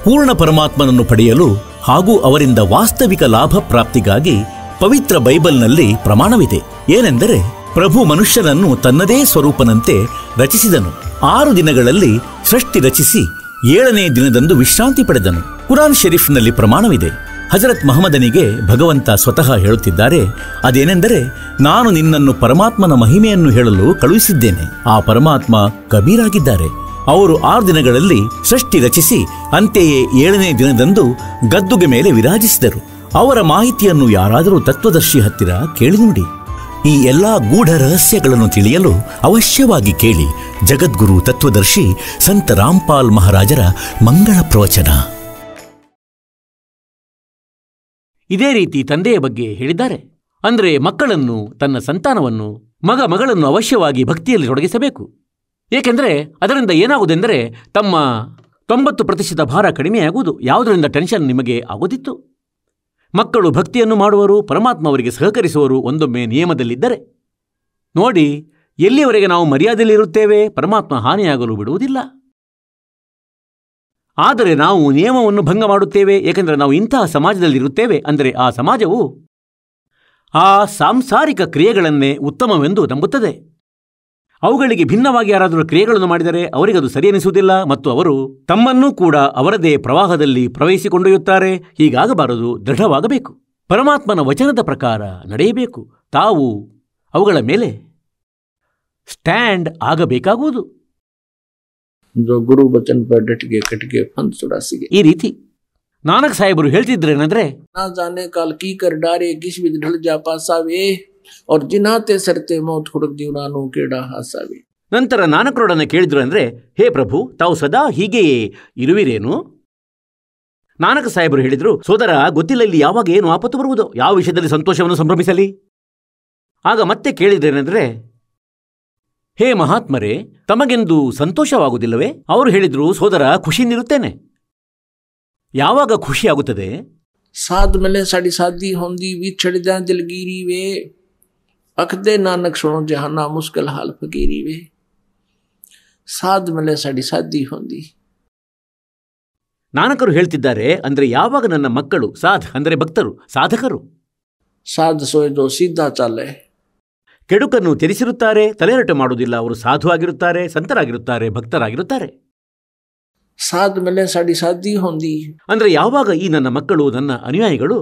ಪೂರ್ಣ ಪರಮಾತ್ಮನನ್ನು ಪಡೆಯಲು ಹಾಗೂ ಅವರಿಂದ ವಾಸ್ತವಿಕ ಲಾಭ ಪ್ರಾಪ್ತಿಗಾಗಿ ಪವಿತ್ರ ಬೈಬಲ್ನಲ್ಲಿ ಪ್ರಮಾಣವಿದೆ. ಏನೆಂದರೆ, ಪ್ರಭು ಮನುಷ್ಯನನ್ನು ತನ್ನದೇ ಸ್ವರೂಪನಂತೆ ರಚಿಸಿದನು. 6 ದಿನಗಳಲ್ಲಿ ಸೃಷ್ಟಿ ರಚಿಸಿ 7ನೇ ದಿನದಂದು ವಿಶ್ರಾಂತಿ ಪಡೆದನು. ಕುರಾನ್ ಶರೀಫ್ನಲ್ಲಿ ಪ್ರಮಾಣವಿದೆ. ಹಜರತ್ ಮಹಮ್ಮದನಿಗೆ ಭಗವಂತ ಸ್ವತಃ ಹೇಳುತ್ತಿದ್ದಾರೆ, ಅದೇನೆಂದರೆ, ನಾನು ನಿನ್ನನ್ನು ಪರಮಾತ್ಮನ ಮಹಿಮೆಯನ್ನು ಹೇಳಲು ಕಳುಹಿಸಿದ್ದೇನೆ. ಆ ಪರಮಾತ್ಮ ಕಬೀರಾಗಿದ್ದಾರೆ. ಅವರು 6 ದಿನಗಳಲ್ಲಿ ಸೃಷ್ಟಿ ರಚಿಸಿ ಅಂತೆಯೇ 7ನೇ ದಿನದಂದು ಗದ್ದುಗೆ ಮೇಲೆ ವಿರಾಜಿಸಿದರು. ಅವರ ಮಾಹಿತಿಯನ್ನು ಯಾರಾದರೂ ತತ್ವದರ್ಶಿ ಹತ್ತಿರ ಕೇಳಿ ನೋಡಿ. ಈ ಎಲ್ಲಾ ಗೂಢ ರಹಸ್ಯಗಳನ್ನು ತಿಳಿಯಲು ಅವಶ್ಯವಾಗಿ ಕೇಳಿ ಜಗದ್ಗುರು ತತ್ವದರ್ಶಿ ಸಂತ ರಾಮ್ಪಾಲ್ ಮಹಾರಾಜರ ಮಂಗಳ ಪ್ರವಚನ. ಇದೇ ರೀತಿ ತಂದೆಯ ಬಗ್ಗೆ ಹೇಳಿದ್ದಾರೆ. ಅಂದರೆ ಮಕ್ಕಳನ್ನು, ತನ್ನ ಸಂತಾನವನ್ನು, ಮಗಳನ್ನು ಅವಶ್ಯವಾಗಿ ಭಕ್ತಿಯಲ್ಲಿ ತೊಡಗಿಸಬೇಕು. ಏಕೆಂದರೆ ಅದರಿಂದ ಏನಾಗುವುದೆಂದರೆ ತಮ್ಮ 90% ಭಾರ ಕಡಿಮೆಯಾಗುವುದು. ಯಾವುದರಿಂದ ಟೆನ್ಷನ್ ನಿಮಗೆ ಆಗೋದಿತ್ತು. ಮಕ್ಕಳು ಭಕ್ತಿಯನ್ನು ಮಾಡುವರು, ಪರಮಾತ್ಮ ಅವರಿಗೆ ಸಹಕರಿಸುವರು. ಒಂದೊಮ್ಮೆ ನಿಯಮದಲ್ಲಿದ್ದರೆ ನೋಡಿ, ಎಲ್ಲಿಯವರೆಗೆ ನಾವು ಮರ್ಯಾದೆಯಲ್ಲಿರುತ್ತೇವೆ ಪರಮಾತ್ಮ ಹಾನಿಯಾಗಲು ಬಿಡುವುದಿಲ್ಲ. ಆದರೆ ನಾವು ನಿಯಮವನ್ನು ಭಂಗ ಮಾಡುತ್ತೇವೆ. ಏಕೆಂದರೆ ನಾವು ಇಂತಹ ಸಮಾಜದಲ್ಲಿರುತ್ತೇವೆ. ಅಂದರೆ ಆ ಸಮಾಜವು ಆ ಸಾಂಸಾರಿಕ ಕ್ರಿಯೆಗಳನ್ನೇ ಉತ್ತಮವೆಂದು ನಂಬುತ್ತದೆ. ಅವುಗಳಿಗೆ ಭಿನ್ನವಾಗಿ ಯಾರಾದರೂ ಕ್ರಿಯೆಗಳನ್ನು ಮಾಡಿದರೆ ಅವರಿಗದು ಸರಿಯೆನಿಸುವುದಿಲ್ಲ ಮತ್ತು ಅವರು ತಮ್ಮನ್ನೂ ಕೂಡ ಅವರದೇ ಪ್ರವಾಹದಲ್ಲಿ ಪ್ರವೇಶಿಸಿಕೊಂಡೊಯ್ಯುತ್ತಾರೆ. ಹೀಗಾಗಬಾರದು, ದೃಢವಾಗಬೇಕು. ಪರಮಾತ್ಮನ ವಚನದ ಪ್ರಕಾರ ನಡೆಯಬೇಕು. ತಾವು ಅವುಗಳ ಮೇಲೆ ಸ್ಟ್ಯಾಂಡ್ ಆಗಬೇಕಾಗುವುದು. ಗುರು ವಚನ ಪರ್ ಡಟ್ ಗೆ ಕಟ್ ಗೆ ಫಂದ್ ಸುಡಾಸಿಗೆ. ಈ ರೀತಿ ನಾನಕ್ ಸಾಹೇಬರು ಹೇಳ್ತಿದ್ರೇನೆಂದ್ರೆ, ನಾ ಜಾನೆ ಕಾಲ್ ಕೀ ಕರ್ ಡಾರೆ ಕಿಸ್ ಬಿದ್ ಢಲ್ ಜಾ ಪಾಸಾವೆ और जिनाते सरते मौत ಹುಡುಕ್ ದಿವನಾನು ಕೇಡ ಹಾಸಾವೆ. ನಂತರ ನಾನಕರೊಡನೆ ಕೇಳಿದ್ರು ಅಂದರೆ, ಹೇ ಪ್ರಭು, ತಾವು ಸದಾ ಹೀಗೆಯೇ ಇರುವಿರೇನು? ನಾನಕ ಸಾಹೇಬರು ಹೇಳಿದರು, ಸೋದರ, ಗೊತ್ತಿಲ್ಲ ಇಲ್ಲಿ ಯಾವಾಗ ಏನು ಆಪತ್ತು ಬರುವುದೋ, ಯಾವ ವಿಷಯದಲ್ಲಿ ಸಂತೋಷವನ್ನು ಸಂಭ್ರಮಿಸಲಿ. ಆಗ ಮತ್ತೆ ಕೇಳಿದ್ರೇನೆಂದರೆ, ಹೇ ಮಹಾತ್ಮರೇ, ತಮಗೆಂದು ಸಂತೋಷವಾಗುವುದಿಲ್ಲವೇ? ಅವರು ಹೇಳಿದರು, ಸೋದರ, ಖುಷಿಯಿಂದಿರುತ್ತೇನೆ. ಯಾವಾಗ ಖುಷಿಯಾಗುತ್ತದೆ? ಸಾದ್ ಮೇಲೆ ಸಾಡಿ ಸಾದಿ ಹೊಂದಿ ವಿಛಡಿದ ದಿಲ್ಗೀರಿವೆ ಅಖದೆ ನಾನಕ್ ಸುಣೋ ಜಹಾನ ಮುಸ್ಕಲ್ ಹಾಲ್ ಫಕೀರಿವೆ. ಸಾದ್ ಮೇಲೆ ಸಾಡಿ ಸಾದಿ ಹೊಂದಿ. ನಾನಕರು ಹೇಳ್ತಿದ್ದಾರೆ, ಅಂದರೆ ಯಾವಾಗ ನನ್ನ ಮಕ್ಕಳು, ಸಾಧ್ ಅಂದರೆ ಭಕ್ತರು, ಸಾಧಕರು, ಸಾಧ್ ಸೋಯ್ದೋ ಸೀದಾ ಚಾಲೆ, ಕೆಡುಕನ್ನು ತ್ಯಜಿಸಿರುತ್ತಾರೆ, ತಲೆರಟೆ ಮಾಡುವುದಿಲ್ಲ. ಅವರು ಸಾಧುವಾಗಿರುತ್ತಾರೆ, ಸಂತರಾಗಿರುತ್ತಾರೆ, ಭಕ್ತರಾಗಿರುತ್ತಾರೆ. ಸಾದ್ ಮೇಲೆ ಸಾಡಿ ಸಾದಿ ಹೊಂದಿ ಅಂದರೆ ಯಾವಾಗ ಈ ನನ್ನ ಮಕ್ಕಳು, ನನ್ನ ಅನುಯಾಯಿಗಳು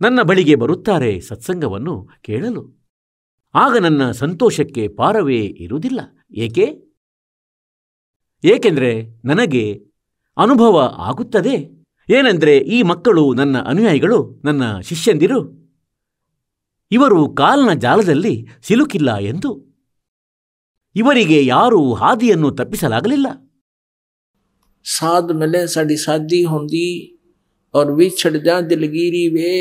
ನನ್ನ ಬಳಿಗೆ ಬರುತ್ತಾರೆ ಸತ್ಸಂಗವನ್ನು ಕೇಳಲು, ಆಗ ನನ್ನ ಸಂತೋಷಕ್ಕೆ ಪಾರವೇ ಇರುವುದಿಲ್ಲ. ಏಕೆಂದರೆ ನನಗೆ ಅನುಭವ ಆಗುತ್ತದೆ. ಏನೆಂದರೆ ಈ ಮಕ್ಕಳು, ನನ್ನ ಅನುಯಾಯಿಗಳು, ನನ್ನ ಶಿಷ್ಯಂದಿರು, ಇವರು ಕಾಲನ ಜಾಲದಲ್ಲಿ ಸಿಲುಕಿಲ್ಲ ಎಂದು. ಇವರಿಗೆ ಯಾರೂ ಹಾದಿಯನ್ನು ತಪ್ಪಿಸಲಾಗಲಿಲ್ಲ. ಸಾದ್ ಮೇಲೆ ಸಾಡಿ ಸಾದಿ ಹೊಂದಿ और ವಿಛಡಿದ ದಿಲ್ಗೀರಿವೆ.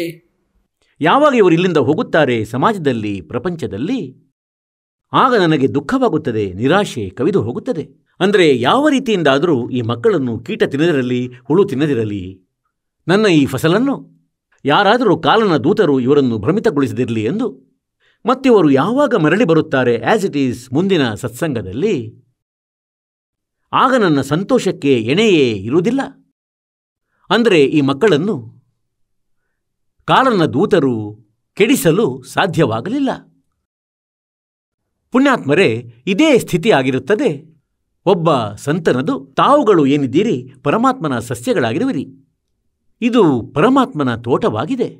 ಯಾವಾಗ ಇವರು ಇಲ್ಲಿಂದ ಹೋಗುತ್ತಾರೆ ಸಮಾಜದಲ್ಲಿ, ಪ್ರಪಂಚದಲ್ಲಿ, ಆಗ ನನಗೆ ದುಃಖವಾಗುತ್ತದೆ, ನಿರಾಶೆ ಕವಿದು ಹೋಗುತ್ತದೆ. ಅಂದರೆ ಯಾವ ರೀತಿಯಿಂದಾದರೂ ಈ ಮಕ್ಕಳನ್ನು ಕೀಟ ತಿನ್ನದಿರಲಿ, ಹುಳು ತಿನ್ನದಿರಲಿ, ನನ್ನ ಈ ಫಸಲನ್ನು ಯಾರಾದರೂ ಕಾಲನ ದೂತರು ಇವರನ್ನು ಭ್ರಮಿತಗೊಳಿಸದಿರಲಿ ಎಂದು. ಮತ್ತಿವರು ಯಾವಾಗ ಮರಳಿ ಬರುತ್ತಾರೆ ಆಸ್ ಇಟ್ ಈಸ್ ಮುಂದಿನ ಸತ್ಸಂಗದಲ್ಲಿ, ಆಗ ನನ್ನ ಸಂತೋಷಕ್ಕೆ ಎಣೆಯೇ ಇರುವುದಿಲ್ಲ. ಅಂದರೆ ಈ ಮಕ್ಕಳನ್ನು ಕಾಲನ ದೂತರು ಕೆಡಿಸಲು ಸಾಧ್ಯವಾಗಲಿಲ್ಲ. ಪುಣ್ಯಾತ್ಮರೇ, ಇದೇ ಸ್ಥಿತಿ ಆಗಿರುತ್ತದೆ ಒಬ್ಬ ಸಂತನದು. ತಾವುಗಳು ಏನಿದ್ದೀರಿ ಪರಮಾತ್ಮನ ಸಸ್ಯಗಳಾಗಿರುವಿರಿ. ಇದು ಪರಮಾತ್ಮನ ತೋಟವಾಗಿದೆ.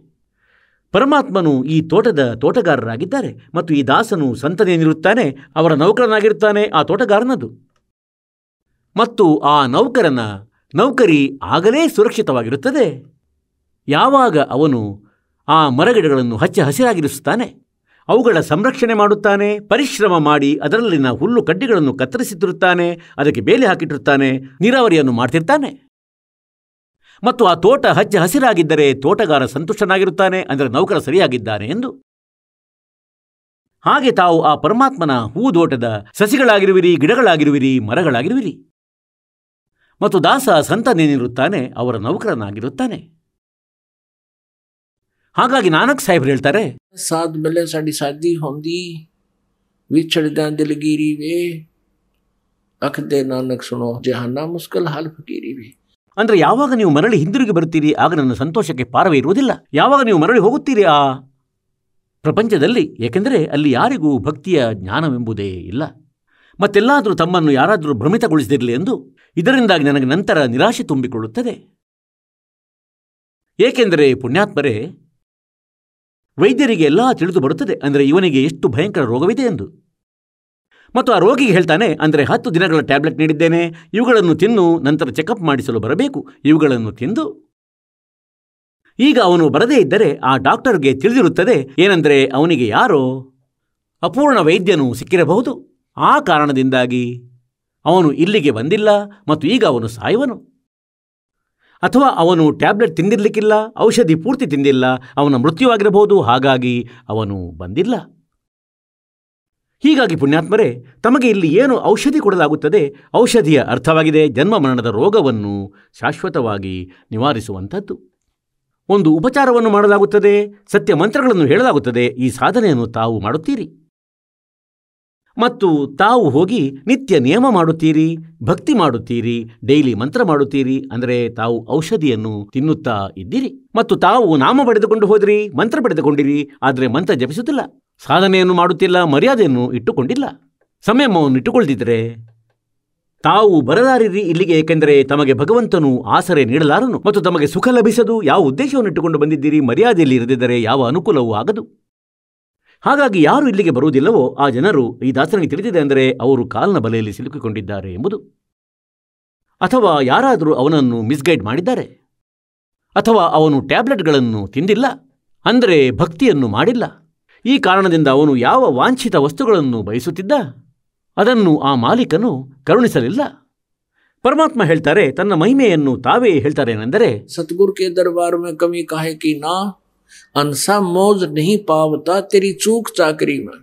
ಪರಮಾತ್ಮನು ಈ ತೋಟದ ತೋಟಗಾರರಾಗಿದ್ದಾರೆ ಮತ್ತು ಈ ದಾಸನು ಸಂತನೇನಿರುತ್ತಾನೆ ಅವರ ನೌಕರನಾಗಿರುತ್ತಾನೆ ಆ ತೋಟಗಾರನದು. ಮತ್ತು ಆ ನೌಕರನ ನೌಕರಿ ಆಗಲೇ ಸುರಕ್ಷಿತವಾಗಿರುತ್ತದೆ ಯಾವಾಗ ಅವನು ಆ ಮರಗಿಡಗಳನ್ನು ಹಚ್ಚ ಹಸಿರಾಗಿರಿಸುತ್ತಾನೆ, ಅವುಗಳ ಸಂರಕ್ಷಣೆ ಮಾಡುತ್ತಾನೆ, ಪರಿಶ್ರಮ ಮಾಡಿ ಅದರಲ್ಲಿನ ಹುಲ್ಲು ಕಡ್ಡಿಗಳನ್ನು ಕತ್ತರಿಸುತ್ತಿರುತ್ತಾನೆ, ಅದಕ್ಕೆ ಬೇಲಿ ಹಾಕಿಟ್ಟಿರುತ್ತಾನೆ, ನೀರಾವರಿಯನ್ನು ಮಾಡ್ತಿರ್ತಾನೆ. ಮತ್ತು ಆ ತೋಟ ಹಚ್ಚ ಹಸಿರಾಗಿದ್ದರೆ ತೋಟಗಾರ ಸಂತುಷ್ಟನಾಗಿರುತ್ತಾನೆ, ಅಂದರೆ ನೌಕರ ಸರಿಯಾಗಿದ್ದಾನೆ ಎಂದು. ಹಾಗೆ ತಾವು ಆ ಪರಮಾತ್ಮನ ಹೂದೋಟದ ಸಸಿಗಳಾಗಿರುವಿರಿ, ಗಿಡಗಳಾಗಿರುವಿರಿ, ಮರಗಳಾಗಿರುವಿರಿ. ಮತ್ತು ದಾಸ ಸಂತನೇನಿರುತ್ತಾನೆ ಅವರ ನೌಕರನಾಗಿರುತ್ತಾನೆ. ಹಾಗಾಗಿ ನಾನಕ್ ಸಾಹೇಬ್ರು ಹೇಳ್ತಾರೆ, ಸಾದ್ ಮೇಲೆ ಸಾಡಿ ಸಾದಿ ಹೊಂದಿ ವಿಛಡಿದ ದಿಲ್ಗೀರಿವೆ ಅಖದೆ ನಾನಕ್ ಸುಣೋ ಜಹಾನ ಮುಸ್ಕಲ್ ಹಾಲ್ ಫಕೀರಿವೆ. ಅಂದರೆ ಯಾವಾಗ ನೀವು ಮರಳಿ ಹಿಂದಿರುಗಿ ಬರುತ್ತೀರಿ ಆಗ ನನ್ನ ಸಂತೋಷಕ್ಕೆ ಪಾರವೇ ಇರುವುದಿಲ್ಲ. ಯಾವಾಗ ನೀವು ಮರಳಿ ಹೋಗುತ್ತೀರಿ ಆ ಪ್ರಪಂಚದಲ್ಲಿ, ಏಕೆಂದರೆ ಅಲ್ಲಿ ಯಾರಿಗೂ ಭಕ್ತಿಯ ಜ್ಞಾನವೆಂಬುದೇ ಇಲ್ಲ. ಮತ್ತೆಲ್ಲಾದರೂ ತಮ್ಮನ್ನು ಯಾರಾದರೂ ಭ್ರಮಿತಗೊಳಿಸದಿರಲಿ ಎಂದು ಇದರಿಂದಾಗಿ ನನಗೆ ನಂತರ ನಿರಾಶೆ ತುಂಬಿಕೊಳ್ಳುತ್ತದೆ. ಏಕೆಂದರೆ ಪುಣ್ಯಾತ್ಮರೇ, ವೈದ್ಯರಿಗೆ ಎಲ್ಲ ತಿಳಿದು ಬರುತ್ತದೆ ಅಂದರೆ ಇವನಿಗೆ ಎಷ್ಟು ಭಯಂಕರ ರೋಗವಿದೆ ಎಂದು. ಮತ್ತು ಆ ರೋಗಿಗೆ ಹೇಳ್ತಾನೆ, ಅಂದರೆ 10 ದಿನಗಳ ಟ್ಯಾಬ್ಲೆಟ್ ನೀಡಿದ್ದೇನೆ, ಇವುಗಳನ್ನು ತಿನ್ನು, ನಂತರ ಚೆಕಪ್ ಮಾಡಿಸಲು ಬರಬೇಕು, ಇವುಗಳನ್ನು ತಿಂದು. ಈಗ ಅವನು ಬರದೇ ಇದ್ದರೆ ಆ ಡಾಕ್ಟರ್ಗೆ ತಿಳಿದಿರುತ್ತದೆ ಏನೆಂದರೆ ಅವನಿಗೆ ಯಾರೋ ಅಪೂರ್ಣ ವೈದ್ಯನು ಸಿಕ್ಕಿರಬಹುದು. ಆ ಕಾರಣದಿಂದಾಗಿ ಅವನು ಇಲ್ಲಿಗೆ ಬಂದಿಲ್ಲ ಮತ್ತು ಈಗ ಅವನು ಸಾಯುವನು. ಅಥವಾ ಅವನು ಟ್ಯಾಬ್ಲೆಟ್ ತಿಂದಿರಲಿಕ್ಕಿಲ್ಲ, ಔಷಧಿ ಪೂರ್ತಿ ತಿಂದಿಲ್ಲ, ಅವನ ಮೃತ್ಯುವಾಗಿರಬಹುದು, ಹಾಗಾಗಿ ಅವನು ಬಂದಿಲ್ಲ. ಹೀಗಾಗಿ ಪುಣ್ಯಾತ್ಮರೇ, ತಮಗೆ ಇಲ್ಲಿ ಏನು ಔಷಧಿ ಕೊಡಲಾಗುತ್ತದೆ, ಔಷಧಿಯ ಅರ್ಥವಾಗಿದೆ ಜನ್ಮ ಮರಣದ ರೋಗವನ್ನು ಶಾಶ್ವತವಾಗಿ ನಿವಾರಿಸುವಂಥದ್ದು. ಒಂದು ಉಪಚಾರವನ್ನು ಮಾಡಲಾಗುತ್ತದೆ, ಸತ್ಯ ಮಂತ್ರಗಳನ್ನು ಹೇಳಲಾಗುತ್ತದೆ. ಈ ಸಾಧನೆಯನ್ನು ತಾವು ಮಾಡುತ್ತೀರಿ ಮತ್ತು ತಾವು ಹೋಗಿ ನಿತ್ಯ ನಿಯಮ ಮಾಡುತ್ತೀರಿ, ಭಕ್ತಿ ಮಾಡುತ್ತೀರಿ, ಡೈಲಿ ಮಂತ್ರ ಮಾಡುತ್ತೀರಿ. ಅಂದರೆ ತಾವು ಔಷಧಿಯನ್ನು ತಿನ್ನುತ್ತಾ ಇದ್ದೀರಿ ಮತ್ತು ತಾವು ನಾಮ ಪಡೆದುಕೊಂಡು ಹೋದಿರಿ, ಮಂತ್ರ ಪಡೆದುಕೊಂಡಿರಿ, ಆದರೆ ಮಂತ್ರ ಜಪಿಸುತ್ತಿಲ್ಲ, ಸಾಧನೆಯನ್ನು ಮಾಡುತ್ತಿಲ್ಲ, ಮರ್ಯಾದೆಯನ್ನು ಇಟ್ಟುಕೊಂಡಿಲ್ಲ, ಸಂಯಮವನ್ನು ಇಟ್ಟುಕೊಳ್ಳದಿದ್ದರೆ ತಾವು ಬರಲಾರಿರಿ ಇಲ್ಲಿಗೆ. ಏಕೆಂದರೆ ತಮಗೆ ಭಗವಂತನು ಆಸರೆ ನೀಡಲಾರನು ಮತ್ತು ತಮಗೆ ಸುಖ ಲಭಿಸದು. ಯಾವ ಉದ್ದೇಶವನ್ನು ಇಟ್ಟುಕೊಂಡು ಬಂದಿದ್ದೀರಿ, ಮರ್ಯಾದೆಯಲ್ಲಿ ಇರದಿದ್ದರೆ ಯಾವ ಅನುಕೂಲವೂ ಆಗದು. ಹಾಗಾಗಿ ಯಾರು ಇಲ್ಲಿಗೆ ಬರುವುದಿಲ್ಲವೋ ಆ ಜನರು, ಈ ದಾಸನಿಗೆ ತಿಳಿದಿದೆ ಅಂದರೆ ಅವರು ಕಾಲಿನ ಬಲೆಯಲ್ಲಿ ಸಿಲುಕಿಕೊಂಡಿದ್ದಾರೆ ಎಂಬುದು. ಅಥವಾ ಯಾರಾದರೂ ಅವನನ್ನು ಮಿಸ್ಗೈಡ್ ಮಾಡಿದ್ದಾರೆ, ಅಥವಾ ಅವನು ಟ್ಯಾಬ್ಲೆಟ್ಗಳನ್ನು ತಿಂದಿಲ್ಲ, ಅಂದರೆ ಭಕ್ತಿಯನ್ನು ಮಾಡಿಲ್ಲ. ಈ ಕಾರಣದಿಂದ ಅವನು ಯಾವ ವಾಂಛಿತ ವಸ್ತುಗಳನ್ನು ಬಯಸುತ್ತಿದ್ದ ಅದನ್ನು ಆ ಮಾಲೀಕನು ಕರುಣಿಸಲಿಲ್ಲ. ಪರಮಾತ್ಮ ಹೇಳ್ತಾರೆ, ತನ್ನ ಮಹಿಮೆಯನ್ನು ತಾವೇ ಹೇಳ್ತಾರೆ ಏನೆಂದರೆ, सतगुरु के दरबार में कमी काहे की ना, अनसा मौज नहीं पावता तेरी चूक चाकरी में.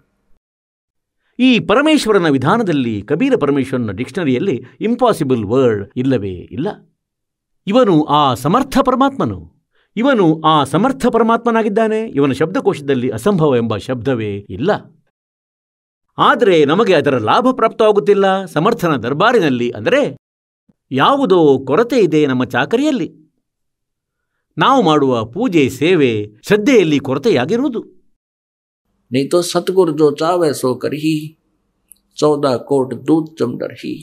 ಈ ಪರಮೇಶ್ವರನ ವಿಧಾನದಲ್ಲಿ, ಕಬೀರ ಪರಮೇಶ್ವರನ ಡಿಕ್ಷನರಿಯಲ್ಲಿ ಇಂಪಾಸಿಬಲ್ ವರ್ಡ್ ಇಲ್ಲವೇ ಇಲ್ಲ. ಇವನು ಆ ಸಮರ್ಥ ಪರಮಾತ್ಮನು, ಇವನು ಆ ಸಮರ್ಥ ಪರಮಾತ್ಮನಾಗಿದ್ದಾನೆ. ಇವನ ಶಬ್ದಕೋಶದಲ್ಲಿ ಅಸಂಭವ ಎಂಬ ಶಬ್ದವೇ ಇಲ್ಲ. ಆದರೆ ನಮಗೆ ಅದರ ಲಾಭ ಪ್ರಾಪ್ತವಾಗುತ್ತಿಲ್ಲ. ಸಮರ್ಥನ ದರ್ಬಾರಿನಲ್ಲಿ ಅಂದರೆ ಯಾವುದೋ ಕೊರತೆ ಇದೆ ನಮ್ಮ ಚಾಕರಿಯಲ್ಲಿ. ನಾವು ಮಾಡುವ ಪೂಜೆ, ಸೇವೆ, ಶ್ರದ್ಧೆಯಲ್ಲಿ ಕೊರತೆಯಾಗಿರುವುದು. नहीं तो सतगुरु जो चावे सो करही, 14 कोट दूत जम डरही,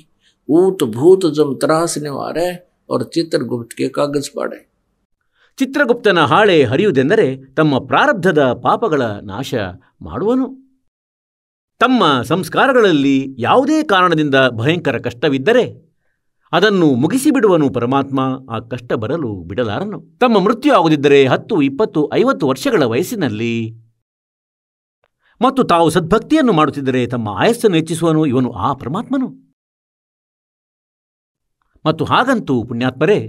ऊत भूत जम त्रास निवारे और चित्रगुप्त के कागज पाड़े. ಚಿತ್ರಗುಪ್ತನ ಹಾಳೆ ಹರಿಯುವುದೆಂದರೆ ತಮ್ಮ ಪ್ರಾರಬ್ಧದ ಪಾಪಗಳ ನಾಶ ಮಾಡುವನು. ತಮ್ಮ ಸಂಸ್ಕಾರಗಳಲ್ಲಿ ಯಾವುದೇ ಕಾರಣದಿಂದ ಭಯಂಕರ ಕಷ್ಟವಿದ್ದರೆ ಅದನ್ನು ಮುಗಿಸಿಬಿಡುವನು ಪರಮಾತ್ಮ. ಆ ಕಷ್ಟ ಬರಲು ಬಿಡಲಾರನು. ತಮ್ಮ ಮೃತ್ಯು ಆಗುತ್ತಿದ್ದರೆ 10, 20, 50 ವರ್ಷಗಳ ವಯಸ್ಸಿನಲ್ಲಿ ಮತ್ತು ತಾವು ಸದ್ಭಕ್ತಿಯನ್ನು ಮಾಡುತ್ತಿದ್ದರೆ ತಮ್ಮ ಆಯಸ್ಸನ್ನು ಹೆಚ್ಚಿಸುವನು. ಇವನು ಆ ಪರಮಾತ್ಮನು. ಮತ್ತು ಹಾಗಂತೂ ಪುಣ್ಯಾತ್ಮರೇ,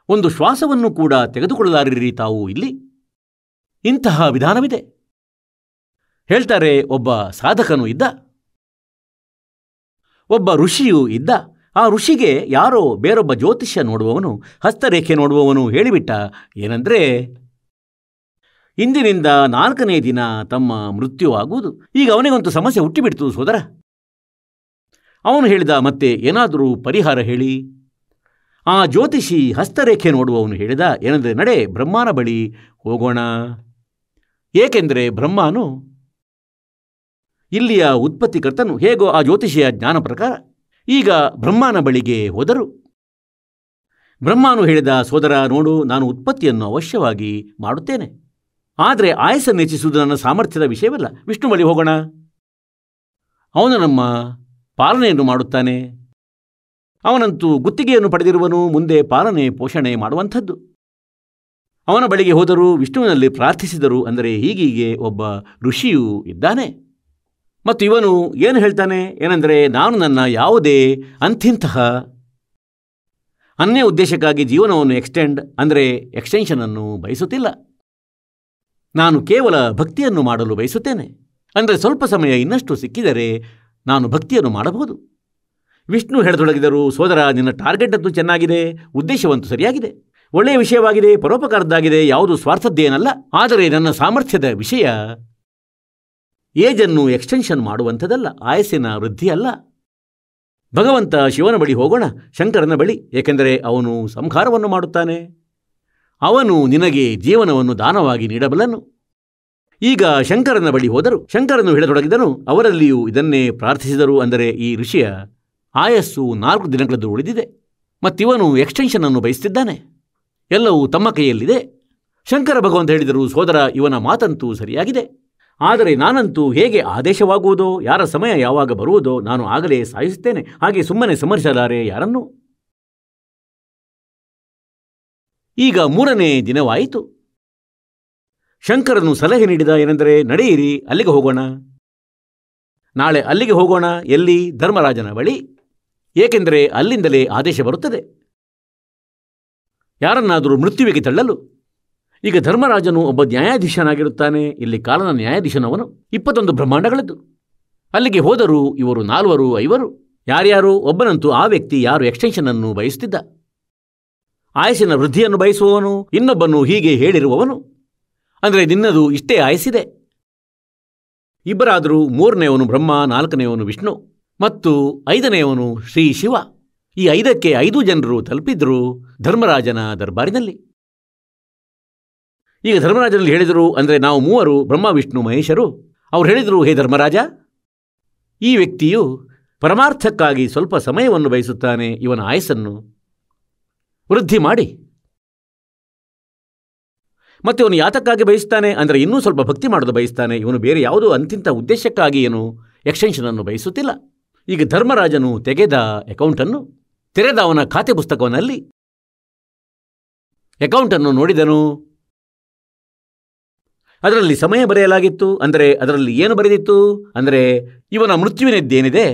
ಒಂದು ಶ್ವಾಸವನ್ನು ಕೂಡ ತೆಗೆದುಕೊಳ್ಳಲಾರಿರಿ ತಾವು ಇಲ್ಲಿ. ಇಂತಹ ವಿಧಾನವಿದೆ. ಹೇಳ್ತಾರೆ, ಒಬ್ಬ ಸಾಧಕನು ಇದ್ದ, ಒಬ್ಬ ಋಷಿಯೂ ಇದ್ದ. ಆ ಋಷಿಗೆ ಯಾರೋ ಬೇರೊಬ್ಬ ಜ್ಯೋತಿಷ್ಯ ನೋಡುವವನು, ಹಸ್ತರೇಖೆ ನೋಡುವವನು ಹೇಳಿಬಿಟ್ಟ ಏನೆಂದರೆ, ಇಂದಿನಿಂದ 4ನೇ ದಿನ ತಮ್ಮ ಮೃತ್ಯು ಆಗುವುದು. ಈಗ ಅವನಿಗಂತೂ ಸಮಸ್ಯೆ ಹುಟ್ಟಿಬಿಡ್ತು ಸೋದರ. ಅವನು ಹೇಳಿದ, ಮತ್ತೆ ಏನಾದರೂ ಪರಿಹಾರ ಹೇಳಿ. ಆ ಜ್ಯೋತಿಷಿ ಹಸ್ತರೇಖೆ ನೋಡುವವನು ಹೇಳಿದ ಏನೆಂದರೆ, ನಡೆ ಬ್ರಹ್ಮನ ಬಳಿ ಹೋಗೋಣ. ಏಕೆಂದರೆ ಬ್ರಹ್ಮನು ಇಲ್ಲಿಯ ಉತ್ಪತ್ತಿಕರ್ತನು. ಹೇಗೋ ಆ ಜ್ಯೋತಿಷಿಯ ಜ್ಞಾನ ಪ್ರಕಾರ ಈಗ ಬ್ರಹ್ಮನ ಬಳಿಗೆ ಹೋದರು. ಬ್ರಹ್ಮನು ಹೇಳಿದ, ಸೋದರ ನೋಡು, ನಾನು ಉತ್ಪತ್ತಿಯನ್ನು ಅವಶ್ಯವಾಗಿ ಮಾಡುತ್ತೇನೆ, ಆದರೆ ಆಯಸ್ಸನ್ನು ಹೆಚ್ಚಿಸುವುದು ನನ್ನ ಸಾಮರ್ಥ್ಯದ ವಿಷಯವಲ್ಲ. ವಿಷ್ಣು ಬಳಿ ಹೋಗೋಣ, ಅವನು ನಮ್ಮ ಪಾಲನೆಯನ್ನು ಮಾಡುತ್ತಾನೆ. ಅವನಂತೂ ಗುತ್ತಿಗೆಯನ್ನು ಪಡೆದಿರುವನು, ಮುಂದೆ ಪಾಲನೆ ಪೋಷಣೆ ಮಾಡುವಂಥದ್ದು. ಅವನ ಬಳಿಗೆ ಹೋದರು, ವಿಷ್ಣುವಿನಲ್ಲಿ ಪ್ರಾರ್ಥಿಸಿದರು. ಅಂದರೆ ಹೀಗೀಗೆ ಒಬ್ಬ ಋಷಿಯೂ ಇದ್ದಾನೆ. ಮತ್ತು ಇವನು ಏನು ಹೇಳ್ತಾನೆ ಏನೆಂದರೆ, ನಾನು ನನ್ನ ಯಾವುದೇ ಅಂಥಿಂತಹ ಅನ್ಯ ಉದ್ದೇಶಕ್ಕಾಗಿ ಜೀವನವನ್ನು ಎಕ್ಸ್ಟೆನ್ಷನನ್ನು ಬಯಸುತ್ತಿಲ್ಲ. ನಾನು ಕೇವಲ ಭಕ್ತಿಯನ್ನು ಮಾಡಲು ಬಯಸುತ್ತೇನೆ. ಅಂದರೆ ಸ್ವಲ್ಪ ಸಮಯ ಇನ್ನಷ್ಟು ಸಿಕ್ಕಿದರೆ ನಾನು ಭಕ್ತಿಯನ್ನು ಮಾಡಬಹುದು. ವಿಷ್ಣು ಹೇಳತೊಡಗಿದರು, ಸೋದರ, ನಿನ್ನ ಟಾರ್ಗೆಟ್ ಅಂತೂ ಚೆನ್ನಾಗಿದೆ, ಉದ್ದೇಶವಂತೂ ಸರಿಯಾಗಿದೆ, ಒಳ್ಳೆಯ ವಿಷಯವಾಗಿದೆ, ಪರೋಪಕಾರದ್ದಾಗಿದೆ, ಯಾವುದು ಸ್ವಾರ್ಥದ್ದೇನಲ್ಲ. ಆದರೆ ನನ್ನ ಸಾಮರ್ಥ್ಯದ ವಿಷಯ ಏಜನ್ನು ಎಕ್ಸ್ಟೆನ್ಷನ್ ಮಾಡುವಂಥದ್ದಲ್ಲ, ಆಯಸ್ಸಿನ ವೃದ್ಧಿ ಅಲ್ಲ. ಭಗವಂತ ಶಿವನ ಬಳಿ ಹೋಗೋಣ, ಶಂಕರನ ಬಳಿ, ಏಕೆಂದರೆ ಅವನು ಸಂಹಾರವನ್ನು ಮಾಡುತ್ತಾನೆ. ಅವನು ನಿನಗೆ ಜೀವನವನ್ನು ದಾನವಾಗಿ ನೀಡಬಲ್ಲನು. ಈಗ ಶಂಕರನ ಬಳಿ ಹೋದರು. ಶಂಕರನು ಹೇಳತೊಡಗಿದನು. ಅವರಲ್ಲಿಯೂ ಇದನ್ನೇ ಪ್ರಾರ್ಥಿಸಿದರು. ಅಂದರೆ ಈ ಋಷಿಯ ಆಯಸ್ಸು 4 ದಿನಗಳದ್ದು ಉಳಿದಿದೆ, ಮತ್ತಿವನು ಎಕ್ಸ್ಟೆನ್ಷನ್ ಅನ್ನು ಬಯಸುತ್ತಿದ್ದಾನೆ. ಎಲ್ಲವೂ ತಮ್ಮ ಕೈಯಲ್ಲಿದೆ. ಶಂಕರ ಭಗವಂತ ಹೇಳಿದರು, ಸೋದರ, ಇವನ ಮಾತಂತೂ ಸರಿಯಾಗಿದೆ. ಆದರೆ ನಾನಂತೂ ಹೇಗೆ ಆದೇಶವಾಗುವುದೋ, ಯಾರ ಸಮಯ ಯಾವಾಗ ಬರುವುದೋ ನಾನು ಆಗಲೇ ಸಾಯಿಸುತ್ತೇನೆ. ಹಾಗೆ ಸುಮ್ಮನೆ ಸಮರಿಸಲಾರೆ ಯಾರನ್ನು. ಈಗ 3ನೇ ದಿನವಾಯಿತು. ಶಂಕರನು ಸಲಹೆ ನೀಡಿದ. ಏನೆಂದರೆ, ನಡೆಯಿರಿ, ಅಲ್ಲಿಗೆ ಹೋಗೋಣ. ನಾಳೆ ಅಲ್ಲಿಗೆ ಹೋಗೋಣ. ಎಲ್ಲಿ? ಧರ್ಮರಾಜನ ಬಳಿ. ಏಕೆಂದರೆ ಅಲ್ಲಿಂದಲೇ ಆದೇಶ ಬರುತ್ತದೆ ಯಾರನ್ನಾದರೂ ಮೃತ್ಯುವಿಗೆ ತಳ್ಳಲು. ಈಗ ಧರ್ಮರಾಜನು ಒಬ್ಬ ನ್ಯಾಯಾಧೀಶನಾಗಿರುತ್ತಾನೆ. ಇಲ್ಲಿ ಕಾಲನ ನ್ಯಾಯಾಧೀಶನವನು. 21 ಬ್ರಹ್ಮಾಂಡಗಳದ್ದು. ಅಲ್ಲಿಗೆ ಹೋದರೂ ಇವರು 4 5. ಯಾರ್ಯಾರು? ಒಬ್ಬನಂತೂ ಆ ವ್ಯಕ್ತಿ ಯಾರು ಎಕ್ಸ್ಟೆನ್ಷನ್ ಅನ್ನು ಬಯಸುತ್ತಿದ್ದ, ಆಯಸ್ಸಿನ ವೃದ್ಧಿಯನ್ನು ಬಯಸುವವನು. ಇನ್ನೊಬ್ಬನು ಹೀಗೆ ಹೇಳಿರುವವನು, ಅಂದರೆ ನಿನ್ನದು ಇಷ್ಟೇ ಆಯಸ್ಸಿದೆ. ಇಬ್ಬರಾದರೂ 3ನೇಯವನು ಬ್ರಹ್ಮ, 4ನೇಯವನು ವಿಷ್ಣು ಮತ್ತು 5ನೇಯವನು ಶ್ರೀ ಶಿವ. ಈ 5ಕ್ಕೆ 5 ಜನರು ತಲುಪಿದ್ರು ಧರ್ಮರಾಜನ ದರ್ಬಾರಿನಲ್ಲಿ. ಈಗ ಧರ್ಮರಾಜನಲ್ಲಿ ಹೇಳಿದರು, ಅಂದರೆ ನಾವು 3 ಬ್ರಹ್ಮ ವಿಷ್ಣು ಮಹೇಶರು. ಅವರು ಹೇಳಿದರು, ಹೇ ಧರ್ಮರಾಜ, ಈ ವ್ಯಕ್ತಿಯು ಪರಮಾರ್ಥಕ್ಕಾಗಿ ಸ್ವಲ್ಪ ಸಮಯವನ್ನು ಬಯಸುತ್ತಾನೆ. ಇವನ ಆಯಸ್ಸನ್ನು ವೃದ್ಧಿ ಮಾಡಿ. ಮತ್ತೆ ಇವನು ಯಾತಕ್ಕಾಗಿ ಬಯಸುತ್ತಾನೆ ಅಂದರೆ ಇನ್ನೂ ಸ್ವಲ್ಪ ಭಕ್ತಿ ಮಾಡೋದು ಬಯಸ್ತಾನೆ. ಇವನು ಬೇರೆ ಯಾವುದೋ ಅಂತಿಂತ ಉದ್ದೇಶಕ್ಕಾಗಿ ಏನು ಎಕ್ಸ್ಟೆನ್ಷನನ್ನು ಬಯಸುತ್ತಿಲ್ಲ. ಈಗ ಧರ್ಮರಾಜನು ತೆಗೆದ ಅಕೌಂಟನ್ನು ತೆರೆದ. ಅವನ ಖಾತೆ ಪುಸ್ತಕವನ್ನಲ್ಲಿ ಅಕೌಂಟನ್ನು ನೋಡಿದನು. ಅದರಲ್ಲಿ ಸಮಯ ಬರೆಯಲಾಗಿತ್ತು. ಅಂದರೆ ಅದರಲ್ಲಿ ಏನು ಬರೆದಿತ್ತು ಅಂದರೆ ಇವನ ಮೃತ್ಯುವಿನದ್ದೇನಿದೆ.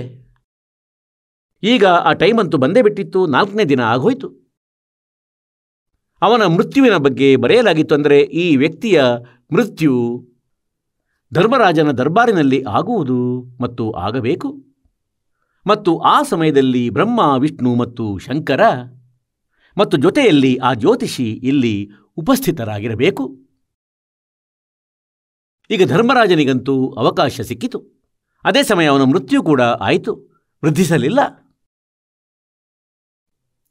ಈಗ ಆ ಟೈಮಂತೂ ಬಂದೇ ಬಿಟ್ಟಿತ್ತು. 4ನೇ ದಿನ ಆಗೋಯ್ತು. ಅವನ ಮೃತ್ಯುವಿನ ಬಗ್ಗೆ ಬರೆಯಲಾಗಿತ್ತು. ಅಂದರೆ ಈ ವ್ಯಕ್ತಿಯ ಮೃತ್ಯು ಧರ್ಮರಾಜನ ದರ್ಬಾರಿನಲ್ಲಿ ಆಗುವುದು ಮತ್ತು ಆಗಬೇಕು. ಮತ್ತು ಆ ಸಮಯದಲ್ಲಿ ಬ್ರಹ್ಮ ವಿಷ್ಣು ಮತ್ತು ಶಂಕರ ಮತ್ತು ಜೊತೆಯಲ್ಲಿ ಆ ಜ್ಯೋತಿಷಿ ಇಲ್ಲಿ ಉಪಸ್ಥಿತರಾಗಿರಬೇಕು. ಈಗ ಧರ್ಮರಾಜನಿಗಂತೂ ಅವಕಾಶ ಸಿಕ್ಕಿತು. ಅದೇ ಸಮಯ ಅವನ ಮೃತ್ಯು ಕೂಡ ಆಯಿತು, ವೃದ್ಧಿಸಲಿಲ್ಲ.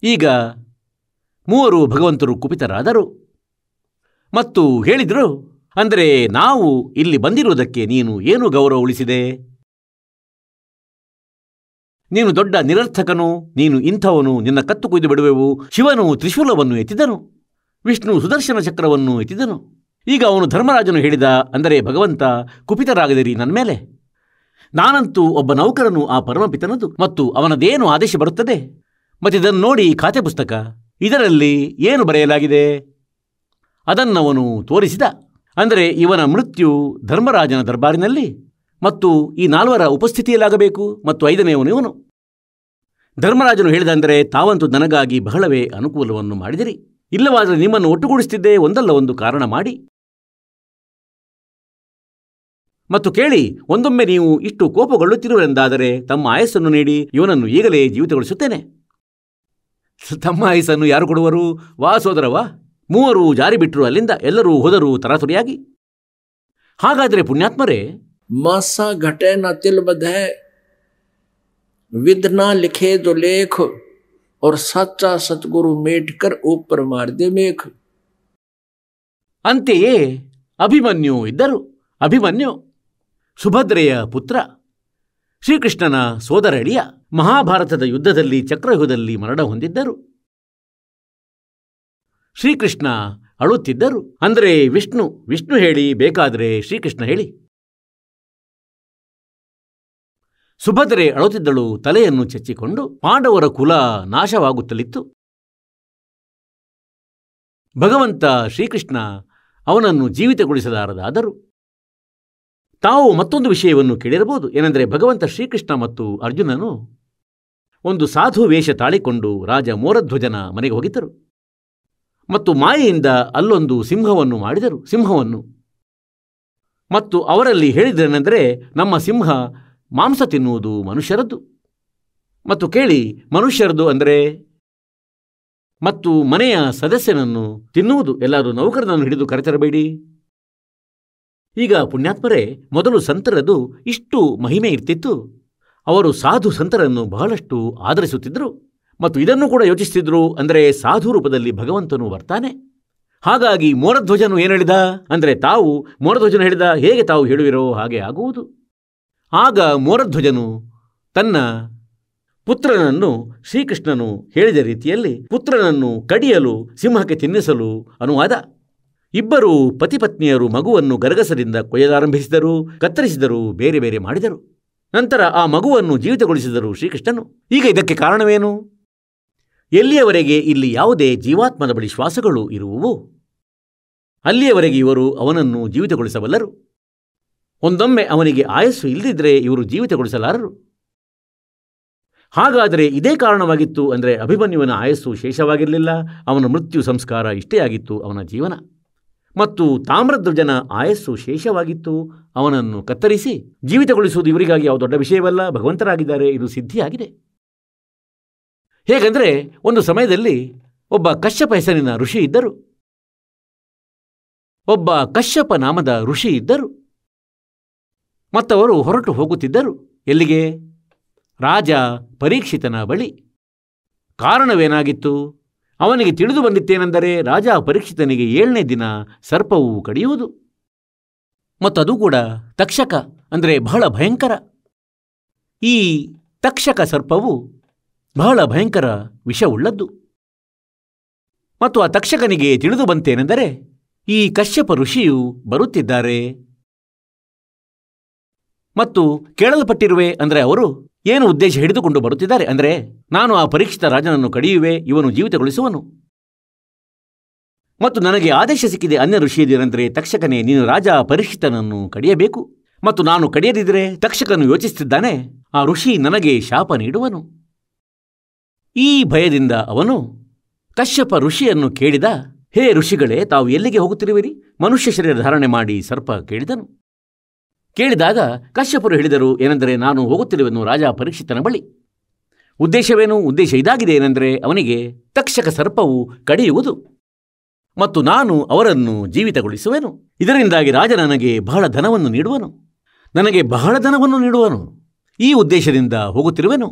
ಈಗ 3 ಭಗವಂತರು ಕುಪಿತರಾದರು ಮತ್ತು ಹೇಳಿದರು, ಅಂದರೆ ನಾವು ಇಲ್ಲಿ ಬಂದಿರುವುದಕ್ಕೆ ನೀನು ಏನು ಗೌರವ ಉಳಿಸಿದೆ? ನೀನು ದೊಡ್ಡ ನಿರರ್ಥಕನು, ನೀನು ಇಂಥವನು, ನಿನ್ನ ಕತ್ತು ಕೊಯ್ದು ಬಿಡುವೆವು. ಶಿವನು ತ್ರಿಶೂಲವನ್ನು ಎತ್ತಿದನು, ವಿಷ್ಣು ಸುದರ್ಶನ ಚಕ್ರವನ್ನು ಎತ್ತಿದನು. ಈಗ ಅವನು ಧರ್ಮರಾಜನು ಹೇಳಿದ, ಅಂದರೆ ಭಗವಂತ, ಕುಪಿತರಾಗದಿರಿ ನನ್ನ ಮೇಲೆ. ನಾನಂತೂ ಒಬ್ಬ ನೌಕರನು ಆ ಪರಮಪಿತನದು ಮತ್ತು ಅವನದೇನು ಆದೇಶ ಬರುತ್ತದೆ. ಮತ್ತಿದನ್ನು ನೋಡಿ ಖಾತೆ ಪುಸ್ತಕ, ಇದರಲ್ಲಿ ಏನು ಬರೆಯಲಾಗಿದೆ ಅದನ್ನವನು ತೋರಿಸಿದ. ಅಂದರೆ ಇವನ ಮೃತ್ಯು ಧರ್ಮರಾಜನ ದರ್ಬಾರಿನಲ್ಲಿ ಮತ್ತು ಈ 4 ಉಪಸ್ಥಿತಿಯಲ್ಲಾಗಬೇಕು ಮತ್ತು 5ನೇಯವನು ಇವನು. ಧರ್ಮರಾಜನು ಹೇಳಿದ, ಅಂದರೆ ತಾವಂತೂ ನನಗಾಗಿ ಬಹಳವೇ ಅನುಕೂಲವನ್ನು ಮಾಡಿದಿರಿ. ಇಲ್ಲವಾದರೆ ನಿಮ್ಮನ್ನು ಒಟ್ಟುಗೂಡಿಸುತ್ತಿದ್ದೇ ಒಂದಲ್ಲ ಒಂದು ಕಾರಣ ಮಾಡಿ. ಮತ್ತು ಕೇಳಿ, ಒಂದೊಮ್ಮೆ ನೀವು ಇಷ್ಟು ಕೋಪಗೊಳ್ಳುತ್ತಿರುವೆಂದಾದರೆ ತಮ್ಮ ಆಯಸ್ಸನ್ನು ನೀಡಿ, ಇವನನ್ನು ಈಗಲೇ ಜೀವಿತಗೊಳಿಸುತ್ತೇನೆ. ತಮ್ಮ ಆಯಸ್ಸನ್ನು ಯಾರು ಕೊಡುವರು? ವಾ ಸೋದರವಾ. 3 ಜಾರಿ ಬಿಟ್ಟರು ಅಲ್ಲಿಂದ. ಎಲ್ಲರೂ ಹೋದರು ತರಾತುರಿಯಾಗಿ. ಹಾಗಾದರೆ ಪುಣ್ಯಾತ್ಮರೇ, मासा घटे न तिल बधे, विद ना लिखे तो लेख, और सच्चा सतगुरु मेट कर ऊपर मार दे मेख. ಅಂತೆಯೇ ಅಭಿಮನ್ಯು ಇದ್ದರು. ಅಭಿಮನ್ಯು ಸುಭದ್ರೆಯ ಪುತ್ರ, ಶ್ರೀಕೃಷ್ಣನ ಸೋದರಳಿಯ. ಮಹಾಭಾರತದ ಯುದ್ಧದಲ್ಲಿ ಚಕ್ರವ್ಯೂಹದಲ್ಲಿ ಮರಣ ಹೊಂದಿದ್ದರು. ಶ್ರೀಕೃಷ್ಣ ಅಳುತ್ತಿದ್ದರು. ಅಂದರೆ ವಿಷ್ಣು ಹೇಳಿ, ಬೇಕಾದರೆ ಶ್ರೀಕೃಷ್ಣ ಹೇಳಿ. ಸುಭದ್ರೆ ಅಳುತ್ತಿದ್ದಳು, ತಲೆಯನ್ನು ಚೆಚ್ಚಿಕೊಂಡು. ಪಾಂಡವರ ಕುಲ ನಾಶವಾಗುತ್ತಲಿತ್ತು. ಭಗವಂತ ಶ್ರೀಕೃಷ್ಣ ಅವನನ್ನು ಜೀವಿತಗೊಳಿಸಲಾರದಾದರು. ತಾವು ಮತ್ತೊಂದು ವಿಷಯವನ್ನು ಕೇಳಿರಬಹುದು. ಏನೆಂದರೆ, ಭಗವಂತ ಶ್ರೀಕೃಷ್ಣ ಮತ್ತು ಅರ್ಜುನನು ಒಂದು ಸಾಧು ವೇಷ ತಾಳಿಕೊಂಡು ರಾಜ ಮೋರಧ್ವಜನ ಮನೆಗೆ ಹೋಗಿದ್ದರು ಮತ್ತು ಮಾಯೆಯಿಂದ ಅಲ್ಲೊಂದು ಸಿಂಹವನ್ನು ಮಾಡಿದರು. ಸಿಂಹವನ್ನು ಮತ್ತು ಅವರಲ್ಲಿ ಹೇಳಿದರೆನೆಂದರೆ, ನಮ್ಮ ಸಿಂಹ ಮಾಂಸ ತಿನ್ನುವುದು ಮನುಷ್ಯರದ್ದು. ಮತ್ತು ಕೇಳಿ, ಮನುಷ್ಯರದ್ದು ಅಂದರೆ ಮತ್ತು ಮನೆಯ ಸದಸ್ಯನನ್ನು ತಿನ್ನುವುದು. ಎಲ್ಲರೂ ನೌಕರನನ್ನು ಹಿಡಿದು ಕರೆತರಬೇಡಿ. ಈಗ ಪುಣ್ಯಾತ್ಮರೇ, ಮೊದಲು ಸಂತರದು ಇಷ್ಟು ಮಹಿಮೆ ಇರ್ತಿತ್ತು. ಅವರು ಸಾಧು ಸಂತರನ್ನು ಬಹಳಷ್ಟು ಆದರಿಸುತ್ತಿದ್ದರು ಮತ್ತು ಇದನ್ನು ಕೂಡ ಯೋಚಿಸುತ್ತಿದ್ದರು. ಅಂದರೆ ಸಾಧು ರೂಪದಲ್ಲಿ ಭಗವಂತನು ಬರ್ತಾನೆ. ಹಾಗಾಗಿ ಮೋರಧ್ವಜನು ಏನು ಹೇಳಿದ ಅಂದರೆ ಮೋರಧ್ವಜನು ಹೇಳಿದ ಹೇಗೆ ತಾವು ಹೇಳುವಿರೋ ಹಾಗೆ ಆಗುವುದು. ಆಗ ಮೋರಧ್ವಜನು ತನ್ನ ಪುತ್ರನನ್ನು ಶ್ರೀಕೃಷ್ಣನು ಹೇಳಿದ ರೀತಿಯಲ್ಲಿ ಪುತ್ರನನ್ನು ಕಡಿಯಲು ಸಿಂಹಕ್ಕೆ ತಿನ್ನಿಸಲು ಅನುವಾದ. ಇಬ್ಬರು ಪತಿಪತ್ನಿಯರು ಮಗುವನ್ನು ಗರಗಸದಿಂದ ಕೊಯ್ಯಲಾರಂಭಿಸಿದರು, ಕತ್ತರಿಸಿದರು, ಬೇರೆ ಬೇರೆ ಮಾಡಿದರು. ನಂತರ ಆ ಮಗುವನ್ನು ಜೀವಿತಗೊಳಿಸಿದರು ಶ್ರೀಕೃಷ್ಣನು. ಈಗ ಇದಕ್ಕೆ ಕಾರಣವೇನು? ಎಲ್ಲಿಯವರೆಗೆ ಇಲ್ಲಿ ಯಾವುದೇ ಜೀವಾತ್ಮದ ಬಳಿ ಶ್ವಾಸಗಳು ಇರುವುವು ಅಲ್ಲಿಯವರೆಗೆ ಇವರು ಅವನನ್ನು ಜೀವಿತಗೊಳಿಸಬಲ್ಲರು. ಒಂದೊಮ್ಮೆ ಅವನಿಗೆ ಆಯಸ್ಸು ಇಲ್ಲದಿದ್ದರೆ ಇವರು ಜೀವಿತಗೊಳಿಸಲಾರರು. ಹಾಗಾದರೆ ಇದೇ ಕಾರಣವಾಗಿತ್ತು. ಅಂದರೆ ಅಭಿಮನ್ಯುವನ ಆಯಸ್ಸು ಶೇಷವಾಗಿರಲಿಲ್ಲ, ಅವನ ಮೃತ್ಯು ಸಂಸ್ಕಾರ ಇಷ್ಟೇ ಆಗಿತ್ತು ಅವನ ಜೀವನ. ಮತ್ತು ತಾಮ್ರಧ್ವಜನ ಆಯಸ್ಸು ಶೇಷವಾಗಿತ್ತು, ಅವನನ್ನು ಕತ್ತರಿಸಿ ಜೀವಿತಗೊಳಿಸುವುದು ಇವರಿಗಾಗಿ ಯಾವ ದೊಡ್ಡ ವಿಷಯವಲ್ಲ, ಭಗವಂತರಾಗಿದ್ದಾರೆ, ಇದು ಸಿದ್ಧಿಯಾಗಿದೆ. ಹೇಗೆಂದರೆ ಒಂದು ಸಮಯದಲ್ಲಿ ಒಬ್ಬ ಕಶ್ಯಪ ಹೆಸರಿನ ಋಷಿ ಇದ್ದರು. ಒಬ್ಬ ಕಶ್ಯಪ ನಾಮದ ಋಷಿ ಇದ್ದರು. ಮತ್ತವರು ಹೊರಟು ಹೋಗುತ್ತಿದ್ದರು. ಎಲ್ಲಿಗೆ? ರಾಜ ಪರೀಕ್ಷಿತನ ಬಳಿ. ಕಾರಣವೇನಾಗಿತ್ತು? ಅವನಿಗೆ ತಿಳಿದು ಬಂದಿತ್ತೇನೆಂದರೆ ರಾಜ ಪರೀಕ್ಷಿತನಿಗೆ 7ನೇ ದಿನ ಸರ್ಪವು ಕಡಿಯುವುದು, ಮತ್ತದು ಕೂಡ ತಕ್ಷಕ, ಅಂದರೆ ಬಹಳ ಭಯಂಕರ. ಈ ತಕ್ಷಕ ಸರ್ಪವು ಬಹಳ ಭಯಂಕರ ವಿಷವುಳ್ಳದ್ದು. ಮತ್ತು ಆ ತಕ್ಷಕನಿಗೆ ತಿಳಿದು ಬಂತೇನೆಂದರೆ ಈ ಕಶ್ಯಪ ಋಷಿಯು ಬರುತ್ತಿದ್ದಾರೆ ಮತ್ತು ಕೇಳಲ್ಪಟ್ಟಿರುವೆ. ಅಂದರೆ ಅವರು ಏನು ಉದ್ದೇಶ ಹಿಡಿದುಕೊಂಡು ಬರುತ್ತಿದ್ದಾರೆ ಅಂದರೆ ನಾನು ಆ ಪರೀಕ್ಷಿತ ರಾಜನನ್ನು ಕಡಿಯುವೆ, ಇವನು ಜೀವಿತಗೊಳಿಸುವನು. ಮತ್ತು ನನಗೆ ಆದೇಶ ಸಿಕ್ಕಿದೆ ಅನ್ಯ ಋಷಿಯದೇನೆಂದರೆ ತಕ್ಷಕನೇ ನೀನು ರಾಜ ಪರೀಕ್ಷಿತನನ್ನು ಕಡಿಯಬೇಕು. ಮತ್ತು ನಾನು ಕಡಿಯದಿದ್ದರೆ ತಕ್ಷಕನು ಯೋಚಿಸುತ್ತಿದ್ದಾನೆ ಆ ಋಷಿ ನನಗೆ ಶಾಪ ನೀಡುವನು. ಈ ಭಯದಿಂದ ಅವನು ಕಶ್ಯಪ ಋಷಿಯನ್ನು ಕೇಳಿದ, ಹೇ ಋಷಿಗಳೇ, ತಾವು ಎಲ್ಲಿಗೆ ಹೋಗುತ್ತಿರುವಿರಿ? ಮನುಷ್ಯ ಶರೀರ ಧಾರಣೆ ಮಾಡಿ ಸರ್ಪ ಕೇಳಿದನು. ಕೇಳಿದಾಗ ಕಶ್ಯಪರು ಹೇಳಿದರು ಏನೆಂದರೆ ನಾನು ಹೋಗುತ್ತಿರುವೆನು ರಾಜ ಪರೀಕ್ಷಿತನ ಬಳಿ. ಉದ್ದೇಶವೇನು? ಉದ್ದೇಶ ಇದಾಗಿದೆ ಏನೆಂದರೆ ಅವನಿಗೆ ತಕ್ಷಕ ಸರ್ಪವು ಕಡಿಯುವುದು ಮತ್ತು ನಾನು ಅವರನ್ನು ಜೀವಿತಗೊಳಿಸುವೆನು. ಇದರಿಂದಾಗಿ ರಾಜ ನನಗೆ ಬಹಳ ಧನವನ್ನು ನೀಡುವನು. ಈ ಉದ್ದೇಶದಿಂದ ಹೋಗುತ್ತಿರುವೆನು.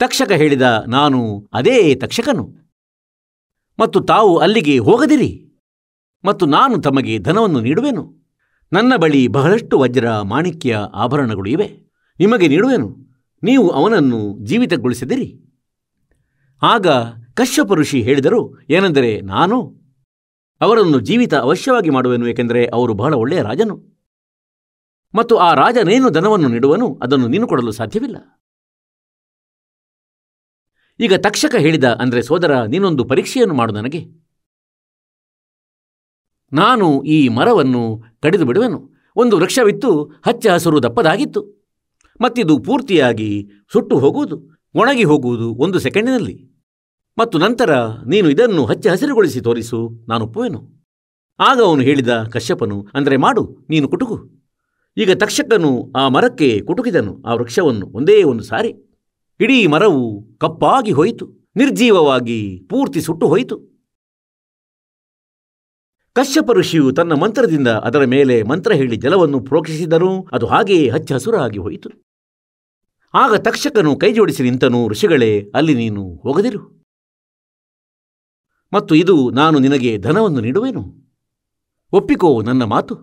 ತಕ್ಷಕ ಹೇಳಿದ, ನಾನು ಅದೇ ತಕ್ಷಕನು ಮತ್ತು ತಾವು ಅಲ್ಲಿಗೆ ಹೋಗದಿರಿ ಮತ್ತು ನಾನು ತಮಗೆ ಧನವನ್ನು ನೀಡುವೆನು. ನನ್ನ ಬಳಿ ಬಹಳಷ್ಟು ವಜ್ರ ಮಾಣಿಕ್ಯ ಆಭರಣಗಳು ಇವೆ, ನಿಮಗೆ ನೀಡುವೆನು, ನೀವು ಅವನನ್ನು ಜೀವಿತಗೊಳಿಸಿದಿರಿ. ಆಗ ಕಶ್ಯಪ ಋಷಿ ಹೇಳಿದರು ಏನೆಂದರೆ ನಾನು ಅವರನ್ನು ಜೀವಿತ ಅವಶ್ಯವಾಗಿ ಮಾಡುವೆನು, ಏಕೆಂದರೆ ಅವರು ಬಹಳ ಒಳ್ಳೆಯ ರಾಜನು ಮತ್ತು ಆ ರಾಜನೇನು ಧನವನ್ನು ನೀಡುವನು ಅದನ್ನು ನೀನು ಕೊಡಲು ಸಾಧ್ಯವಿಲ್ಲ. ಈಗ ತಕ್ಷಕ ಹೇಳಿದ, ಅಂದರೆ ಸೋದರ, ನೀನೊಂದು ಪರೀಕ್ಷೆಯನ್ನು ಮಾಡು ನನಗೆ. ನಾನು ಈ ಮರವನ್ನು ಕಡಿದು ಬಿಡುವೆನು. ಒಂದು ವೃಕ್ಷವಿತ್ತು, ಹಚ್ಚ ಹಸಿರು ದಪ್ಪದಾಗಿತ್ತು, ಮತ್ತಿದು ಪೂರ್ತಿಯಾಗಿ ಸುಟ್ಟು ಹೋಗುವುದು, ಒಣಗಿ ಹೋಗುವುದು 1 ಸೆಕೆಂಡಿನಲ್ಲಿ. ಮತ್ತು ನಂತರ ನೀನು ಇದನ್ನು ಹಚ್ಚ ಹಸಿರುಗೊಳಿಸಿ ತೋರಿಸು, ನಾನು ಒಪ್ಪುವೆನು. ಆಗ ಅವನು ಹೇಳಿದ ಕಶ್ಯಪನು, ಅಂದರೆ ಮಾಡು, ನೀನು ಕುಟುಕು. ಈಗ ತಕ್ಷಕನು ಆ ಮರಕ್ಕೆ ಕುಟುಕಿದನು, ಆ ವೃಕ್ಷವನ್ನು ಒಂದೇ ಒಂದು ಸಾರಿ. ಇಡೀ ಮರವು ಕಪ್ಪಾಗಿ ಹೋಯಿತು, ನಿರ್ಜೀವವಾಗಿ ಪೂರ್ತಿ ಸುಟ್ಟು ಹೋಯಿತು. ಕಶ್ಯಪ ಋಷಿಯು ತನ್ನ ಮಂತ್ರದಿಂದ ಅದರ ಮೇಲೆ ಮಂತ್ರ ಹೇಳಿ ಜಲವನ್ನು ಪ್ರೋಕ್ಷಿಸಿದರೂ ಅದು ಹಾಗೆಯೇ ಹಚ್ಚ ಹಸುರಾಗಿ ಹೋಯಿತು. ಆಗ ತಕ್ಷಕನು ಕೈ ಜೋಡಿಸಿ ನಿಂತನು, ಋಷಿಗಳೇ, ಅಲ್ಲಿ ನೀನು ಹೋಗದಿರು ಮತ್ತು ಇದು ನಾನು ನಿನಗೆ ಧನವನ್ನು ನೀಡುವೆನು, ಒಪ್ಪಿಕೋ ನನ್ನ ಮಾತು.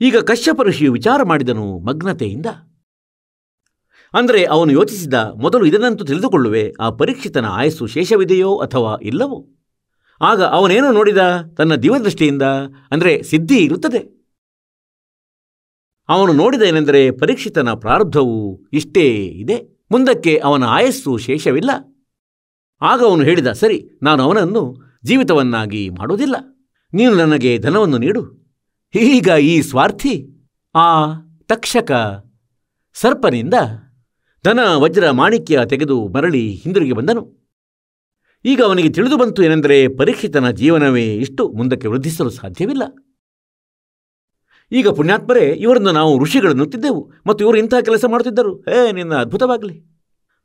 ಈಗ ಕಶ್ಯಪ ಋಷಿಯು ವಿಚಾರ ಮಾಡಿದನು ಮಗ್ನತೆಯಿಂದ. ಅಂದರೆ ಅವನು ಯೋಚಿಸಿದ, ಮೊದಲು ಇದನ್ನಂತೂ ತಿಳಿದುಕೊಳ್ಳುವೆ, ಆ ಪರೀಕ್ಷಿತನ ಆಯಸ್ಸು ಶೇಷವಿದೆಯೋ ಅಥವಾ ಇಲ್ಲವೋ. ಆಗ ಅವನೇನೋ ನೋಡಿದ ತನ್ನ ದಿವ್ಯದೃಷ್ಟಿಯಿಂದ, ಅಂದರೆ ಸಿದ್ಧಿ ಇರುತ್ತದೆ. ಅವನು ನೋಡಿದ ಏನೆಂದರೆ ಪರೀಕ್ಷಿತನ ಪ್ರಾರಬ್ಧವು ಇಷ್ಟೇ ಇದೆ, ಮುಂದಕ್ಕೆ ಅವನ ಆಯಸ್ಸು ಶೇಷವಿಲ್ಲ. ಆಗ ಅವನು ಹೇಳಿದ, ಸರಿ, ನಾನು ಅವನನ್ನು ಜೀವಿತವನ್ನಾಗಿ ಮಾಡುವುದಿಲ್ಲ, ನೀನು ನನಗೆ ಧನವನ್ನು ನೀಡು. ಈಗ ಈ ಸ್ವಾರ್ಥಿ ಆ ತಕ್ಷಕ ಸರ್ಪನಿಂದ ಧನ ವಜ್ರ ಮಾಣಿಕ್ಯ ತೆಗೆದು ಮರಳಿ ಹಿಂದಿರುಗಿ ಬಂದನು. ಈಗ ಅವನಿಗೆ ತಿಳಿದು ಬಂತು ಏನೆಂದರೆ ಪರೀಕ್ಷಿತನ ಜೀವನವೇ ಇಷ್ಟು, ಮುಂದಕ್ಕೆ ವೃದ್ಧಿಸಲು ಸಾಧ್ಯವಿಲ್ಲ. ಈಗ ಪುಣ್ಯಾತ್ಮರೇ, ಇವರನ್ನು ನಾವು ಋಷಿಗಳನ್ನುತ್ತಿದ್ದೆವು ಮತ್ತು ಇವರು ಇಂತಹ ಕೆಲಸ ಮಾಡುತ್ತಿದ್ದರು, ನಿನ್ನ ಅದ್ಭುತವಾಗಲಿ.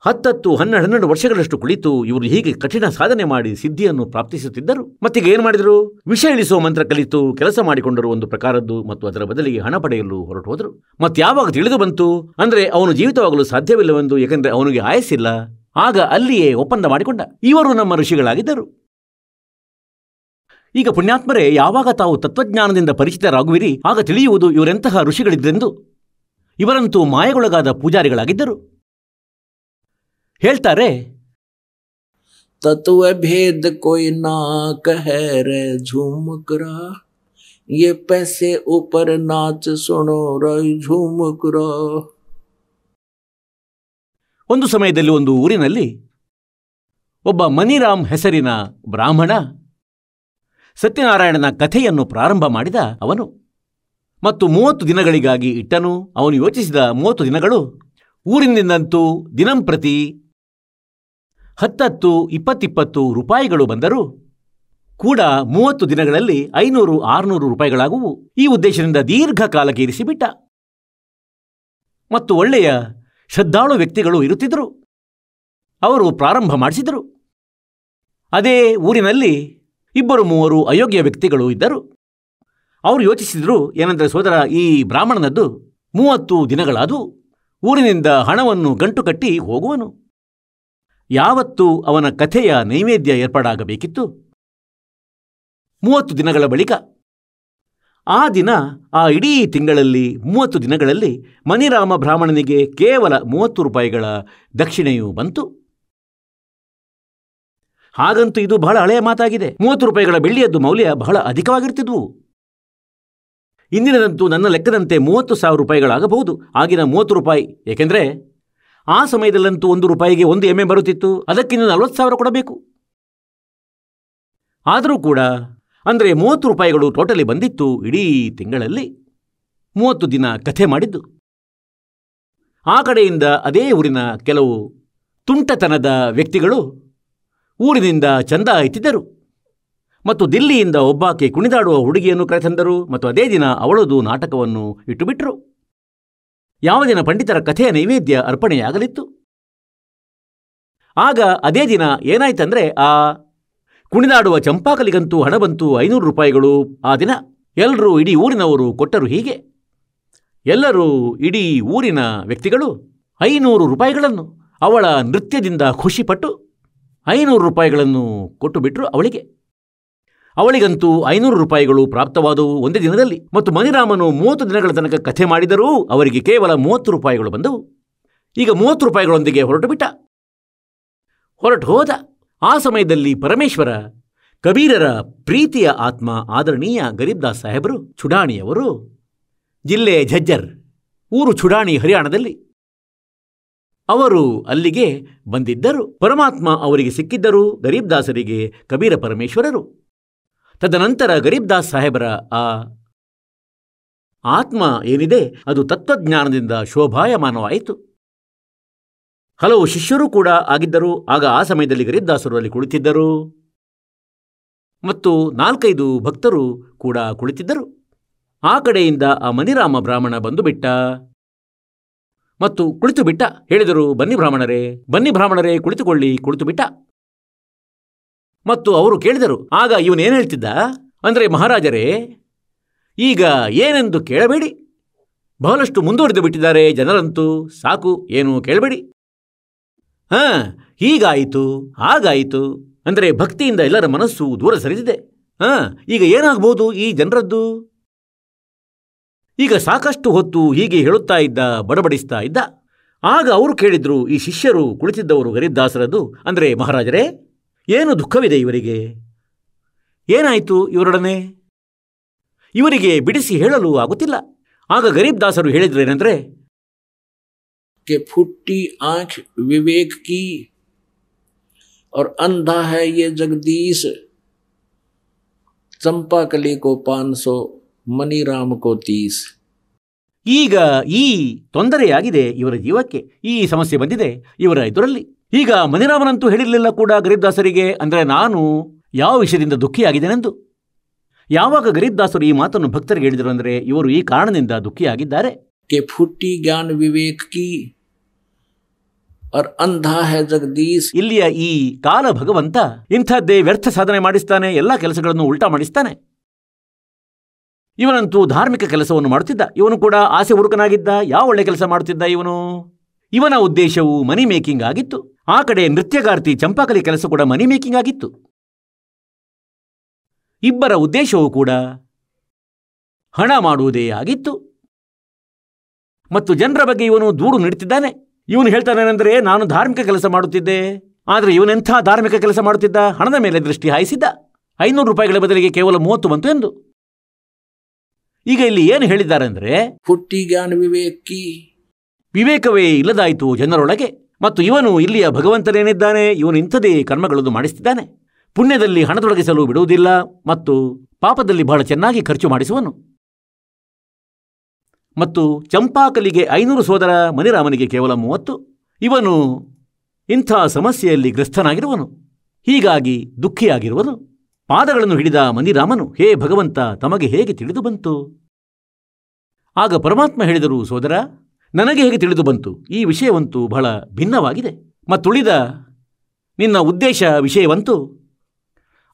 10, 12 ವರ್ಷಗಳಷ್ಟು ಕುಳಿತು ಇವರು ಹೀಗೆ ಕಠಿಣ ಸಾಧನೆ ಮಾಡಿ ಸಿದ್ಧಿಯನ್ನು ಪ್ರಾಪ್ತಿಸುತ್ತಿದ್ದರು. ಮತ್ತೀಗ ಏನು ಮಾಡಿದರು? ವಿಷ ಇಳಿಸುವ ಮಂತ್ರ ಕಲಿತು ಕೆಲಸ ಮಾಡಿಕೊಂಡರು ಒಂದು ಪ್ರಕಾರದ್ದು, ಮತ್ತು ಅದರ ಬದಲಿಗೆ ಹಣ ಪಡೆಯಲು ಹೊರಟು ಹೋದರು. ಯಾವಾಗ ತಿಳಿದು ಬಂತು ಅಂದರೆ ಅವನು ಜೀವಿತವಾಗಲು ಸಾಧ್ಯವಿಲ್ಲವೆಂದು, ಏಕೆಂದರೆ ಅವನಿಗೆ ಆಯಸ್ಸಿಲ್ಲ, ಆಗ ಅಲ್ಲಿಯೇ ಒಪ್ಪಂದ ಮಾಡಿಕೊಂಡ. ಇವರು ನಮ್ಮ ಋಷಿಗಳಾಗಿದ್ದರು. ಈಗ ಪುಣ್ಯಾತ್ಮರೇ, ಯಾವಾಗ ತಾವು ತತ್ವಜ್ಞಾನದಿಂದ ಪರಿಚಿತರಾಗುವಿರಿ ಆಗ ತಿಳಿಯುವುದು ಇವರೆಂತಹ ಋಷಿಗಳಿದ್ದರೆಂದು. ಇವರಂತೂ ಮಾಯೆಗೊಳಗಾದ ಪೂಜಾರಿಗಳಾಗಿದ್ದರು. ಹೇಳ್ತಾರೆ, ತತ್ವ ಭೇದ ಕೋಯಿ ನಾ ಕಹೆ ರೇ ಝುಮಕರ, ಯೆ ಪೈಸೆ ऊपर ನಾಚ ಸುನೋ ರೈ ಝುಮಕರ. ಒಂದು ಸಮಯದಲ್ಲಿ ಒಂದು ಊರಿನಲ್ಲಿ ಒಬ್ಬ ಮನಿರಾಮ್ ಹೆಸರಿನ ಬ್ರಾಹ್ಮಣ ಸತ್ಯನಾರಾಯಣನ ಕಥೆಯನ್ನು ಪ್ರಾರಂಭ ಮಾಡಿದ ಅವನು. ಮತ್ತು 30 ದಿನಗಳಿಗಾಗಿ ಇಟ್ಟನು. ಅವನು ಯೋಚಿಸಿದ 30 ದಿನಗಳು ಊರಿನಿಂದಂತೂ ದಿನಂಪ್ರತಿ 10, 20 ರೂಪಾಯಿಗಳು ಬಂದರೂ ಕೂಡ 30 ದಿನಗಳಲ್ಲಿ 500, 600 ರೂಪಾಯಿಗಳಾಗುವು. ಈ ಉದ್ದೇಶದಿಂದ ದೀರ್ಘಕಾಲಕ್ಕೆ ಇರಿಸಿಬಿಟ್ಟ. ಮತ್ತು ಒಳ್ಳೆಯ ಶ್ರದ್ಧಾಳು ವ್ಯಕ್ತಿಗಳು ಇರುತ್ತಿದ್ದರು. ಅವರು ಪ್ರಾರಂಭ ಮಾಡಿಸಿದರು. ಅದೇ ಊರಿನಲ್ಲಿ 2-3 ಅಯೋಗ್ಯ ವ್ಯಕ್ತಿಗಳು ಇದ್ದರು. ಅವರು ಯೋಚಿಸಿದರು, ಏನೆಂದರೆ, ಸೋದರ, ಈ ಬ್ರಾಹ್ಮಣನದ್ದು 30 ದಿನಗಳಾದವು. ಊರಿನಿಂದ ಹಣವನ್ನು ಗಂಟು ಕಟ್ಟಿ ಹೋಗುವನು. ಯಾವತ್ತೂ ಅವನ ಕಥೆಯ ನೈವೇದ್ಯ ಏರ್ಪಾಡಾಗಬೇಕಿತ್ತು. 30 ದಿನಗಳ ಬಳಿಕ ಆ ದಿನ, ಆ ಇಡೀ ತಿಂಗಳಲ್ಲಿ 30 ದಿನಗಳಲ್ಲಿ ಮನಿರಾಮ ಬ್ರಾಹ್ಮಣನಿಗೆ ಕೇವಲ 30 ರೂಪಾಯಿಗಳ ದಕ್ಷಿಣೆಯೂ ಬಂತು. ಹಾಗಂತೂ ಇದು ಬಹಳ ಹಳೆಯ ಮಾತಾಗಿದೆ. 30 ರೂಪಾಯಿಗಳ ಬೆಳ್ಳಿಯದ್ದು ಮೌಲ್ಯ ಬಹಳ ಅಧಿಕವಾಗಿರ್ತಿದ್ವು. ಇಂದಿನದಂತೂ ನನ್ನ ಲೆಕ್ಕದಂತೆ 30,000 ರೂಪಾಯಿಗಳಾಗಬಹುದು. ಆಗಿನ 30 ರೂಪಾಯಿ, ಏಕೆಂದರೆ ಆ ಸಮಯದಲ್ಲಂತೂ 1 ರೂಪಾಯಿಗೆ 1 ಎಮ್ಮೆ ಬರುತ್ತಿತ್ತು. ಅದಕ್ಕಿಂತ 40,000 ಕೊಡಬೇಕು. ಆದರೂ ಕೂಡ ಅಂದರೆ 30 ರೂಪಾಯಿಗಳು ಟೋಟಲಿ ಬಂದಿತ್ತು ಇಡೀ ತಿಂಗಳಲ್ಲಿ. 30 ದಿನ ಕಥೆ ಮಾಡಿದ್ದು. ಆ ಕಡೆಯಿಂದ ಅದೇ ಊರಿನ ಕೆಲವು ತುಂಟತನದ ವ್ಯಕ್ತಿಗಳು ಊರಿನಿಂದ ಚಂದ ಎತ್ತಿದ್ದರು. ಮತ್ತು ದಿಲ್ಲಿಯಿಂದ ಒಬ್ಬಾಕೆ ಕುಣಿದಾಡುವ ಹುಡುಗಿಯನ್ನು ಕರೆತಂದರು. ಮತ್ತು ಅದೇ ದಿನ ಅವಳದು ನಾಟಕವನ್ನು ಇಟ್ಟುಬಿಟ್ರು. ಯಾವ ದಿನ ಪಂಡಿತರ ಕಥೆಯ ನೈವೇದ್ಯ ಅರ್ಪಣೆಯಾಗಲಿತ್ತು. ಆಗ ಅದೇ ದಿನ ಏನಾಯ್ತಂದರೆ, ಆ ಕುಣಿದಾಡುವ ಚಂಪಾಕಲಿಗಂತೂ ಹಣ ಬಂತು 500 ರೂಪಾಯಿಗಳು. ಆ ದಿನ ಎಲ್ಲರೂ, ಇಡೀ ಊರಿನವರು ಕೊಟ್ಟರು. ಹೀಗೆ ಎಲ್ಲರೂ, ಇಡೀ ಊರಿನ ವ್ಯಕ್ತಿಗಳು 500 ರೂಪಾಯಿಗಳನ್ನು ಅವಳ ನೃತ್ಯದಿಂದ ಖುಷಿಪಟ್ಟು 500 ರೂಪಾಯಿಗಳನ್ನು ಕೊಟ್ಟು ಬಿಟ್ಟರು ಅವಳಿಗೆ. ಅವಳಿಗಂತೂ 500 ರೂಪಾಯಿಗಳು ಪ್ರಾಪ್ತವಾದವು ಒಂದೇ ದಿನದಲ್ಲಿ. ಮತ್ತು ಮನಿರಾಮನು 30 ದಿನಗಳ ತನಕ ಕಥೆ ಮಾಡಿದರೂ ಅವರಿಗೆ ಕೇವಲ 30 ರೂಪಾಯಿಗಳು ಬಂದವು. ಈಗ 30 ರೂಪಾಯಿಗಳೊಂದಿಗೆ ಹೊರಟು ಹೋದ. ಆ ಸಮಯದಲ್ಲಿ ಪರಮೇಶ್ವರ, ಕಬೀರರ ಪ್ರೀತಿಯ ಆತ್ಮ, ಆದರಣೀಯ ಗರೀಬ್ದಾಸ್ ಸಾಹೇಬರು, ಚುಡಾಣಿಯವರು, ಜಿಲ್ಲೆ ಝಜ್ಜರ್, ಊರು ಚುಡಾಣಿ, ಹರಿಯಾಣದಲ್ಲಿ, ಅವರು ಅಲ್ಲಿಗೆ ಬಂದಿದ್ದರು. ಪರಮಾತ್ಮ ಅವರಿಗೆ ಸಿಕ್ಕಿದ್ದರು, ಗರೀಬ್ದಾಸರಿಗೆ ಕಬೀರ ಪರಮೇಶ್ವರರು. ತದನಂತರ ಗರೀಬ್ದಾಸ್ ಸಾಹೇಬರ ಆ ಆತ್ಮ ಏನಿದೆ ಅದು ತತ್ವಜ್ಞಾನದಿಂದ ಶೋಭಾಯಮಾನವಾಯಿತು. ಹಲವು ಶಿಷ್ಯರೂ ಕೂಡ ಆಗಿದ್ದರು. ಆಗ ಆ ಸಮಯದಲ್ಲಿ ಗರೀಬ್ದಾಸರು ಅಲ್ಲಿ ಕುಳಿತಿದ್ದರು. ಮತ್ತು 4-5 ಭಕ್ತರು ಕೂಡ ಕುಳಿತಿದ್ದರು. ಆ ಕಡೆಯಿಂದ ಆ ಮನಿರಾಮ ಬ್ರಾಹ್ಮಣ ಬಂದು ಬಿಟ್ಟ ಮತ್ತು ಕುಳಿತು ಬಿಟ್ಟ. ಹೇಳಿದರು, ಬನ್ನಿ ಬ್ರಾಹ್ಮಣರೇ, ಕುಳಿತು ಬಿಟ್ಟ. ಮತ್ತು ಅವರು ಕೇಳಿದರು. ಆಗ ಇವನೇನು ಹೇಳ್ತಿದ್ದ ಅಂದರೆ, ಮಹಾರಾಜರೇ, ಈಗ ಏನೆಂದು ಕೇಳಬೇಡಿ, ಬಹಳಷ್ಟು ಮುಂದುವರೆದು ಬಿಟ್ಟಿದ್ದಾರೆ ಜನರಂತೂ, ಸಾಕು, ಏನು ಕೇಳಬೇಡಿ. ಹೀಗಾಯಿತು, ಹಾಗಾಯಿತು ಅಂದರೆ ಭಕ್ತಿಯಿಂದ ಎಲ್ಲರ ಮನಸ್ಸು ದೂರ ಸರಿದಿದೆ. ಈಗ ಏನಾಗಬಹುದು ಈ ಜನರದ್ದು? ಈಗ ಸಾಕಷ್ಟು ಹೊತ್ತು ಹೀಗೆ ಹೇಳುತ್ತಾ ಇದ್ದ, ಬಡಬಡಿಸ್ತಾ ಇದ್ದ. ಆಗ ಅವರು ಕೇಳಿದ್ರು, ಈ ಶಿಷ್ಯರು ಕುಳಿತಿದ್ದವರು ಗರೀಬ್ದಾಸರದ್ದು, ಅಂದರೆ ಮಹಾರಾಜರೇ, ಏನು ದುಃಖವಿದೆ ಇವರಿಗೆ? ಏನಾಯಿತು ಇವರೊಡನೆ? ಇವರಿಗೆ ಬಿಡಿಸಿ ಹೇಳಲು ಆಗುತ್ತಿಲ್ಲ. ಆಗ ಗರೀಬ್ದಾಸರು ಹೇಳಿದ್ರೇನೆಂದರೆ, कि फुट्टी आंख विवेक की और अंधा है ये जगदीश, चंपाकली को 500 मनीराम को 30. ಈಗ ಈ ತೊಂದರೆಯಾಗಿದೆ ಇವರ ಜೀವಕ್ಕೆ, ಈ ಸಮಸ್ಯೆ ಬಂದಿದೆ ಇವರ ಎದುರಲ್ಲಿ. ಈಗ ಮನಿರಾಮನಂತೂ ಹೇಳಿರಲಿಲ್ಲ ಕೂಡ ಗರೀಬ್ದಾಸರಿಗೆ, ಅಂದರೆ ನಾನು ಯಾವ ವಿಷಯದಿಂದ ದುಃಖಿಯಾಗಿದ್ದೇನೆಂದು. ಯಾವಾಗ ಗರೀಬ್ದಾಸರು ಈ ಮಾತನ್ನು ಭಕ್ತರಿಗೆ ಹೇಳಿದರು ಅಂದರೆ, ಇವರು ಈ ಕಾರಣದಿಂದ ದುಃಖಿಯಾಗಿದ್ದಾರೆ. के फुट्टी ज्ञान विवेक की और अंधा है जगदीश। ಇಲ್ಲಿಯ ಈ ಕಾಲ ಭಗವಂತ ಇಂಥದ್ದೇ ವ್ಯರ್ಥ ಸಾಧನೆ ಮಾಡಿಸ್ತಾನೆ, ಎಲ್ಲ ಕೆಲಸಗಳನ್ನು ಉಲ್ಟಾ ಮಾಡಿಸ್ತಾನೆ. ಇವನಂತೂ ಧಾರ್ಮಿಕ ಕೆಲಸವನ್ನು ಮಾಡುತ್ತಿದ್ದ. ಇವನು ಕೂಡ ಆಸೆ ಹುಡುಕನಾಗಿದ್ದ. ಯಾವ ಒಳ್ಳೆ ಕೆಲಸ ಮಾಡುತ್ತಿದ್ದ ಇವನು? ಇವನ ಉದ್ದೇಶವು ಮನಿ ಮೇಕಿಂಗ್ ಆಗಿತ್ತು. ಆ ಕಡೆ ನೃತ್ಯಗಾರ್ತಿ ಚಂಪಾಕಲಿ ಕೆಲಸ ಕೂಡ ಮನಿ ಮೇಕಿಂಗ್ ಆಗಿತ್ತು. ಇಬ್ಬರ ಉದ್ದೇಶವೂ ಕೂಡ ಹಣ ಮಾಡುವುದೇ ಆಗಿತ್ತು. ಮತ್ತು ಜನರ ಬಗ್ಗೆ ಇವನು ದೂರು ನೀಡುತ್ತಿದ್ದಾನೆ. ಇವನು ಹೇಳ್ತಾನೇನೆಂದರೆ, ನಾನು ಧಾರ್ಮಿಕ ಕೆಲಸ ಮಾಡುತ್ತಿದ್ದೆ. ಆದರೆ ಇವನೆಂಥ ಧಾರ್ಮಿಕ ಕೆಲಸ ಮಾಡುತ್ತಿದ್ದ? ಹಣದ ಮೇಲೆ ದೃಷ್ಟಿ ಹಾಯಿಸಿದ್ದ. 500 ರೂಪಾಯಿಗಳ ಬದಲಿಗೆ ಕೇವಲ 30 ಬಂತು ಎಂದು. ಈಗ ಇಲ್ಲಿ ಏನು ಹೇಳಿದ್ದಾರೆಂದರೆ, ಫುಟ್ಟಿ ಜ್ಞಾನ ವಿವೇಕಿ, ವಿವೇಕವೇ ಇಲ್ಲದಾಯಿತು ಜನರೊಳಗೆ. ಮತ್ತು ಇವನು ಇಲ್ಲಿಯ ಭಗವಂತನೇನಿದ್ದಾನೆ, ಇವನು ಇಂಥದೇ ಕರ್ಮಗಳನ್ನು ಮಾಡಿಸುತ್ತಿದ್ದಾನೆ. ಪುಣ್ಯದಲ್ಲಿ ಹಣ ತೊಡಗಿಸಲು ಬಿಡುವುದಿಲ್ಲ ಮತ್ತು ಪಾಪದಲ್ಲಿ ಬಹಳ ಚೆನ್ನಾಗಿ ಖರ್ಚು ಮಾಡಿಸುವನು. ಮತ್ತು ಚಂಪಾಕಲಿಗೆ 500 ಸೋದರ, ಮನಿರಾಮನಿಗೆ ಕೇವಲ 30. ಇವನು ಇಂಥ ಸಮಸ್ಯೆಯಲ್ಲಿ ಗ್ರಸ್ತನಾಗಿರುವನು. ಹೀಗಾಗಿ ದುಃಖಿಯಾಗಿರುವನು. ಪಾದಗಳನ್ನು ಹಿಡಿದ ಮನಿರಾಮನು, ಹೇ ಭಗವಂತ, ತಮಗೆ ಹೇಗೆ ತಿಳಿದು ಬಂತು? ಆಗ ಪರಮಾತ್ಮ ಹೇಳಿದರು, ಸೋದರ, ನನಗೆ ಹೇಗೆ ತಿಳಿದು ಬಂತು? ಈ ವಿಷಯವಂತೂ ಬಹಳ ಭಿನ್ನವಾಗಿದೆ. ಮತ್ತುಳಿದ ನಿನ್ನ ಉದ್ದೇಶ ವಿಷಯವಂತೂ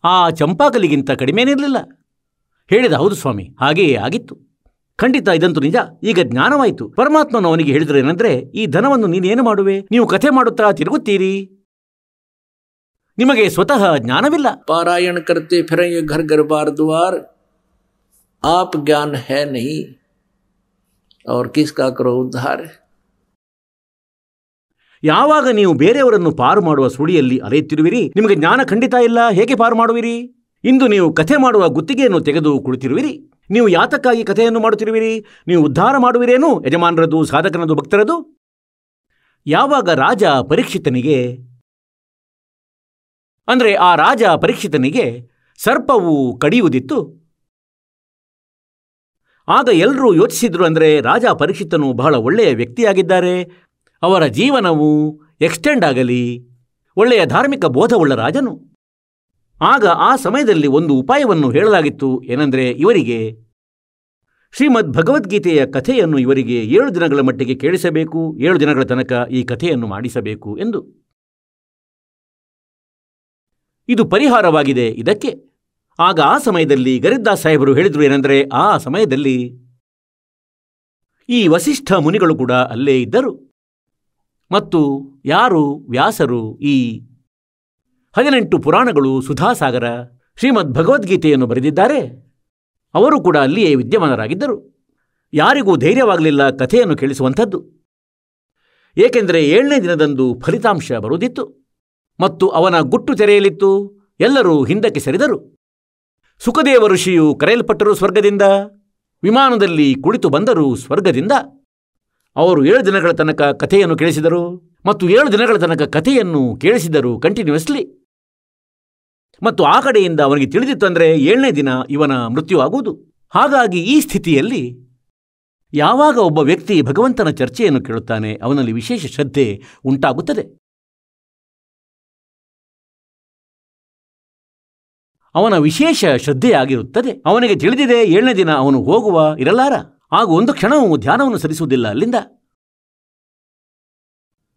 ಆ ಚಂಪಾಕಲಿಗಿಂತ ಕಡಿಮೆನಿರಲಿಲ್ಲ. ಹೇಳಿದ, ಹೌದು ಸ್ವಾಮಿ, ಹಾಗೆಯೇ ಆಗಿತ್ತು. ಖಂಡಿತ ಇದಂತೂ ನಿಜ. ಈಗ ಜ್ಞಾನವಾಯಿತು. ಪರಮಾತ್ಮನು ಅವನಿಗೆ ಹೇಳಿದ್ರೇನೆಂದರೆ, ಈ ಧನವನ್ನು ನೀನೇನು ಮಾಡುವೆ? ನೀವು ಕಥೆ ಮಾಡುತ್ತಾ ತಿರುಗುತ್ತೀರಿ, ನಿಮಗೆ ಸ್ವತಃ ಜ್ಞಾನವಿಲ್ಲ. पारायण करते फिरेंगे घर घर बार द्वार, आप ज्ञान है नहीं और किसका करो उद्धार. ಯಾವಾಗ ನೀವು ಬೇರೆಯವರನ್ನು ಪಾರು ಮಾಡುವ ಸುಳಿಯಲ್ಲಿ ಅಲೆಯುತ್ತಿರುವಿರಿ, ನಿಮಗೆ ಜ್ಞಾನ ಖಂಡಿತ ಇಲ್ಲ. ಹೇಗೆ ಪಾರು ಮಾಡುವಿರಿ? ಇಂದು ನೀವು ಕಥೆ ಮಾಡುವ ಗುತ್ತಿಗೆಯನ್ನು ತೆಗೆದು ಕುಳಿತಿರುವಿರಿ. ನೀವು ಯಾತಕ್ಕಾಗಿ ಕಥೆಯನ್ನು ಮಾಡುತ್ತಿರುವಿರಿ? ನೀವು ಉದ್ಧಾರ ಮಾಡುವಿರೇನು? ಯಜಮಾನರದು, ಸಾಧಕನದು, ಭಕ್ತರದು? ಯಾವಾಗ ರಾಜ ಪರೀಕ್ಷಿತನಿಗೆ, ಅಂದರೆ ಆ ರಾಜ ಪರೀಕ್ಷಿತನಿಗೆ ಸರ್ಪವು ಕಡಿಯುವುದಿತ್ತು, ಆಗ ಎಲ್ಲರೂ ಯೋಚಿಸಿದ್ರು, ಅಂದರೆ ರಾಜ ಪರೀಕ್ಷಿತನು ಬಹಳ ಒಳ್ಳೆಯ ವ್ಯಕ್ತಿಯಾಗಿದ್ದಾರೆ, ಅವರ ಜೀವನವು ಎಕ್ಸ್ಟೆಂಡ್ ಆಗಲಿ, ಒಳ್ಳೆಯ ಧಾರ್ಮಿಕ ಬೋಧವುಳ್ಳ ರಾಜನು. ಆಗ ಆ ಸಮಯದಲ್ಲಿ ಒಂದು ಉಪಾಯವನ್ನು ಹೇಳಲಾಗಿತ್ತು. ಏನೆಂದರೆ, ಇವರಿಗೆ ಶ್ರೀಮದ್ ಭಗವದ್ಗೀತೆಯ ಕಥೆಯನ್ನು ಇವರಿಗೆ 7 ದಿನಗಳ ಮಟ್ಟಿಗೆ ಕೇಳಿಸಬೇಕು, 7 ದಿನಗಳ ತನಕ ಈ ಕಥೆಯನ್ನು ಮಾಡಿಸಬೇಕು ಎಂದು. ಇದು ಪರಿಹಾರವಾಗಿದೆ ಇದಕ್ಕೆ. ಆಗ ಆ ಸಮಯದಲ್ಲಿ ಗರಿದ್ದಾಸ್ ಸಾಹೇಬರು ಹೇಳಿದರು ಏನೆಂದರೆ, ಆ ಸಮಯದಲ್ಲಿ ಈ ವಸಿಷ್ಠ ಮುನಿಗಳು ಕೂಡ ಅಲ್ಲೇ ಇದ್ದರು. ಮತ್ತು ಯಾರು? ವ್ಯಾಸರು ಈ 18 ಪುರಾಣಗಳು, ಸುಧಾಸಾಗರ, ಶ್ರೀಮದ್ ಭಗವದ್ಗೀತೆಯನ್ನು ಬರೆದಿದ್ದಾರೆ. ಅವರು ಕೂಡ ಅಲ್ಲಿಯೇ ವಿದ್ಯಮಾನರಾಗಿದ್ದರು. ಯಾರಿಗೂ ಧೈರ್ಯವಾಗಲಿಲ್ಲ ಕಥೆಯನ್ನು ಕೇಳಿಸುವಂಥದ್ದು. ಏಕೆಂದರೆ 7ನೇ ದಿನದಂದು ಫಲಿತಾಂಶ ಬರುವುದಿತ್ತು ಮತ್ತು ಅವನ ಗುಟ್ಟು ತೆರೆಯಲಿತ್ತು. ಎಲ್ಲರೂ ಹಿಂದಕ್ಕೆ ಸರಿದರು. ಸುಖದೇವ ಋಷಿಯು ಕರೆಯಲ್ಪಟ್ಟರು ಸ್ವರ್ಗದಿಂದ, ವಿಮಾನದಲ್ಲಿ ಕುಳಿತು ಬಂದರು ಸ್ವರ್ಗದಿಂದ. ಅವರು 7 ದಿನಗಳ ತನಕ ಕಥೆಯನ್ನು ಕೇಳಿಸಿದರು ಮತ್ತು 7 ದಿನಗಳ ತನಕ ಕಥೆಯನ್ನು ಕೇಳಿಸಿದರು ಕಂಟಿನ್ಯೂಸ್ಲಿ. ಮತ್ತು ಆ ಕಡೆಯಿಂದ ಅವನಿಗೆ ತಿಳಿದಿತ್ತು, ಅಂದರೆ 7ನೇ ದಿನ ಇವನ ಮೃತ್ಯು ಆಗುವುದು. ಹಾಗಾಗಿ ಈ ಸ್ಥಿತಿಯಲ್ಲಿ ಯಾವಾಗ ಒಬ್ಬ ವ್ಯಕ್ತಿ ಭಗವಂತನ ಚರ್ಚೆಯನ್ನು ಕೇಳುತ್ತಾನೆ, ಅವನಲ್ಲಿ ವಿಶೇಷ ಶ್ರದ್ಧೆ ಉಂಟಾಗುತ್ತದೆ. ಅವನ ವಿಶೇಷ ಶ್ರದ್ಧೆಯಾಗಿರುತ್ತದೆ. ಅವನಿಗೆ ತಿಳಿದಿದೆ 7ನೇ ದಿನ ಅವನು ಹೋಗುವ ಇರಲಾರ. ಆಗ ಒಂದು ಕ್ಷಣವೂ ಧ್ಯಾನವನ್ನು ಸರಿಸುವುದಿಲ್ಲ ಅಲ್ಲಿಂದ.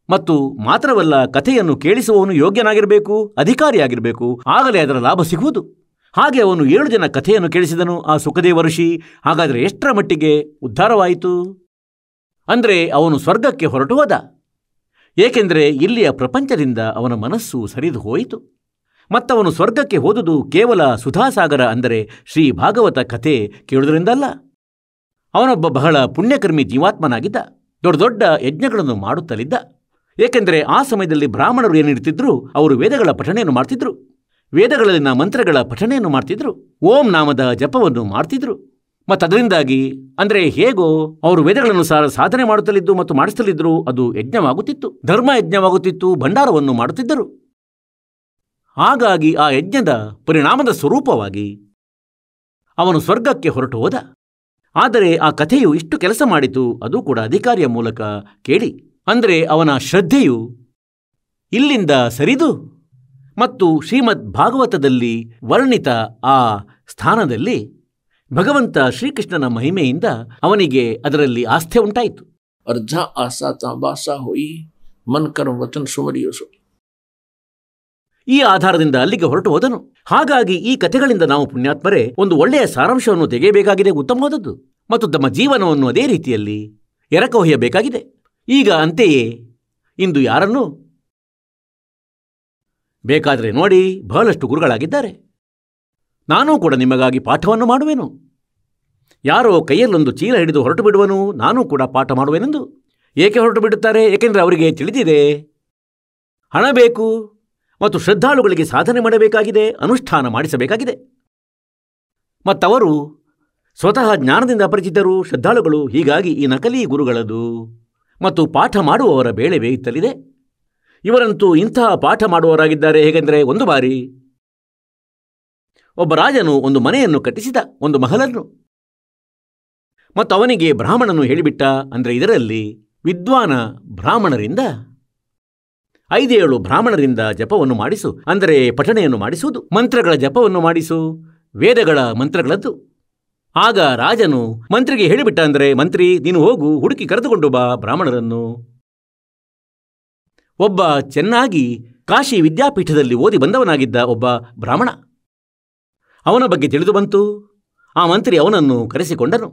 ಮತ್ತು ಮಾತ್ರವಲ್ಲ, ಕಥೆಯನ್ನು ಕೇಳಿಸುವವನು ಯೋಗ್ಯನಾಗಿರಬೇಕು, ಅಧಿಕಾರಿಯಾಗಿರಬೇಕು, ಆಗಲೇ ಅದರ ಲಾಭ ಸಿಗುವುದು. ಹಾಗೆ ಅವನು 7 ಜನ ಕಥೆಯನ್ನು ಕೇಳಿಸಿದನು ಆ ಸುಖದೇವ ಋಷಿ. ಹಾಗಾದರೆ ಎಷ್ಟರ ಮಟ್ಟಿಗೆ ಉದ್ಧಾರವಾಯಿತು? ಅಂದರೆ ಅವನು ಸ್ವರ್ಗಕ್ಕೆ ಹೊರಟು ಹೋದ. ಏಕೆಂದರೆ ಇಲ್ಲಿಯ ಪ್ರಪಂಚದಿಂದ ಅವನ ಮನಸ್ಸು ಸರಿದು ಹೋಯಿತು. ಮತ್ತವನು ಸ್ವರ್ಗಕ್ಕೆ ಹೋದುದು ಕೇವಲ ಸುಧಾಸಾಗರ, ಅಂದರೆ ಶ್ರೀ ಭಾಗವತ ಕಥೆ ಕೇಳುವುದರಿಂದಲ್ಲ. ಅವನೊಬ್ಬ ಬಹಳ ಪುಣ್ಯಕರ್ಮಿ ಜೀವಾತ್ಮನಾಗಿದ್ದ. ದೊಡ್ಡ ದೊಡ್ಡ ಯಜ್ಞಗಳನ್ನು ಮಾಡುತ್ತಲಿದ್ದ. ಏಕೆಂದರೆ ಆ ಸಮಯದಲ್ಲಿ ಬ್ರಾಹ್ಮಣರು ಏನಿರ್ತಿದ್ರು, ಅವರು ವೇದಗಳ ಪಠಣೆಯನ್ನು ಮಾಡ್ತಿದ್ರು, ವೇದಗಳಲ್ಲಿನ ಮಂತ್ರಗಳ ಪಠಣೆಯನ್ನು ಮಾಡ್ತಿದ್ರು, ಓಂ ನಾಮದ ಜಪವನ್ನು ಮಾಡ್ತಿದ್ರು. ಮತ್ತು ಅದರಿಂದಾಗಿ, ಅಂದರೆ ಹೇಗೋ ಅವರು ವೇದಗಳನ್ನು ಸಾಧನೆ ಮಾಡುತ್ತಲಿದ್ದು ಮತ್ತು ಮಾಡಿಸ್ತಲಿದ್ರು, ಅದು ಯಜ್ಞವಾಗುತ್ತಿತ್ತು, ಧರ್ಮ ಯಜ್ಞವಾಗುತ್ತಿತ್ತು, ಭಂಡಾರವನ್ನು ಮಾಡುತ್ತಿದ್ದರು. ಹಾಗಾಗಿ ಆ ಯಜ್ಞದ ಪರಿಣಾಮದ ಸ್ವರೂಪವಾಗಿ ಅವನು ಸ್ವರ್ಗಕ್ಕೆ ಹೊರಟು ಹೋದ. ಆದರೆ ಆ ಕಥೆಯು ಇಷ್ಟು ಕೆಲಸ ಮಾಡಿತು, ಅದು ಕೂಡ ಅಧಿಕಾರಿಯ ಮೂಲಕ ಕೇಳಿ. ಅಂದರೆ ಅವನ ಶ್ರದ್ಧೆಯು ಇಲ್ಲಿಂದ ಸರಿದು ಮತ್ತು ಶ್ರೀಮದ್ ಭಾಗವತದಲ್ಲಿ ವರ್ಣಿತ ಆ ಸ್ಥಾನದಲ್ಲಿ ಭಗವಂತ ಶ್ರೀಕೃಷ್ಣನ ಮಹಿಮೆಯಿಂದ ಅವನಿಗೆ ಅದರಲ್ಲಿ ಆಸ್ಥೆ ಉಂಟಾಯಿತು. और जहाँ आशा तहाँ बासा हुई, मन कर्म वचन सुमरियो सो. ಈ ಆಧಾರದಿಂದ ಅಲ್ಲಿಗೆ ಹೊರಟು ಹೋದನು. ಹಾಗಾಗಿ ಈ ಕಥೆಗಳಿಂದ ನಾವು ಪುಣ್ಯಾತ್ಮರೇ ಒಂದು ಒಳ್ಳೆಯ ಸಾರಾಂಶವನ್ನು ತೆಗೆಯಬೇಕಾಗಿದೆ, ಉತ್ತಮವಾದದ್ದು, ಮತ್ತು ತಮ್ಮ ಜೀವನವನ್ನು ಅದೇ ರೀತಿಯಲ್ಲಿ ಎರಕ ಹೊಯ್ಯಬೇಕಾಗಿದೆ. ಈಗ ಅಂತೆಯೇ ಇಂದು ಯಾರನ್ನೂ ಬೇಕಾದರೆ ನೋಡಿ, ಬಹಳಷ್ಟು ಗುರುಗಳಾಗಿದ್ದಾರೆ. ನಾನೂ ಕೂಡ ನಿಮಗಾಗಿ ಪಾಠವನ್ನು ಮಾಡುವೆನು. ಯಾರೋ ಕೈಯಲ್ಲೊಂದು ಚೀಲ ಹಿಡಿದು ಹೊರಟು ಬಿಡುವನು, ನಾನೂ ಕೂಡ ಪಾಠ ಮಾಡುವೆನೆಂದು. ಏಕೆ ಹೊರಟು ಬಿಡುತ್ತಾರೆ? ಏಕೆಂದರೆ ಅವರಿಗೆ ತಿಳಿದಿದೆ ಹಣ ಬೇಕು ಮತ್ತು ಶ್ರದ್ಧಾಳುಗಳಿಗೆ ಸಾಧನೆ ಮಾಡಬೇಕಾಗಿದೆ, ಅನುಷ್ಠಾನ ಮಾಡಿಸಬೇಕಾಗಿದೆ. ಮತ್ತವರು ಸ್ವತಃ ಜ್ಞಾನದಿಂದ ಅಪರಿಚಿತರು, ಶ್ರದ್ಧಾಳುಗಳು. ಹೀಗಾಗಿ ಈ ನಕಲಿ ಗುರುಗಳದು ಮತ್ತು ಪಾಠ ಮಾಡುವವರ ಬೇಳೆ ಬೇಯುತ್ತಲಿದೆ. ಇವರಂತೂ ಇಂತಹ ಪಾಠ ಮಾಡುವವರಾಗಿದ್ದಾರೆ. ಹೇಗೆಂದರೆ, ಒಂದು ಬಾರಿ ಒಬ್ಬ ರಾಜನು ಒಂದು ಮನೆಯನ್ನು ಕಟ್ಟಿಸಿದ, ಒಂದು ಮಹಲನ್ನು. ಮತ್ತು ಅವನಿಗೆ ಬ್ರಾಹ್ಮಣನು ಹೇಳಿಬಿಟ್ಟ, ಅಂದರೆ ಇದರಲ್ಲಿ ವಿದ್ವಾನ ಬ್ರಾಹ್ಮಣರಿಂದ 5-7 ಬ್ರಾಹ್ಮಣರಿಂದ ಜಪವನ್ನು ಮಾಡಿಸು, ಅಂದರೆ ಪಠಣೆಯನ್ನು ಮಾಡಿಸುವುದು, ಮಂತ್ರಗಳ ಜಪವನ್ನು ಮಾಡಿಸು, ವೇದಗಳ ಮಂತ್ರಗಳದ್ದು. ಆಗ ರಾಜನು ಮಂತ್ರಿಗೆ ಹೇಳಿಬಿಟ್ಟ, ಅಂದರೆ ಮಂತ್ರಿ ನೀನು ಹೋಗು, ಹುಡುಕಿ ಕರೆದುಕೊಂಡು ಬಾ ಬ್ರಾಹ್ಮಣರನ್ನು. ಒಬ್ಬ ಚೆನ್ನಾಗಿ ಕಾಶಿ ವಿದ್ಯಾಪೀಠದಲ್ಲಿ ಓದಿ ಬಂದವನಾಗಿದ್ದ ಒಬ್ಬ ಬ್ರಾಹ್ಮಣ, ಅವನ ಬಗ್ಗೆ ತಿಳಿದು ಬಂತು. ಆ ಮಂತ್ರಿ ಅವನನ್ನು ಕರೆಸಿಕೊಂಡನು.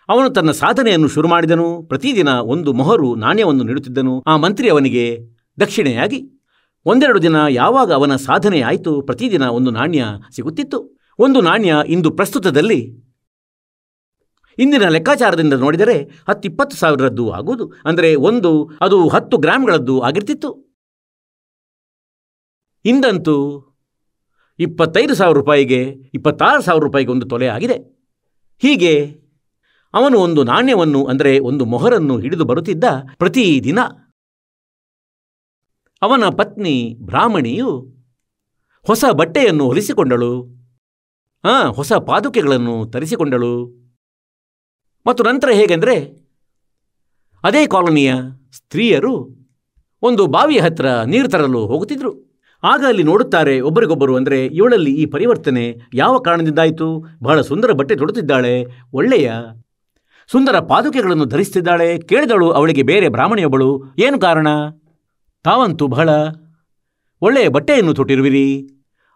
ಅವನು ತನ್ನ ಸಾಧನೆಯನ್ನು ಶುರು ಮಾಡಿದನು. ಪ್ರತಿದಿನ 1 ಮೊಹರು ನಾಣ್ಯವನ್ನು ನೀಡುತ್ತಿದ್ದನು ಆ ಮಂತ್ರಿ ಅವನಿಗೆ ದಕ್ಷಿಣೆಯಾಗಿ. 1-2 ದಿನ ಯಾವಾಗ ಅವನ ಸಾಧನೆ ಆಯಿತು, ಪ್ರತಿದಿನ 1 ನಾಣ್ಯ ಸಿಗುತ್ತಿತ್ತು. 1 ನಾಣ್ಯ ಇಂದು ಪ್ರಸ್ತುತದಲ್ಲಿ ಇಂದಿನ ಲೆಕ್ಕಾಚಾರದಿಂದ ನೋಡಿದರೆ 10-20 ಸಾವಿರದ್ದು ಆಗುವುದು. ಅಂದರೆ ಅದು 10 ಗ್ರಾಮ್ಗಳದ್ದು ಆಗಿರ್ತಿತ್ತು. ಇಂದಂತೂ 25,000 ರೂಪಾಯಿಗೆ 26,000 ರೂಪಾಯಿಗೆ 1 ತೊಲೆ ಆಗಿದೆ. ಹೀಗೆ ಅವನು 1 ನಾಣ್ಯವನ್ನು, ಅಂದರೆ 1 ಮೊಹರನ್ನು ಹಿಡಿದು ಬರುತ್ತಿದ್ದ. ಪ್ರತಿದಿನ ಅವನ ಪತ್ನಿ ಬ್ರಾಹ್ಮಣಿಯು ಹೊಸ ಬಟ್ಟೆಯನ್ನು ಹೊಲಿಸಿಕೊಂಡಳು, ಹೊಸ ಪಾದುಕೆಗಳನ್ನು ತರಿಸಿಕೊಂಡಳು. ಮತ್ತು ನಂತರ ಹೇಗೆಂದರೆ, ಅದೇ ಕಾಲೋನಿಯ ಸ್ತ್ರೀಯರು ಒಂದು ಬಾವಿಯ ಹತ್ತಿರ ನೀರು ತರಲು ಹೋಗುತ್ತಿದ್ದರು. ಆಗ ಅಲ್ಲಿ ನೋಡುತ್ತಾರೆ ಒಬ್ಬರಿಗೊಬ್ಬರು, ಅಂದರೆ ಇವಳಲ್ಲಿ ಈ ಪರಿವರ್ತನೆ ಯಾವ ಕಾರಣದಿಂದಾಯಿತು? ಬಹಳ ಸುಂದರ ಬಟ್ಟೆ ತೊಡುತ್ತಿದ್ದಾಳೆ, ಒಳ್ಳೆಯ ಸುಂದರ ಪಾದುಕೆಗಳನ್ನು ಧರಿಸುತ್ತಿದ್ದಾಳೆ. ಕೇಳಿದಳು ಅವಳಿಗೆ ಬೇರೆ ಬ್ರಾಹ್ಮಣಿಯೊಬ್ಬಳು, ಏನು ಕಾರಣ? ತಾವಂತೂ ಬಹಳ ಒಳ್ಳೆಯ ಬಟ್ಟೆಯನ್ನು ತೊಟ್ಟಿರುವಿರಿ.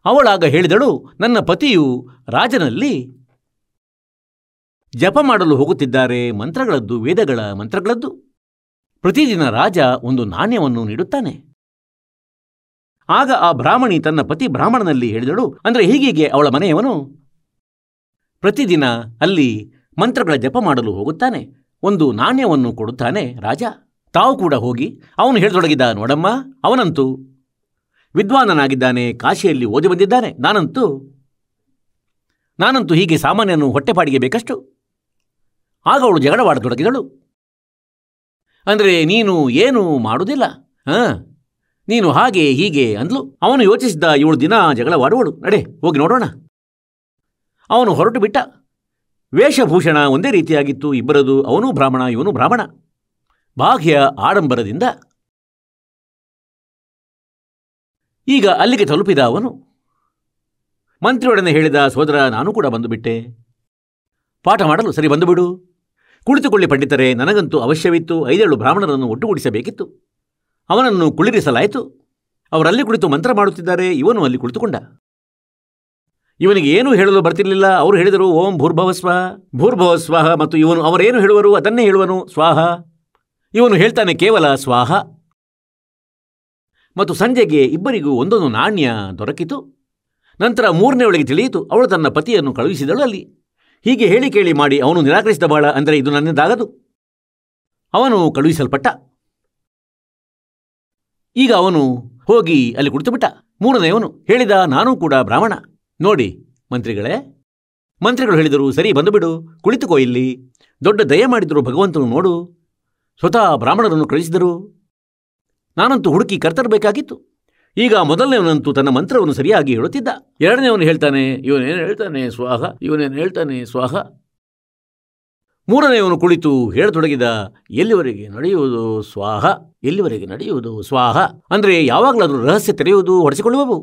ಅವಳಾಗ ಹೇಳಿದಳು, ನನ್ನ ಪತಿಯು ರಾಜನಲ್ಲಿ ಜಪ ಮಾಡಲು ಹೋಗುತ್ತಿದ್ದಾರೆ, ಮಂತ್ರಗಳದ್ದು, ವೇದಗಳ ಮಂತ್ರಗಳದ್ದು. ಪ್ರತಿದಿನ ರಾಜ 1 ನಾಣ್ಯವನ್ನು ನೀಡುತ್ತಾನೆ. ಆಗ ಆ ಬ್ರಾಹ್ಮಣಿ ತನ್ನ ಪತಿ ಬ್ರಾಹ್ಮಣನಲ್ಲಿ ಹೇಳಿದಳು, ಅಂದರೆ ಹೀಗೀಗೆ ಅವಳ ಮನೆಯವನು ಪ್ರತಿದಿನ ಅಲ್ಲಿ ಮಂತ್ರಗಳ ಜಪ ಮಾಡಲು ಹೋಗುತ್ತಾನೆ, 1 ನಾಣ್ಯವನ್ನು ಕೊಡುತ್ತಾನೆ ರಾಜ. ತಾವು ಕೂಡ ಹೋಗಿ ಅವನು ಹೇಳತೊಡಗಿದ, ನೋಡಮ್ಮ, ಅವನಂತೂ ವಿದ್ವಾನನಾಗಿದ್ದಾನೆ, ಕಾಶಿಯಲ್ಲಿ ಓದಿ ಬಂದಿದ್ದಾನೆ, ನಾನಂತೂ ಹೀಗೆ ಸಾಮಾನ್ಯನು ಹೊಟ್ಟೆಪಾಡಿಗೆ ಬೇಕಷ್ಟು. ಆಗ ಅವಳು ಜಗಳವಾಡತೊಡಗಿದಳು, ಅಂದರೆ ನೀನು ಏನೂ ಮಾಡುವುದಿಲ್ಲ, ನೀನು ಹಾಗೆ ಹೀಗೆ ಅಂದ್ಲು. ಅವನು ಯೋಚಿಸಿದ್ದ, ಇವಳು ದಿನ ಜಗಳವಾಡುವಳು, ನಡೆ ಹೋಗಿ ನೋಡೋಣ. ಅವನು ಹೊರಟು ಬಿಟ್ಟ. ವೇಷಭೂಷಣ ಒಂದೇ ರೀತಿಯಾಗಿತ್ತು ಇಬ್ಬರದು. ಅವನೂ ಬ್ರಾಹ್ಮಣ, ಇವನು ಬ್ರಾಹ್ಮಣ. ಬಾಹ್ಯ ಆಡಂಬರದಿಂದ ಈಗ ಅಲ್ಲಿಗೆ ತಲುಪಿದ ಅವನು ಮಂತ್ರಿಯೊಡನೆ ಹೇಳಿದ, ಸೋದರ, ನಾನು ಕೂಡ ಬಂದುಬಿಟ್ಟೆ ಪಾಠ ಮಾಡಲು. ಸರಿ, ಬಂದುಬಿಡು, ಕುಳಿತುಕೊಳ್ಳಿ ಪಂಡಿತರೆ, ನನಗಂತೂ ಅವಶ್ಯವಿತ್ತು. 5-7 ಬ್ರಾಹ್ಮಣರನ್ನು ಒಟ್ಟುಗೂಡಿಸಬೇಕಿತ್ತು. ಅವನನ್ನು ಕುಳ್ಳಿರಿಸಲಾಯಿತು. ಅವರಲ್ಲಿ ಕುಳಿತು ಮಂತ್ರ ಮಾಡುತ್ತಿದ್ದಾರೆ. ಇವನು ಅಲ್ಲಿ ಕುಳಿತುಕೊಂಡ. ಇವನಿಗೆ ಏನೂ ಹೇಳಲು ಬರ್ತಿರಲಿಲ್ಲ. ಅವರು ಹೇಳಿದರು, ಓಂ ಭೂರ್ಭವಸ್ವಾಹ, ಭೂರ್ಭವಸ್ವಾಹ. ಮತ್ತು ಅವರೇನು ಹೇಳುವರು ಅದನ್ನೇ ಹೇಳುವನು, ಸ್ವಾಹ. ಇವನು ಹೇಳ್ತಾನೆ ಕೇವಲ ಸ್ವಾಹ. ಮತ್ತು ಸಂಜೆಗೆ ಇಬ್ಬರಿಗೂ 1 ನಾಣ್ಯ ದೊರಕಿತು. ನಂತರ 3ನೇವಳಿಗೆ ತಿಳಿಯಿತು, ಅವಳು ತನ್ನ ಪತಿಯನ್ನು ಕಳುಹಿಸಿದಳು ಅಲ್ಲಿ. ಹೀಗೆ ಹೇಳಿ ಕೇಳಿ ಮಾಡಿ ಅವನು ನಿರಾಕರಿಸಿದ ಬಹಳ, ಅಂದರೆ ಇದು ನನ್ನಿಂದಾಗದು. ಅವನು ಕಳುಹಿಸಲ್ಪಟ್ಟ. ಈಗ ಅವನು ಹೋಗಿ ಅಲ್ಲಿ ಕುಳಿತುಬಿಟ್ಟ. 3ನೇವನು ಹೇಳಿದ, ನಾನೂ ಕೂಡ ಬ್ರಾಹ್ಮಣ. ನೋಡಿ ಮಂತ್ರಿಗಳು ಹೇಳಿದರು, ಸರಿ ಬಂದುಬಿಡು, ಕುಳಿತುಕೋ ಇಲ್ಲಿ. ದೊಡ್ಡ ದಯ ಮಾಡಿದರು ಭಗವಂತನು, ನೋಡು. ಸ್ವತಃ ಬ್ರಾಹ್ಮಣರನ್ನು ಕಳಿಸಿದರು. ನಾನಂತೂ ಹುಡುಕಿ ಕರ್ತರಬೇಕಾಗಿತ್ತು. ಈಗ ಮೊದಲನೇವನಂತೂ ತನ್ನ ಮಂತ್ರವನ್ನು ಸರಿಯಾಗಿ ಹೇಳುತ್ತಿದ್ದ. 2ನೇವನು ಹೇಳ್ತಾನೆ, ಇವನೇನು ಹೇಳ್ತಾನೆ ಸ್ವಾಹ, ಇವನೇನು ಹೇಳ್ತಾನೆ ಸ್ವಾಹ. 3ನೇವನು ಕುಳಿತು ಹೇಳತೊಡಗಿದ, ಎಲ್ಲಿವರೆಗೆ ನಡೆಯುವುದು ಸ್ವಾಹ, ಎಲ್ಲಿವರೆಗೆ ನಡೆಯುವುದು ಸ್ವಾಹ. ಅಂದರೆ ಯಾವಾಗಲಾದರೂ ರಹಸ್ಯ ತೆರೆಯುವುದು, ಹೊಡೆಸಿಕೊಳ್ಳುವವು.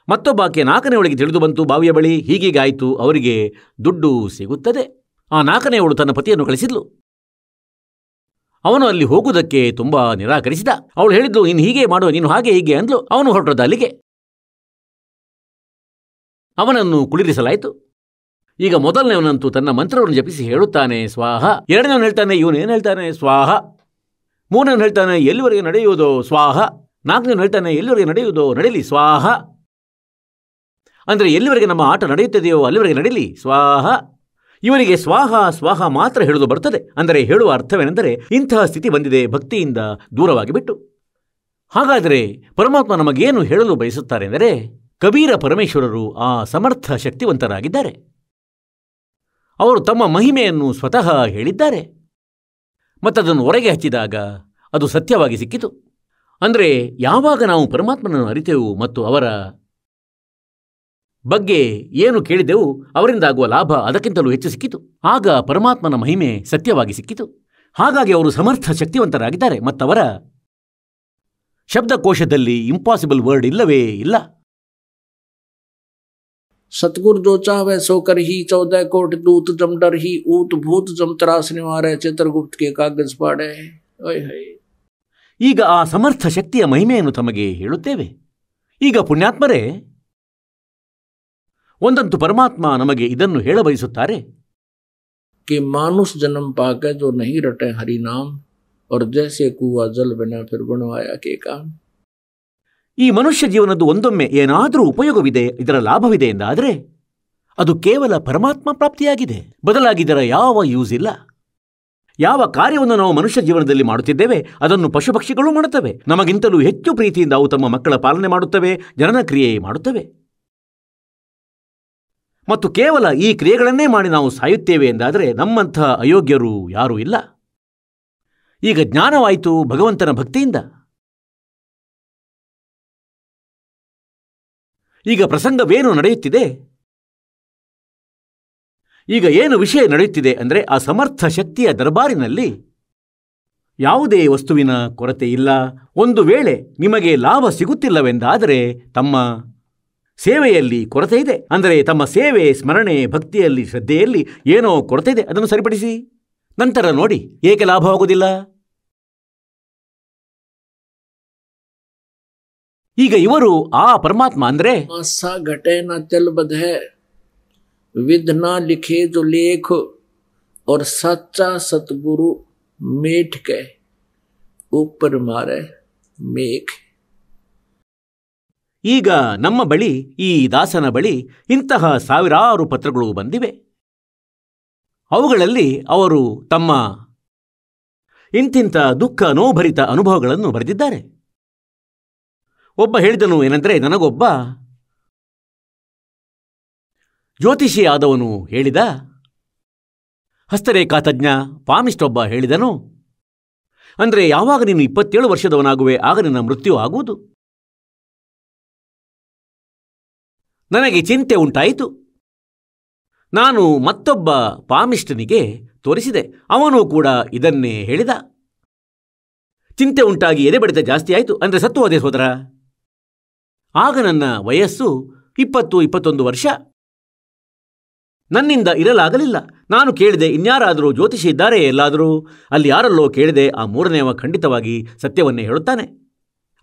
ಮತ್ತೊಬ್ಬಾಕೆ 4ನೇವಳಿಗೆ ತಿಳಿದು ಬಂತು, ಬಾವಿಯ ಬಳಿ ಹೀಗೀಗಾಯಿತು, ಅವರಿಗೆ ದುಡ್ಡು ಸಿಗುತ್ತದೆ. ಆ 4ನೇವಳು ತನ್ನ ಪತಿಯನ್ನು ಕಳಿಸಿದ್ಲು. ಅವನು ಅಲ್ಲಿ ಹೋಗುವುದಕ್ಕೆ ತುಂಬ ನಿರಾಕರಿಸಿದ. ಅವಳು ಹೇಳಿದ್ದು, ನೀನು ಹೀಗೆ ಮಾಡುವ, ನೀನು ಹಾಗೆ ಹೀಗೆ ಅಂದ್ಲು. ಅವನು ಹೊರಟದ ಅಲ್ಲಿಗೆ. ಅವನನ್ನು ಕುಳ್ಳಿರಿಸಲಾಯಿತು. ಈಗ ಮೊದಲನೇವನಂತೂ ತನ್ನ ಮಂತ್ರವನ್ನು ಜಪಿಸಿ ಹೇಳುತ್ತಾನೆ ಸ್ವಾಹ. ಎರಡನೇವನು ಹೇಳ್ತಾನೆ, ಇವನೇನು ಹೇಳ್ತಾನೆ ಸ್ವಾಹ. ಮೂರನೇವನು ಹೇಳ್ತಾನೆ, ಎಲ್ಲಿವರೆಗೆ ನಡೆಯುವುದೋ ಸ್ವಾಹ. ನಾಲ್ಕನೇವನು ಹೇಳ್ತಾನೆ, ಎಲ್ಲಿವರೆಗೆ ನಡೆಯುವುದೋ ನಡೀಲಿ ಸ್ವಾಹ. ಅಂದರೆ ಎಲ್ಲಿವರೆಗೆ ನಮ್ಮ ಆಟ ನಡೆಯುತ್ತದೆಯೋ ಅಲ್ಲಿವರೆಗೆ ನಡೀಲಿ ಸ್ವಾಹ. ಇವರಿಗೆ ಸ್ವಾಹ ಸ್ವಾಹ ಮಾತ್ರ ಹೇಳಲು ಬರ್ತದೆ. ಅಂದರೆ ಹೇಳುವ ಅರ್ಥವೇನೆಂದರೆ, ಇಂತಹ ಸ್ಥಿತಿ ಬಂದಿದೆ ಭಕ್ತಿಯಿಂದ ದೂರವಾಗಿ ಬಿಟ್ಟು. ಹಾಗಾದರೆ ಪರಮಾತ್ಮ ನಮಗೇನು ಹೇಳಲು ಬಯಸುತ್ತಾರೆ ಎಂದರೆ, ಕಬೀರ ಪರಮೇಶ್ವರರು ಆ ಸಮರ್ಥ ಶಕ್ತಿವಂತರಾಗಿದ್ದಾರೆ. ಅವರು ತಮ್ಮ ಮಹಿಮೆಯನ್ನು ಸ್ವತಃ ಹೇಳಿದ್ದಾರೆ. ಮತ್ತದನ್ನು ಹೊರಗೆ ಹಚ್ಚಿದಾಗ ಅದು ಸತ್ಯವಾಗಿ ಸಿಕ್ಕಿತು. ಅಂದರೆ ಯಾವಾಗ ನಾವು ಪರಮಾತ್ಮನನ್ನು ಅರಿತೆವು ಮತ್ತು ಅವರ ಬಗ್ಗೆ ಏನು ಕೇಳಿದೆವು, ಅವರಿಂದಾಗುವ ಲಾಭ ಅದಕ್ಕಿಂತಲೂ ಹೆಚ್ಚು ಸಿಕ್ಕಿತು. ಆಗ ಪರಮಾತ್ಮನ ಮಹಿಮೆ ಸತ್ಯವಾಗಿ ಸಿಕ್ಕಿತು. ಹಾಗಾಗಿ ಅವರು ಸಮರ್ಥ ಶಕ್ತಿವಂತರಾಗಿದ್ದಾರೆ. ಮತ್ತವರ ಶಬ್ದಕೋಶದಲ್ಲಿ ಇಂಪಾಸಿಬಲ್ ವರ್ಡ್ ಇಲ್ಲವೇ ಇಲ್ಲ. सतगुर जो चावे सो कर ही 14 कोट दूत जम डर ही ऊत भूत जम त्रास निवारे चित्रगुप्त के कागज पाड़े. ಈಗ ಆ ಸಮರ್ಥ ಶಕ್ತಿಯ ಮಹಿಮೆಯನ್ನು ತಮಗೆ ಹೇಳುತ್ತೇವೆ. ಈಗ ಪುಣ್ಯಾತ್ಮರೇ, ಒಂದಂತೂ ಪರಮಾತ್ಮ ನಮಗೆ ಇದನ್ನು ಹೇಳಬಯಸುತ್ತಾರೆ. कि मानुष जन्म पाके जो नहीं रटे हरि नाम और जैसे कुआ जल बिना फिर बनवाया के काम. ಈ ಮನುಷ್ಯ ಜೀವನದ್ದು ಒಂದೊಮ್ಮೆ ಏನಾದರೂ ಉಪಯೋಗವಿದೆ, ಇದರ ಲಾಭವಿದೆ ಎಂದಾದರೆ ಅದು ಕೇವಲ ಪರಮಾತ್ಮ ಪ್ರಾಪ್ತಿಯಾಗಿದೆ. ಬದಲಾಗಿ ಇದರ ಯಾವ ಯೂಸ್ ಇಲ್ಲ. ಯಾವ ಕಾರ್ಯವನ್ನು ನಾವು ಮನುಷ್ಯ ಜೀವನದಲ್ಲಿ ಮಾಡುತ್ತಿದ್ದೇವೆ ಅದನ್ನು ಪಶುಪಕ್ಷಿಗಳು ಮಾಡುತ್ತವೆ. ನಮಗಿಂತಲೂ ಹೆಚ್ಚು ಪ್ರೀತಿಯಿಂದ ಅವು ತಮ್ಮ ಮಕ್ಕಳ ಪಾಲನೆ ಮಾಡುತ್ತವೆ, ಜನನ ಕ್ರಿಯೆ ಮಾಡುತ್ತವೆ. ಮತ್ತು ಕೇವಲ ಈ ಕ್ರಿಯೆಗಳನ್ನೇ ಮಾಡಿ ನಾವು ಸಾಯುತ್ತೇವೆ ಎಂದಾದರೆ ನಮ್ಮಂಥ ಅಯೋಗ್ಯರು ಯಾರೂ ಇಲ್ಲ. ಈಗ ಜ್ಞಾನವಾಯಿತು ಭಗವಂತನ ಭಕ್ತಿಯಿಂದ. ಈಗ ಪ್ರಸಂಗವೇನು ನಡೆಯುತ್ತಿದೆ, ಈಗ ಏನು ವಿಷಯ ನಡೆಯುತ್ತಿದೆ ಅಂದರೆ, ಆ ಸಮರ್ಥ ಶಕ್ತಿಯ ದರ್ಬಾರಿನಲ್ಲಿ ಯಾವುದೇ ವಸ್ತುವಿನ ಕೊರತೆ ಇಲ್ಲ. ಒಂದು ವೇಳೆ ನಿಮಗೆ ಲಾಭ ಸಿಗುತ್ತಿಲ್ಲವೆಂದಾದರೆ ತಮ್ಮ ಸೇವೆಯಲ್ಲಿ ಕೊರತೆ ಇದೆ. ಅಂದರೆ ತಮ್ಮ ಸೇವೆ, ಸ್ಮರಣೆ, ಭಕ್ತಿಯಲ್ಲಿ, ಶ್ರದ್ಧೆಯಲ್ಲಿ ಏನೋ ಕೊರತೆ ಇದೆ, ಅದನ್ನು ಸರಿಪಡಿಸಿ. ನಂತರ ನೋಡಿ ಏಕೆ ಲಾಭವಾಗುವುದಿಲ್ಲ. ಈಗ ಇವರು ಆ ಪರಮಾತ್ಮ ಅಂದರೆ घटे न तिल बधे विध न लिखे जो लेख और सच्चा सतगुरु मेठ के ऊपर मारे मेघ. ಈಗ ನಮ್ಮ ಬಳಿ, ಈ ದಾಸನ ಬಳಿ ಇಂತಹ ಸಾವಿರಾರು ಪತ್ರಗಳು ಬಂದಿವೆ. ಅವುಗಳಲ್ಲಿ ಅವರು ತಮ್ಮ ಇಂತಿಂಥ ದುಃಖ ನೋಭರಿತ ಅನುಭವಗಳನ್ನು ಬರೆದಿದ್ದಾರೆ. ಒಬ್ಬ ಹೇಳಿದನು ಏನೆಂದರೆ, ನನಗೊಬ್ಬ ಜ್ಯೋತಿಷಿ ಆದವನು ಹೇಳಿದ, ಹಸ್ತರೇಖಾ ತಜ್ಞ ಪಾಮಿಸ್ಟ್ ಒಬ್ಬ ಹೇಳಿದನು, ಅಂದರೆ ಯಾವಾಗ ನೀನು 27 ವರ್ಷದವನಾಗುವೆ ಆಗ ನಿನ್ನ ಮೃತ್ಯು ಆಗುವುದು. ನನಗೆ ಚಿಂತೆ ಉಂಟಾಯಿತು. ನಾನು ಮತ್ತೊಬ್ಬ ಪಾಮಿಸ್ಟನಿಗೆ ತೋರಿಸಿದೆ. ಅವನು ಕೂಡ ಇದನ್ನೇ ಹೇಳಿದ. ಚಿಂತೆ ಉಂಟಾಗಿ ಎದೆ ಬಡಿತ ಜಾಸ್ತಿ ಆಯಿತು. ಅಂದರೆ ಸತ್ತು ಹೋದೆ ಸೋದರ. ಆಗ ನನ್ನ ವಯಸ್ಸು 20-21 ವರ್ಷ. ನನ್ನಿಂದ ಇರಲಾಗಲಿಲ್ಲ. ನಾನು ಕೇಳಿದೆ, ಇನ್ಯಾರಾದರೂ ಜ್ಯೋತಿಷಿ ಇದ್ದಾರೆ ಎಲ್ಲಾದರೂ? ಅಲ್ಲಿ ಯಾರಲ್ಲೋ ಕೇಳಿದೆ. ಆ ಮೂರನೆಯವ ಖಂಡಿತವಾಗಿ ಸತ್ಯವನ್ನೇ ಹೇಳುತ್ತಾನೆ.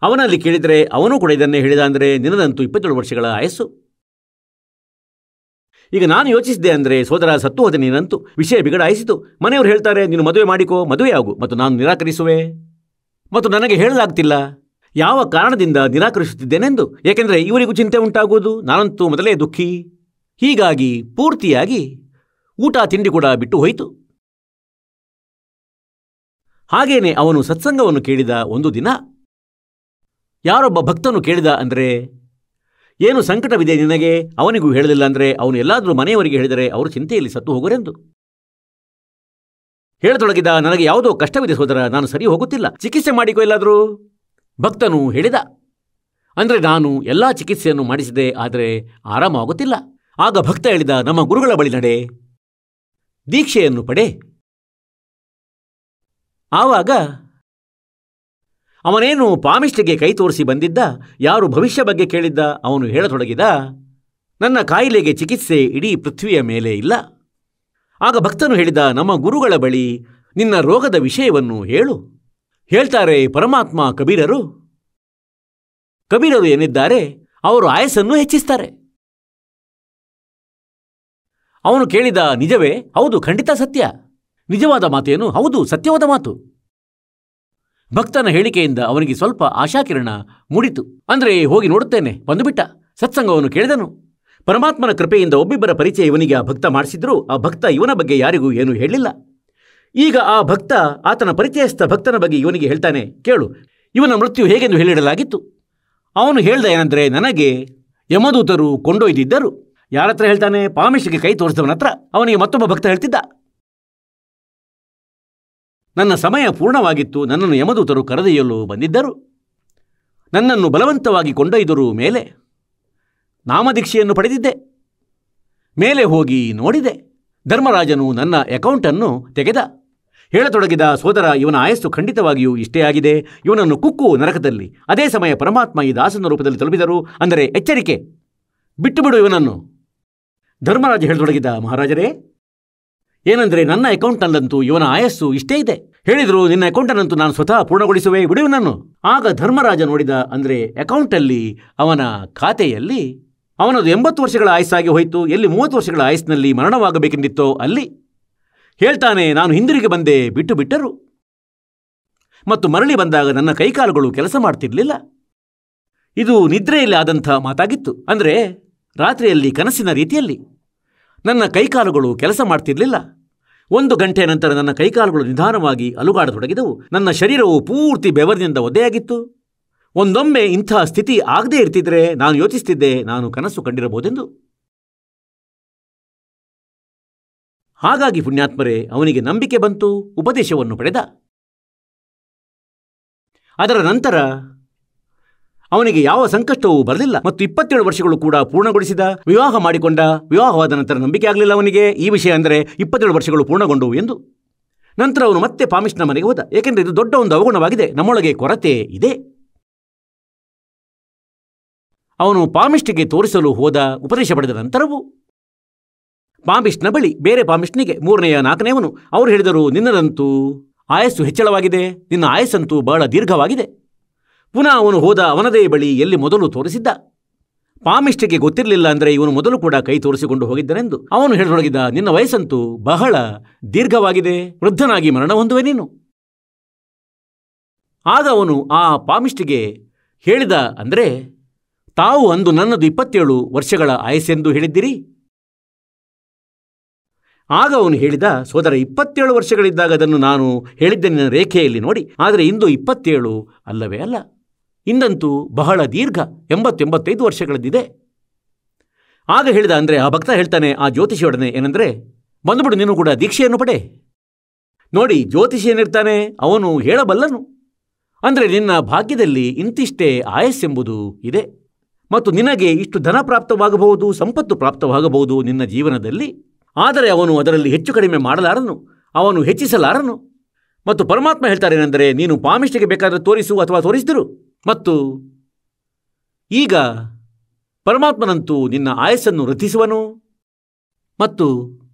ಅವನಲ್ಲಿ ಕೇಳಿದರೆ ಅವನು ಕೂಡ ಇದನ್ನೇ ಹೇಳಿದ. ಅಂದರೆ ನಿನ್ನದಂತೂ 27 ವರ್ಷಗಳ ಆಯಸ್ಸು. ಈಗ ನಾನು ಯೋಚಿಸಿದೆ, ಅಂದರೆ ಸೋದರ ಸತ್ತು ಹೋದೆ ನೀನಂತೂ. ವಿಷಯ ಬಿಗಡಾಯಿಸಿತು. ಮನೆಯವರು ಹೇಳ್ತಾರೆ, ನೀನು ಮದುವೆ ಮಾಡಿಕೋ, ಮದುವೆ ಆಗು. ಮತ್ತು ನಾನು ನಿರಾಕರಿಸುವೆ. ಮತ್ತು ನನಗೆ ಹೇಳಲಾಗ್ತಿಲ್ಲ ಯಾವ ಕಾರಣದಿಂದ ನಿರಾಕರಿಸುತ್ತಿದ್ದೇನೆಂದು. ಏಕೆಂದರೆ ಇವರಿಗೂ ಚಿಂತೆ ಉಂಟಾಗುವುದು, ನಾನಂತೂ ಮೊದಲೇ ದುಃಖಿ. ಹೀಗಾಗಿ ಪೂರ್ತಿಯಾಗಿ ಊಟ ತಿಂಡಿ ಕೂಡ ಬಿಟ್ಟು ಹೋಯಿತು. ಹಾಗೇನೆ ಅವನು ಸತ್ಸಂಗವನ್ನು ಕೇಳಿದ. ಒಂದು ದಿನ ಯಾರೊಬ್ಬ ಭಕ್ತನು ಕೇಳಿದ, ಅಂದರೆ ಏನು ಸಂಕಟವಿದೆ ನಿನಗೆ? ಅವನಿಗೂ ಹೇಳಲಿಲ್ಲ. ಅಂದರೆ ಅವನು ಎಲ್ಲಾದರೂ ಮನೆಯವರಿಗೆ ಹೇಳಿದರೆ ಅವರು ಚಿಂತೆಯಲ್ಲಿ ಸತ್ತು ಹೋಗರೆಂದು ಹೇಳತೊಡಗಿದ. ನನಗೆ ಯಾವುದೋ ಕಷ್ಟವಿದೆ ಸೋದರ, ನಾನು ಸರಿ ಹೋಗುತ್ತಿಲ್ಲ, ಚಿಕಿತ್ಸೆ ಮಾಡಿಕೋ ಎಲ್ಲಾದರೂ. ಭಕ್ತನು ಹೇಳಿದ, ಅಂದರೆ ನಾನು ಎಲ್ಲ ಚಿಕಿತ್ಸೆಯನ್ನು ಮಾಡಿಸಿದೆ, ಆದರೆ ಆರಾಮವಾಗುತ್ತಿಲ್ಲ. ಆಗ ಭಕ್ತ ಹೇಳಿದ, ನಮ್ಮ ಗುರುಗಳ ಬಳಿ ನಡೆ, ದೀಕ್ಷೆಯನ್ನು ಪಡೆ. ಆವಾಗ ಅವನೇನು ಪಾಮಿಸ್ಟಿಗೆ ಕೈ ತೋರಿಸಿ ಬಂದಿದ್ದ, ಯಾರು ಭವಿಷ್ಯ ಬಗ್ಗೆ ಕೇಳಿದ್ದ, ಅವನು ಹೇಳತೊಡಗಿದ, ನನ್ನ ಕಾಯಿಲೆಗೆ ಚಿಕಿತ್ಸೆ ಇಡೀ ಪೃಥ್ವಿಯ ಮೇಲೆ ಇಲ್ಲ. ಆಗ ಭಕ್ತನು ಹೇಳಿದ, ನಮ್ಮ ಗುರುಗಳ ಬಳಿ ನಿನ್ನ ರೋಗದ ವಿಷಯವನ್ನು ಹೇಳು. ಹೇಳ್ತಾರೆ ಪರಮಾತ್ಮ ಕಬೀರರು ಏನಿದ್ದಾರೆ ಅವರು ಆಯಸ್ಸನ್ನು ಹೆಚ್ಚಿಸ್ತಾರೆ. ಅವನು ಕೇಳಿದ, ನಿಜವೇ? ಹೌದು, ಖಂಡಿತ ಸತ್ಯ. ನಿಜವಾದ ಮಾತೇನು? ಹೌದು, ಸತ್ಯವಾದ ಮಾತು. ಭಕ್ತನ ಹೇಳಿಕೆಯಿಂದ ಅವನಿಗೆ ಸ್ವಲ್ಪ ಆಶಾಕಿರಣ ಮೂಡಿತು. ಅಂದರೆ ಹೋಗಿ ನೋಡುತ್ತೇನೆ ಬಂದುಬಿಟ್ಟ. ಸತ್ಸಂಗವನ್ನು ಕೇಳಿದನು. ಪರಮಾತ್ಮನ ಕೃಪೆಯಿಂದ ಒಬ್ಬಿಬ್ಬರ ಪರಿಚಯ ಇವನಿಗೆ ಆ ಭಕ್ತ ಮಾಡಿಸಿದ್ರು. ಆ ಭಕ್ತ ಇವನ ಬಗ್ಗೆ ಯಾರಿಗೂ ಏನೂ ಹೇಳಿಲ್ಲ. ಈಗ ಆ ಭಕ್ತ ಆತನ ಪರಿಚಯಸ್ಥ ಭಕ್ತನ ಬಗ್ಗೆ ಇವನಿಗೆ ಹೇಳ್ತಾನೆ, ಕೇಳು, ಇವನ ಮೃತ್ಯು ಹೇಗೆಂದು ಹೇಳಿಡಲಾಗಿತ್ತು. ಅವನು ಹೇಳ್ದ ಏನಂದರೆ, ನನಗೆ ಯಮದೂತರು ಕೊಂಡೊಯ್ದಿದ್ದರು. ಯಾರ ಹತ್ರ ಹೇಳ್ತಾನೆ? ಪಾಮಿಷ್ಟಿಗೆ ಕೈ ತೋರಿಸಿದವನ ಹತ್ರ. ಅವನಿಗೆ ಮತ್ತೊಬ್ಬ ಭಕ್ತ ಹೇಳ್ತಿದ್ದ, ನನ್ನ ಸಮಯ ಪೂರ್ಣವಾಗಿತ್ತು, ನನ್ನನ್ನು ಯಮದೂತರು ಕರೆದೊಯ್ಯಲು ಬಂದಿದ್ದರು. ನನ್ನನ್ನು ಬಲವಂತವಾಗಿ ಕೊಂಡೊಯ್ದರು. ಮೇಲೆ ನಾಮದೀಕ್ಷೆಯನ್ನು ಪಡೆದಿದ್ದೆ. ಮೇಲೆ ಹೋಗಿ ನೋಡಿದೆ. ಧರ್ಮರಾಜನು ನನ್ನ ಅಕೌಂಟನ್ನು ತೆಗೆದ. ಹೇಳತೊಡಗಿದ, ಸೋದರ, ಇವನ ಆಯಸ್ಸು ಖಂಡಿತವಾಗಿಯೂ ಇಷ್ಟೇ ಆಗಿದೆ. ಇವನನ್ನು ಕುಕ್ಕು ನರಕದಲ್ಲಿ. ಅದೇ ಸಮಯ ಪರಮಾತ್ಮ ಈ ದಾಸನ ರೂಪದಲ್ಲಿ ತಲುಪಿದರು. ಅಂದರೆ ಎಚ್ಚರಿಕೆ, ಬಿಟ್ಟು ಬಿಡು ಇವನನ್ನು. ಧರ್ಮರಾಜ ಹೇಳತೊಡಗಿದ, ಮಹಾರಾಜರೇ, ಏನಂದರೆ ನನ್ನ ಅಕೌಂಟ್ನಲ್ಲಂತೂ ಇವನ ಆಯಸ್ಸು ಇಷ್ಟೇ ಇದೆ. ಹೇಳಿದರು, ನಿನ್ನ ಅಕೌಂಟನ್ನಂತೂ ನಾನು ಸ್ವತಃ ಪೂರ್ಣಗೊಳಿಸುವೆ, ಬಿಡು ಇವನನ್ನು. ಆಗ ಧರ್ಮರಾಜ ನೋಡಿದ, ಅಂದರೆ ಅಕೌಂಟಲ್ಲಿ, ಅವನ ಖಾತೆಯಲ್ಲಿ ಅವನದು 80 ವರ್ಷಗಳ ಆಯಸ್ಸಾಗಿ ಹೋಯಿತು. ಎಲ್ಲಿ 30 ವರ್ಷಗಳ ಆಯಸ್ಸಿನಲ್ಲಿ ಮರಣವಾಗಬೇಕೆಂದಿತ್ತೋ ಅಲ್ಲಿ. ಹೇಳ್ತಾನೆ, ನಾನು ಹಿಂದಿರುಗಿ ಬಂದೆ, ಬಿಟ್ಟರು. ಮತ್ತು ಮರಳಿ ಬಂದಾಗ ನನ್ನ ಕೈಕಾಲುಗಳು ಕೆಲಸ ಮಾಡ್ತಿರ್ಲಿಲ್ಲ. ಇದು ನಿದ್ರೆಯಲ್ಲಿ ಆದಂಥ ಮಾತಾಗಿತ್ತು. ಅಂದರೆ ರಾತ್ರಿಯಲ್ಲಿ ಕನಸಿನ ರೀತಿಯಲ್ಲಿ ನನ್ನ ಕೈಕಾಲುಗಳು ಕೆಲಸ ಮಾಡ್ತಿರ್ಲಿಲ್ಲ. 1 ಗಂಟೆ ನಂತರ ನನ್ನ ಕೈಕಾಲುಗಳು ನಿಧಾನವಾಗಿ ಅಲುಗಾಡತೊಡಗಿದವು. ನನ್ನ ಶರೀರವು ಪೂರ್ತಿ ಬೆವರಿನಿಂದ ಒದ್ದೆಯಾಗಿತ್ತು. ಒಂದೊಮ್ಮೆ ಇಂಥ ಸ್ಥಿತಿ ಆಗದೇ ಇರ್ತಿದ್ರೆ ನಾನು ಯೋಚಿಸ್ತಿದ್ದೆ, ನಾನು ಕನಸು ಕಂಡಿರಬಹುದೆಂದು. ಹಾಗಾಗಿ ಪುಣ್ಯಾತ್ಮರೇ, ಅವನಿಗೆ ನಂಬಿಕೆ ಬಂತು, ಉಪದೇಶವನ್ನು ಪಡೆದ. ಅದರ ನಂತರ ಅವನಿಗೆ ಯಾವ ಸಂಕಷ್ಟವೂ ಬರಲಿಲ್ಲ ಮತ್ತು 27 ವರ್ಷಗಳು ಕೂಡ ಪೂರ್ಣಗೊಳಿಸಿದ. ವಿವಾಹ ಮಾಡಿಕೊಂಡ. ವಿವಾಹವಾದ ನಂತರ ನಂಬಿಕೆ ಆಗಲಿಲ್ಲ ಅವನಿಗೆ ಈ ವಿಷಯ, ಅಂದರೆ 27 ವರ್ಷಗಳು ಪೂರ್ಣಗೊಂಡವು ಎಂದು. ನಂತರ ಅವನು ಮತ್ತೆ ಪಾಮಿಷ್ನ ಮನೆಗೆ ಹೋದ. ಏಕೆಂದರೆ ಇದು ದೊಡ್ಡ ಒಂದು ಅವಗುಣವಾಗಿದೆ, ನಮ್ಮೊಳಗೆ ಕೊರತೆ ಇದೆ. ಅವನು ಪಾಮಿಷ್ಟಿಗೆ ತೋರಿಸಲು ಹೋದ. ಉಪದೇಶ ಪಡೆದ ನಂತರವೂ ಪಾಮಿಷ್ನ ಬಳಿ ಬೇರೆ ಪಾಮಿಷ್ನಿಗೆ 3ನೇ 4ನೇವನು ಅವರು ಹೇಳಿದರು, ನಿನ್ನದಂತೂ ಆಯಸ್ಸು ಹೆಚ್ಚಳವಾಗಿದೆ, ನಿನ್ನ ಆಯಸ್ಸಂತೂ ಬಹಳ ದೀರ್ಘವಾಗಿದೆ. ಪುನಃ ಅವನು ಹೋದ. ಅವನದೇ ಬಳಿ ಎಲ್ಲಿ ಮೊದಲು ತೋರಿಸಿದ್ದ. ಪಾಮಿಷ್ಟಿಗೆ ಗೊತ್ತಿರಲಿಲ್ಲ, ಅಂದರೆ ಇವನು ಮೊದಲು ಕೂಡ ಕೈ ತೋರಿಸಿಕೊಂಡು ಹೋಗಿದ್ದನೆಂದು. ಅವನು ಹೇಳತೊಡಗಿದ, ನಿನ್ನ ವಯಸ್ಸಂತೂ ಬಹಳ ದೀರ್ಘವಾಗಿದೆ, ವೃದ್ಧನಾಗಿ ಮರಣ ಹೊಂದುವೆ ನೀನು. ಆಗ ಅವನು ಆ ಪಾಮಿಷ್ಟಿಗೆ ಹೇಳಿದ, ಅಂದರೆ ತಾವು ಅಂದು ನನ್ನದು 27 ವರ್ಷಗಳ ಆಯಸ್ಸೆಂದು ಹೇಳಿದ್ದಿರಿ. ಆಗ ಅವನು ಹೇಳಿದ, ಸೋದರ, 27 ವರ್ಷಗಳಿದ್ದಾಗ ಅದನ್ನು ನಾನು ಹೇಳಿದ್ದೆ ನಿನ್ನ ರೇಖೆಯಲ್ಲಿ ನೋಡಿ. ಆದರೆ ಇಂದು 27 ಅಲ್ಲವೇ ಅಲ್ಲ, ಇಂದಂತೂ ಬಹಳ ದೀರ್ಘ, 80-85 ವರ್ಷಗಳದ್ದಿದೆ. ಆಗ ಹೇಳಿದ, ಅಂದರೆ ಆ ಭಕ್ತ ಹೇಳ್ತಾನೆ ಆ ಜ್ಯೋತಿಷಿಯೊಡನೆ, ಏನಂದರೆ ಬಂದುಬಿಡು, ನೀನು ಕೂಡ ದೀಕ್ಷೆಯನ್ನು ಪಡೆ. ನೋಡಿ, ಜ್ಯೋತಿಷಿ ಏನಿರ್ತಾನೆ ಅವನು ಹೇಳಬಲ್ಲನು. ಅಂದರೆ ನಿನ್ನ ಭಾಗ್ಯದಲ್ಲಿ ಇಂತಿಷ್ಟೇ ಆಯಸ್ಸೆಂಬುದು ಇದೆ ಮತ್ತು ನಿನಗೆ ಇಷ್ಟು ಧನ ಪ್ರಾಪ್ತವಾಗಬಹುದು, ಸಂಪತ್ತು ಪ್ರಾಪ್ತವಾಗಬಹುದು ನಿನ್ನ ಜೀವನದಲ್ಲಿ. ಆದರೆ ಅವನು ಅದರಲ್ಲಿ ಹೆಚ್ಚು ಕಡಿಮೆ ಮಾಡಲಾರನು, ಅವನು ಹೆಚ್ಚಿಸಲಾರನು. ಮತ್ತು ಪರಮಾತ್ಮ ಹೇಳ್ತಾರೇನೆಂದರೆ, ನೀನು ಪಾಮಿಷ್ಟಿಗೆ ಬೇಕಾದರೆ ತೋರಿಸು ಅಥವಾ ತೋರಿಸಿದರು. ಮತ್ತು ಈಗ ಪರಮಾತ್ಮನಂತೂ ನಿನ್ನ ಆಯಸ್ಸನ್ನು ವೃದ್ಧಿಸುವನು ಮತ್ತು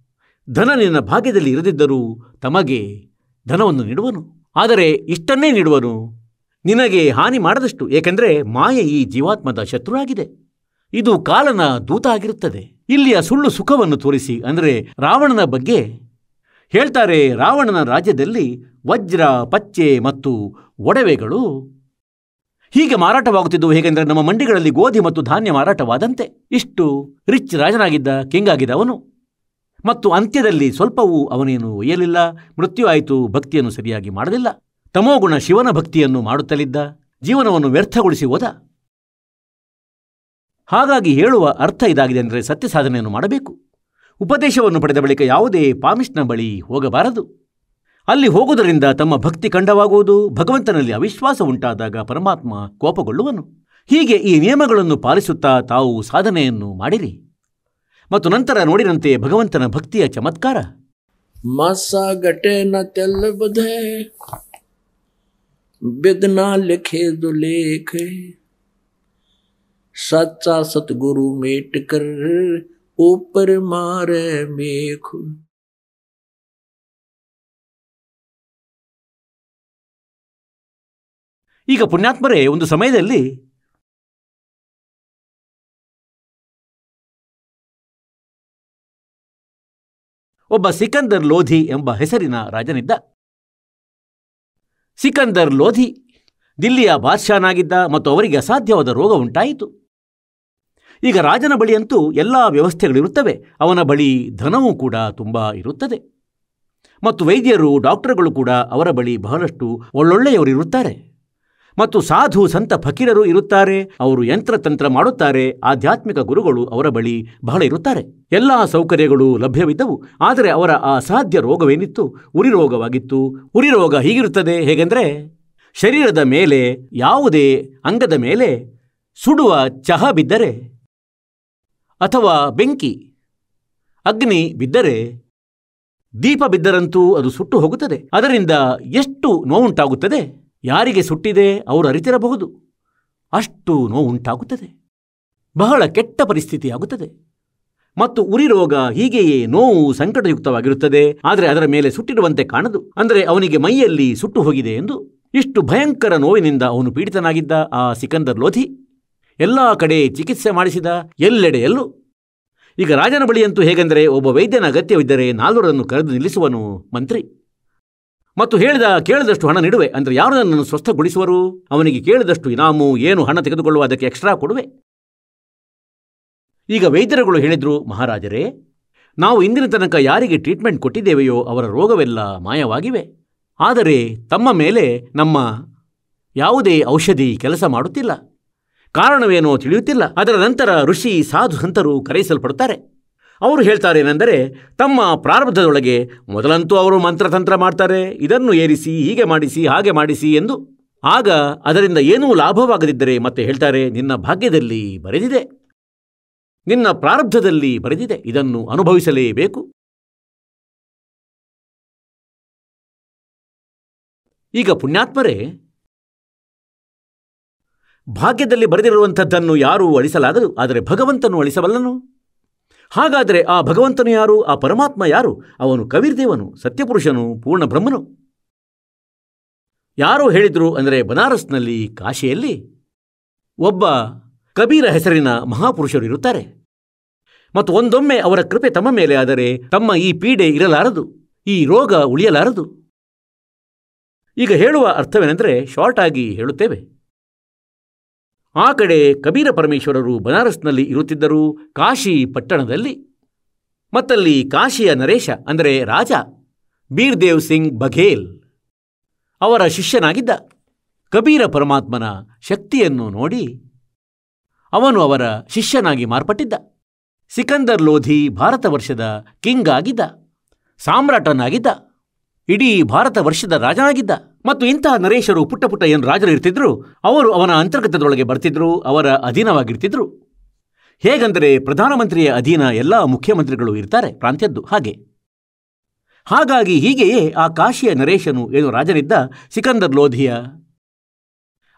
ಧನ ನಿನ್ನ ಭಾಗ್ಯದಲ್ಲಿ ಇರದಿದ್ದರೂ ತಮಗೆ ಧನವನ್ನು ನೀಡುವನು. ಆದರೆ ಇಷ್ಟನ್ನೇ ನೀಡುವನು, ನಿನಗೆ ಹಾನಿ ಮಾಡದಷ್ಟು. ಏಕೆಂದರೆ ಮಾಯೆ ಈ ಜೀವಾತ್ಮದ ಶತ್ರುವಾಗಿದೆ. ಇದು ಕಾಲನ ದೂತ ಆಗಿರುತ್ತದೆ. ಇಲ್ಲಿಯ ಸುಳ್ಳು ಸುಖವನ್ನು ತೋರಿಸಿ, ಅಂದರೆ ರಾವಣನ ಬಗ್ಗೆ ಹೇಳ್ತಾರೆ. ರಾವಣನ ರಾಜ್ಯದಲ್ಲಿ ವಜ್ರ, ಪಚ್ಚೆ ಮತ್ತು ಒಡವೆಗಳು ಹೀಗೆ ಮಾರಾಟವಾಗುತ್ತಿದ್ದವು. ಹೇಗೆಂದರೆ ನಮ್ಮ ಮಂಡಿಗಳಲ್ಲಿ ಗೋಧಿ ಮತ್ತು ಧಾನ್ಯ ಮಾರಾಟವಾದಂತೆ. ಇಷ್ಟು ರಿಚ್ ರಾಜನಾಗಿದ್ದ, ಕಿಂಗ್ ಆಗಿದ್ದ ಅವನು. ಮತ್ತು ಅಂತ್ಯದಲ್ಲಿ ಸ್ವಲ್ಪವೂ ಅವನೇನು ಒಯ್ಯಲಿಲ್ಲ. ಮೃತ್ಯು ಆಯಿತು, ಭಕ್ತಿಯನ್ನು ಸರಿಯಾಗಿ ಮಾಡಲಿಲ್ಲ. ತಮೋಗುಣ ಶಿವನ ಭಕ್ತಿಯನ್ನು ಮಾಡುತ್ತಲಿದ್ದ, ಜೀವನವನ್ನು ವ್ಯರ್ಥಗೊಳಿಸಿ ಹೋದ. ಹಾಗಾಗಿ ಹೇಳುವ ಅರ್ಥ ಇದಾಗಿದೆ, ಅಂದರೆ ಸತ್ಯ ಸಾಧನೆಯನ್ನು ಮಾಡಬೇಕು. ಉಪದೇಶವನ್ನು ಪಡೆದ ಬಳಿಕ ಯಾವುದೇ ಪಾಮಿಷ್ನ ಬಳಿ ಹೋಗಬಾರದು. ಅಲ್ಲಿ ಹೋಗುವುದರಿಂದ ತಮ್ಮ ಭಕ್ತಿ ಖಂಡವಾಗುವುದು. ಭಗವಂತನಲ್ಲಿ ಅವಿಶ್ವಾಸ ಉಂಟಾದಾಗ ಪರಮಾತ್ಮ ಕೋಪಗೊಳ್ಳುವನು. ಹೀಗೆ ಈ ನಿಯಮಗಳನ್ನು ಪಾಲಿಸುತ್ತಾ ತಾವು ಸಾಧನೆಯನ್ನು ಮಾಡಿರಿ ಮತ್ತು ನಂತರ ನೋಡಿರಂತೆ ಭಗವಂತನ ಭಕ್ತಿಯ ಚಮತ್ಕಾರ. ಮಾಸ ಗಟೆ ನ ತೆಲ್ಲ ಬಧೆ बिदना लिखे दो लेख, सच्चा सतगुरु मेट कर ऊपर मारे मेख। ಈಗ ಪುಣ್ಯಾತ್ಮರೇ, ಒಂದು ಸಮಯದಲ್ಲಿ ಒಬ್ಬ ಸಿಕಂದರ್ ಲೋಧಿ ಎಂಬ ಹೆಸರಿನ ರಾಜನಿದ್ದ. ಸಿಕಂದರ್ ಲೋಧಿ ದಿಲ್ಲಿಯ ಬಾದ್ಶಾನಾಗಿದ್ದ ಮತ್ತು ಅವರಿಗೆ ಅಸಾಧ್ಯವಾದ ರೋಗ ಉಂಟಾಯಿತು. ಈಗ ರಾಜನ ಬಳಿಯಂತೂ ಎಲ್ಲ ವ್ಯವಸ್ಥೆಗಳಿರುತ್ತವೆ, ಅವನ ಬಳಿ ಧನವೂ ಕೂಡ ತುಂಬ ಇರುತ್ತದೆ ಮತ್ತು ವೈದ್ಯರು, ಡಾಕ್ಟರ್ಗಳು ಕೂಡ ಅವರ ಬಳಿ ಬಹಳಷ್ಟು ಒಳ್ಳೊಳ್ಳೆಯವರಿರುತ್ತಾರೆ ಮತ್ತು ಸಾಧು ಸಂತ ಫಕೀರರು ಇರುತ್ತಾರೆ. ಅವರು ಯಂತ್ರತಂತ್ರ ಮಾಡುತ್ತಾರೆ. ಆಧ್ಯಾತ್ಮಿಕ ಗುರುಗಳು ಅವರ ಬಳಿ ಬಹಳ ಇರುತ್ತಾರೆ. ಎಲ್ಲ ಸೌಕರ್ಯಗಳು ಲಭ್ಯವಿದ್ದವು. ಆದರೆ ಅವರ ಆ ಅಸಾಧ್ಯ ರೋಗವೇನಿತ್ತು? ಉರಿ ರೋಗವಾಗಿತ್ತು. ಉರಿ ರೋಗ ಹೀಗಿರುತ್ತದೆ, ಹೇಗೆಂದರೆ ಶರೀರದ ಮೇಲೆ, ಯಾವುದೇ ಅಂಗದ ಮೇಲೆ ಸುಡುವ ಚಹಾ ಬಿದ್ದರೆ ಅಥವಾ ಬೆಂಕಿ, ಅಗ್ನಿ ಬಿದ್ದರೆ, ದೀಪ ಬಿದ್ದರಂತೂ ಅದು ಸುಟ್ಟು ಹೋಗುತ್ತದೆ. ಅದರಿಂದ ಎಷ್ಟು ನೋವುಂಟಾಗುತ್ತದೆ, ಯಾರಿಗೆ ಸುಟ್ಟಿದೆ ಅವರು ಅರಿತಿರಬಹುದು. ಅಷ್ಟು ನೋವುಂಟಾಗುತ್ತದೆ. ಬಹಳ ಕೆಟ್ಟ ಪರಿಸ್ಥಿತಿಯಾಗುತ್ತದೆ. ಮತ್ತು ಉರಿ ರೋಗ ಹೀಗೆಯೇ ನೋವು ಸಂಕಟಯುಕ್ತವಾಗಿರುತ್ತದೆ. ಆದರೆ ಅದರ ಮೇಲೆ ಸುಟ್ಟಿರುವಂತೆ ಕಾಣದು, ಅಂದರೆ ಅವನಿಗೆ ಮೈಯಲ್ಲಿ ಸುಟ್ಟು ಹೋಗಿದೆ ಎಂದು. ಇಷ್ಟು ಭಯಂಕರ ನೋವಿನಿಂದ ಅವನು ಪೀಡಿತನಾಗಿದ್ದ ಆ ಸಿಕಂದರ್ ಲೋಧಿ ಎಲ್ಲ ಕಡೆ ಚಿಕಿತ್ಸೆ ಮಾಡಿಸಿದ, ಎಲ್ಲೆಡೆಯಲ್ಲೂ. ಈಗ ರಾಜನ ಬಳಿಯಂತೂ ಹೇಗೆಂದರೆ, ಒಬ್ಬ ವೈದ್ಯನ ಅಗತ್ಯವಿದ್ದರೆ 4 ಕರೆದು ನಿಲ್ಲಿಸುವನು ಮಂತ್ರಿ ಮತ್ತು ಕೇಳಿದಷ್ಟು ಹಣ ನೀಡುವೆ, ಅಂದರೆ ಯಾರು ನನ್ನನ್ನು ಸ್ವಸ್ಥಗೊಳಿಸುವರು, ಅವನಿಗೆ ಕೇಳಿದಷ್ಟು ಇನಾಮು, ಏನು ಹಣ ತೆಗೆದುಕೊಳ್ಳುವ ಅದಕ್ಕೆ ಎಕ್ಸ್ಟ್ರಾ ಕೊಡುವೆ. ಈಗ ವೈದ್ಯರುಗಳು ಹೇಳಿದ್ರು, ಮಹಾರಾಜರೇ, ನಾವು ಇಂದಿನ ತನಕ ಯಾರಿಗೆ ಟ್ರೀಟ್ಮೆಂಟ್ ಕೊಟ್ಟಿದ್ದೇವೆಯೋ ಅವರ ರೋಗವೆಲ್ಲ ಮಾಯವಾಗಿವೆ. ಆದರೆ ತಮ್ಮ ಮೇಲೆ ನಮ್ಮ ಯಾವುದೇ ಔಷಧಿ ಕೆಲಸ ಮಾಡುತ್ತಿಲ್ಲ. ಕಾರಣವೇನೋ ತಿಳಿಯುತ್ತಿಲ್ಲ. ಅದರ ನಂತರ ಋಷಿ, ಸಾಧು ಸಂತರು ಕರೆಯಿಸಲ್ಪಡುತ್ತಾರೆ. ಅವರು ಹೇಳ್ತಾರೇನೆಂದರೆ, ತಮ್ಮ ಪ್ರಾರಬ್ಧದೊಳಗೆ ಮೊದಲಂತೂ ಅವರು ಮಂತ್ರತಂತ್ರ ಮಾಡ್ತಾರೆ, ಇದನ್ನು ಏರಿಸಿ, ಹೀಗೆ ಮಾಡಿಸಿ, ಹಾಗೆ ಮಾಡಿಸಿ ಎಂದು. ಆಗ ಅದರಿಂದ ಏನೂ ಲಾಭವಾಗದಿದ್ದರೆ ಮತ್ತೆ ಹೇಳ್ತಾರೆ, ನಿನ್ನ ಭಾಗ್ಯದಲ್ಲಿ ಬರೆದಿದೆ, ನಿನ್ನ ಪ್ರಾರಬ್ಧದಲ್ಲಿ ಬರೆದಿದೆ, ಇದನ್ನು ಅನುಭವಿಸಲೇಬೇಕು. ಈಗ ಪುಣ್ಯಾತ್ಮರೇ, ಭಾಗ್ಯದಲ್ಲಿ ಬರೆದಿರುವಂಥದ್ದನ್ನು ಯಾರೂ ಅಳಿಸಲಾಗದು, ಆದರೆ ಭಗವಂತನು ಅಳಿಸಬಲ್ಲನು. ಹಾಗಾದರೆ ಆ ಭಗವಂತನು ಯಾರು? ಆ ಪರಮಾತ್ಮ ಯಾರು? ಅವನು ಕಬೀರ್ ಸತ್ಯಪುರುಷನು, ಪೂರ್ಣ ಬ್ರಹ್ಮನು. ಯಾರೋ ಹೇಳಿದ್ರು, ಅಂದರೆ ಬನಾರಸ್ನಲ್ಲಿ, ಕಾಶಿಯಲ್ಲಿ ಒಬ್ಬ ಕಬೀರ ಹೆಸರಿನ ಮಹಾಪುರುಷರು ಇರುತ್ತಾರೆ ಮತ್ತು ಒಂದೊಮ್ಮೆ ಅವರ ಕೃಪೆ ತಮ್ಮ ಮೇಲೆ ಆದರೆ ತಮ್ಮ ಈ ಪೀಡೆ ಇರಲಾರದು, ಈ ರೋಗ ಉಳಿಯಲಾರದು. ಈಗ ಹೇಳುವ ಅರ್ಥವೇನೆಂದರೆ, ಶಾರ್ಟ್ ಆಗಿ ಹೇಳುತ್ತೇವೆ. ಆ ಕಡೆ ಕಬೀರ ಪರಮೇಶ್ವರರು ಬನಾರಸ್ನಲ್ಲಿ ಇರುತ್ತಿದ್ದರು, ಕಾಶಿ ಪಟ್ಟಣದಲ್ಲಿ. ಮತ್ತಲ್ಲಿ ಕಾಶಿಯ ನರೇಶ, ಅಂದರೆ ರಾಜ ಬೀರ್ದೇವ್ ಸಿಂಗ್ ಬಘೇಲ್ ಅವರ ಶಿಷ್ಯನಾಗಿದ್ದ. ಕಬೀರ ಪರಮಾತ್ಮನ ಶಕ್ತಿಯನ್ನು ನೋಡಿ ಅವನು ಅವರ ಶಿಷ್ಯನಾಗಿ ಮಾರ್ಪಟ್ಟಿದ್ದ. ಸಿಕಂದರ್ ಲೋಧಿ ಭಾರತ ವರ್ಷದ ಕಿಂಗ್ ಆಗಿದ್ದ, ಸಾಮ್ರಾಟನಾಗಿದ್ದ, ಇಡೀ ಭಾರತ ವರ್ಷದ ರಾಜನಾಗಿದ್ದ. ಮತ್ತು ಇಂತಹ ನರೇಶರು ಪುಟ್ಟ ಪುಟ್ಟ ಏನು ರಾಜರು ಇರ್ತಿದ್ರು, ಅವರು ಅವನ ಅಂತರ್ಗತದೊಳಗೆ ಬರ್ತಿದ್ರು, ಅವರ ಅಧೀನವಾಗಿರ್ತಿದ್ರು. ಹೇಗೆಂದರೆ ಪ್ರಧಾನಮಂತ್ರಿಯ ಅಧೀನ ಎಲ್ಲ ಮುಖ್ಯಮಂತ್ರಿಗಳು ಇರ್ತಾರೆ ಪ್ರಾಂತ್ಯದ್ದು, ಹಾಗೆ. ಹಾಗಾಗಿ ಹೀಗೆಯೇ ಆ ಕಾಶಿಯ ನರೇಶನು ಏನು ರಾಜನಿದ್ದ, ಸಿಕಂದರ್ ಲೋಧಿಯ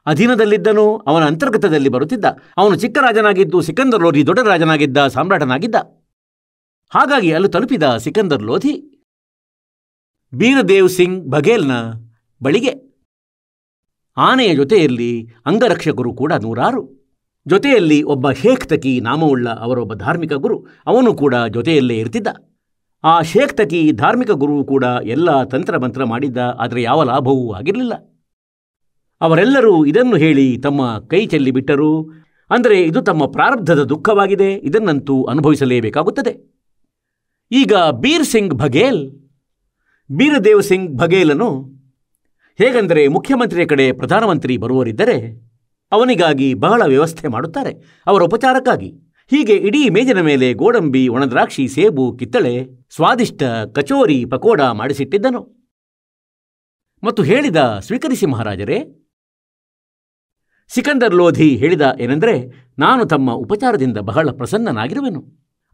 ಅಧೀನದಲ್ಲಿದ್ದನು, ಅವನ ಅಂತರ್ಗತದಲ್ಲಿ ಬರುತ್ತಿದ್ದ. ಅವನು ಚಿಕ್ಕ ರಾಜನಾಗಿದ್ದು ಸಿಕಂದರ್ ಲೋಧಿ ದೊಡ್ಡ ರಾಜನಾಗಿದ್ದ, ಸಾಮ್ರಾಟನಾಗಿದ್ದ. ಹಾಗಾಗಿ ಅಲ್ಲಿ ತಲುಪಿದ ಸಿಕಂದರ್ ಲೋಧಿ ಬೀರದೇವ್ ಸಿಂಗ್ ಬಘೇಲ್ನ ಬಳಿಗೆ. ಆನೆಯ ಜೊತೆಯಲ್ಲಿ ಅಂಗರಕ್ಷಕರು ಕೂಡ 100. ಜೊತೆಯಲ್ಲಿ ಒಬ್ಬ ಶೇಖ್ ತಕಿ ನಾಮವುಳ್ಳ ಅವರೊಬ್ಬ ಧಾರ್ಮಿಕ ಗುರು, ಅವನು ಕೂಡ ಜೊತೆಯಲ್ಲೇ ಇರ್ತಿದ್ದ. ಆ ಶೇಖ್ ತಕಿ ಧಾರ್ಮಿಕ ಗುರು ಕೂಡ ಎಲ್ಲ ತಂತ್ರಮಂತ್ರ ಮಾಡಿದ್ದ, ಆದರೆ ಯಾವ ಲಾಭವೂ ಆಗಿರಲಿಲ್ಲ. ಅವರೆಲ್ಲರೂ ಇದನ್ನು ಹೇಳಿ ತಮ್ಮ ಕೈ ಚೆಲ್ಲಿಬಿಟ್ಟರು. ಅಂದರೆ ಇದು ತಮ್ಮ ಪ್ರಾರಬ್ಧದ ದುಃಖವಾಗಿದೆ, ಇದನ್ನಂತೂ ಅನುಭವಿಸಲೇಬೇಕಾಗುತ್ತದೆ. ಈಗ ಬೀರದೇವ್ ಸಿಂಗ್ ಬಘೇಲನು ಹೇಗೆಂದರೆ, ಮುಖ್ಯಮಂತ್ರಿಯ ಕಡೆ ಪ್ರಧಾನಮಂತ್ರಿ ಬರುವವರಿದ್ದರೆ ಅವನಿಗಾಗಿ ಬಹಳ ವ್ಯವಸ್ಥೆ ಮಾಡುತ್ತಾರೆ, ಅವರ ಉಪಚಾರಕ್ಕಾಗಿ. ಹೀಗೆ ಇಡೀ ಮೇಜಿನ ಮೇಲೆ ಗೋಡಂಬಿ, ಒಣದ್ರಾಕ್ಷಿ, ಸೇಬು, ಕಿತ್ತಳೆ, ಸ್ವಾದಿಷ್ಟ ಕಚೋರಿ, ಪಕೋಡ ಮಾಡಿಸಿಟ್ಟಿದ್ದನು ಮತ್ತು ಹೇಳಿದ, ಸ್ವೀಕರಿಸಿ ಮಹಾರಾಜರೇ. ಸಿಕಂದರ್ ಲೋಧಿ ಹೇಳಿದ ಏನೆಂದರೆ, ನಾನು ತಮ್ಮ ಉಪಚಾರದಿಂದ ಬಹಳ ಪ್ರಸನ್ನನಾಗಿರುವೆನು,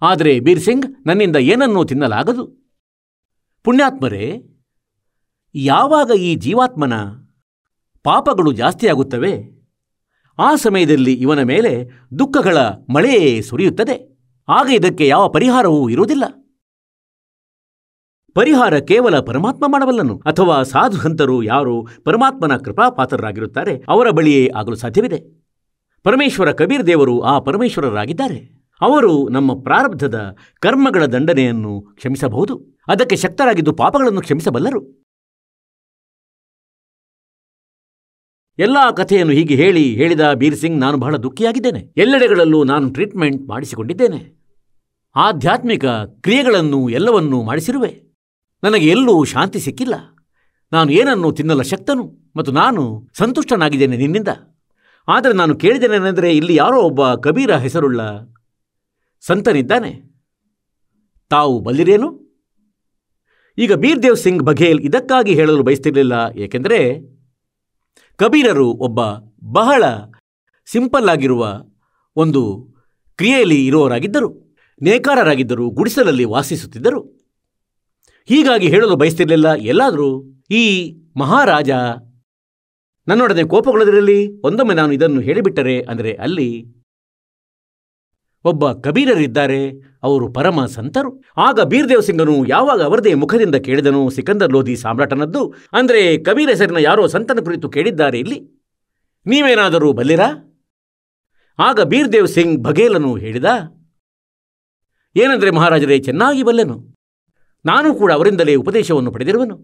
ಆದರೆ ಬೀರ್ ಸಿಂಗ್ ನನ್ನಿಂದ ಏನನ್ನೂ ತಿನ್ನಲಾಗದು. ಪುಣ್ಯಾತ್ಮರೇ, ಯಾವಾಗ ಈ ಜೀವಾತ್ಮನ ಪಾಪಗಳು ಜಾಸ್ತಿಯಾಗುತ್ತವೆ, ಆ ಸಮಯದಲ್ಲಿ ಇವನ ಮೇಲೆ ದುಃಖಗಳ ಮಳೆಯೇ ಸುರಿಯುತ್ತದೆ. ಆಗ ಇದಕ್ಕೆ ಯಾವ ಪರಿಹಾರವೂ ಇರುವುದಿಲ್ಲ. ಪರಿಹಾರ ಕೇವಲ ಪರಮಾತ್ಮ ಮಾಡಬಲ್ಲನು, ಅಥವಾ ಸಾಧು ಸಂತರು ಯಾರು ಪರಮಾತ್ಮನ ಕೃಪಾಪಾತ್ರರಾಗಿರುತ್ತಾರೆ ಅವರ ಬಳಿಯೇ ಆಗಲು ಸಾಧ್ಯವಿದೆ. ಪರಮೇಶ್ವರ ಕಬೀರ್ ದೇವರು ಆ ಪರಮೇಶ್ವರರಾಗಿದ್ದಾರೆ. ಅವರು ನಮ್ಮ ಪ್ರಾರಬ್ಧದ ಕರ್ಮಗಳ ದಂಡನೆಯನ್ನು ಕ್ಷಮಿಸಬಹುದು, ಅದಕ್ಕೆ ಶಕ್ತರಾಗಿದ್ದು ಪಾಪಗಳನ್ನು ಕ್ಷಮಿಸಬಲ್ಲರು. ಎಲ್ಲ ಕಥೆಯನ್ನು ಹೀಗೆ ಹೇಳಿದ ಬೀರ್ ಸಿಂಗ್, ನಾನು ಬಹಳ ದುಃಖಿಯಾಗಿದ್ದೇನೆ. ಎಲ್ಲೆಡೆಗಳಲ್ಲೂ ನಾನು ಟ್ರೀಟ್ಮೆಂಟ್ ಮಾಡಿಸಿಕೊಂಡಿದ್ದೇನೆ, ಆಧ್ಯಾತ್ಮಿಕ ಕ್ರಿಯೆಗಳನ್ನು ಎಲ್ಲವನ್ನೂ ಮಾಡಿಸಿರುವೆ. ನನಗೆ ಎಲ್ಲೂ ಶಾಂತಿ ಸಿಕ್ಕಿಲ್ಲ. ನಾನು ಏನನ್ನು ತಿನ್ನಲ ಶಕ್ತನು ಮತ್ತು ನಾನು ಸಂತುಷ್ಟನಾಗಿದ್ದೇನೆ ನಿನ್ನಿಂದ. ಆದರೆ ನಾನು ಕೇಳಿದ್ದೇನೆಂದರೆ, ಇಲ್ಲಿ ಯಾರೋ ಒಬ್ಬ ಕಬೀರ ಹೆಸರುಳ್ಳ ಸಂತನಿದ್ದಾನೆ, ತಾವು ಬಲ್ಲಿರೇನು? ಈಗ ಬೀರ್ದೇವ್ ಸಿಂಗ್ ಬಘೇಲ್ ಇದಕ್ಕಾಗಿ ಹೇಳಲು ಬಯಸ್ತಿರಲಿಲ್ಲ, ಏಕೆಂದರೆ ಕಬೀರರು ಒಬ್ಬ ಬಹಳ ಸಿಂಪಲ್ ಆಗಿರುವ ಒಂದು ಕ್ರಿಯೆಯಲ್ಲಿ ಇರುವವರಾಗಿದ್ದರು, ನೇಕಾರರಾಗಿದ್ದರು, ಗುಡಿಸಲಲ್ಲಿ ವಾಸಿಸುತ್ತಿದ್ದರು. ಹೀಗಾಗಿ ಹೇಳಲು ಬಯಸ್ತಿರಲಿಲ್ಲ. ಎಲ್ಲಾದರೂ ಈ ಮಹಾರಾಜ ನನ್ನೊಡನೆ ಕೋಪಗೊಳ್ಳದಿರಲಿ, ಒಂದೊಮ್ಮೆ ನಾನು ಇದನ್ನು ಹೇಳಿಬಿಟ್ಟರೆ, ಅಂದರೆ ಅಲ್ಲಿ ಒಬ್ಬ ಕಬೀರರಿದ್ದಾರೆ, ಅವರು ಪರಮ ಸಂತರು. ಆಗ ಬೀರ್ದೇವ್ ಸಿಂಗನು ಯಾವಾಗ ಅವರದೇ ಮುಖದಿಂದ ಕೇಳಿದನು ಸಿಕಂದರ್ ಲೋಧಿ ಸಾಮ್ರಾಟನದ್ದು, ಅಂದರೆ ಕಬೀರ್ ಹೆಸರಿನ ಯಾರೋ ಸಂತನ ಕುರಿತು ಕೇಳಿದ್ದಾರೆ ಇಲ್ಲಿ, ನೀವೇನಾದರೂ ಬಲ್ಲಿರಾ? ಆಗ ಬೀರ್ದೇವ್ ಸಿಂಗ್ ಬಘೇಲನು ಹೇಳಿದ, ಏನೆಂದರೆ ಮಹಾರಾಜರೇ, ಚೆನ್ನಾಗಿ ಬಲ್ಲೆನು. ನಾನು ಕೂಡ ಅವರಿಂದಲೇ ಉಪದೇಶವನ್ನು ಪಡೆದಿರುವನು.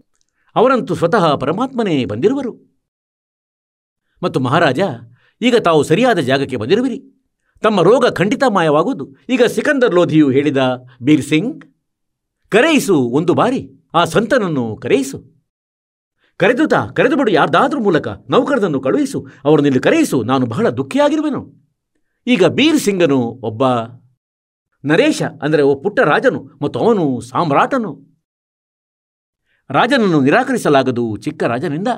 ಅವರಂತೂ ಸ್ವತಃ ಪರಮಾತ್ಮನೇ ಬಂದಿರುವರು. ಮತ್ತು ಮಹಾರಾಜ, ಈಗ ತಾವು ಸರಿಯಾದ ಜಾಗಕ್ಕೆ ಬಂದಿರುವಿರಿ. ತಮ್ಮ ರೋಗ ಖಂಡಿತ ಮಾಯವಾಗುವುದು. ಈಗ ಸಿಕಂದರ್ ಲೋಧಿಯು ಹೇಳಿದ, ಬೀರ್ ಸಿಂಗ್, ಕರೆಯಿಸು, ಒಂದು ಬಾರಿ ಆ ಸಂತನನ್ನು ಕರೆಯಿಸು. ಕರೆದು ಬಿಡು, ಯಾರ್ದಾದ್ರೂ ಮೂಲಕ ನೌಕರನನ್ನು ಕಳುಹಿಸು, ಅವರನ್ನು ಇಲ್ಲಿ ಕರೆಯಿಸು, ನಾನು ಬಹಳ ದುಃಖಿಯಾಗಿರುವೆನು. ಈಗ ಬೀರ್ ಸಿಂಗನು ಒಬ್ಬ ನರೇಶ, ಅಂದರೆ ಒಬ್ಬ ಪುಟ್ಟ ರಾಜನು ಮತ್ತು ಅವನು ಸಾಮ್ರಾಟನು. ರಾಜನನ್ನು ನಿರಾಕರಿಸಲಾಗದು ಚಿಕ್ಕ ರಾಜನಿಂದ.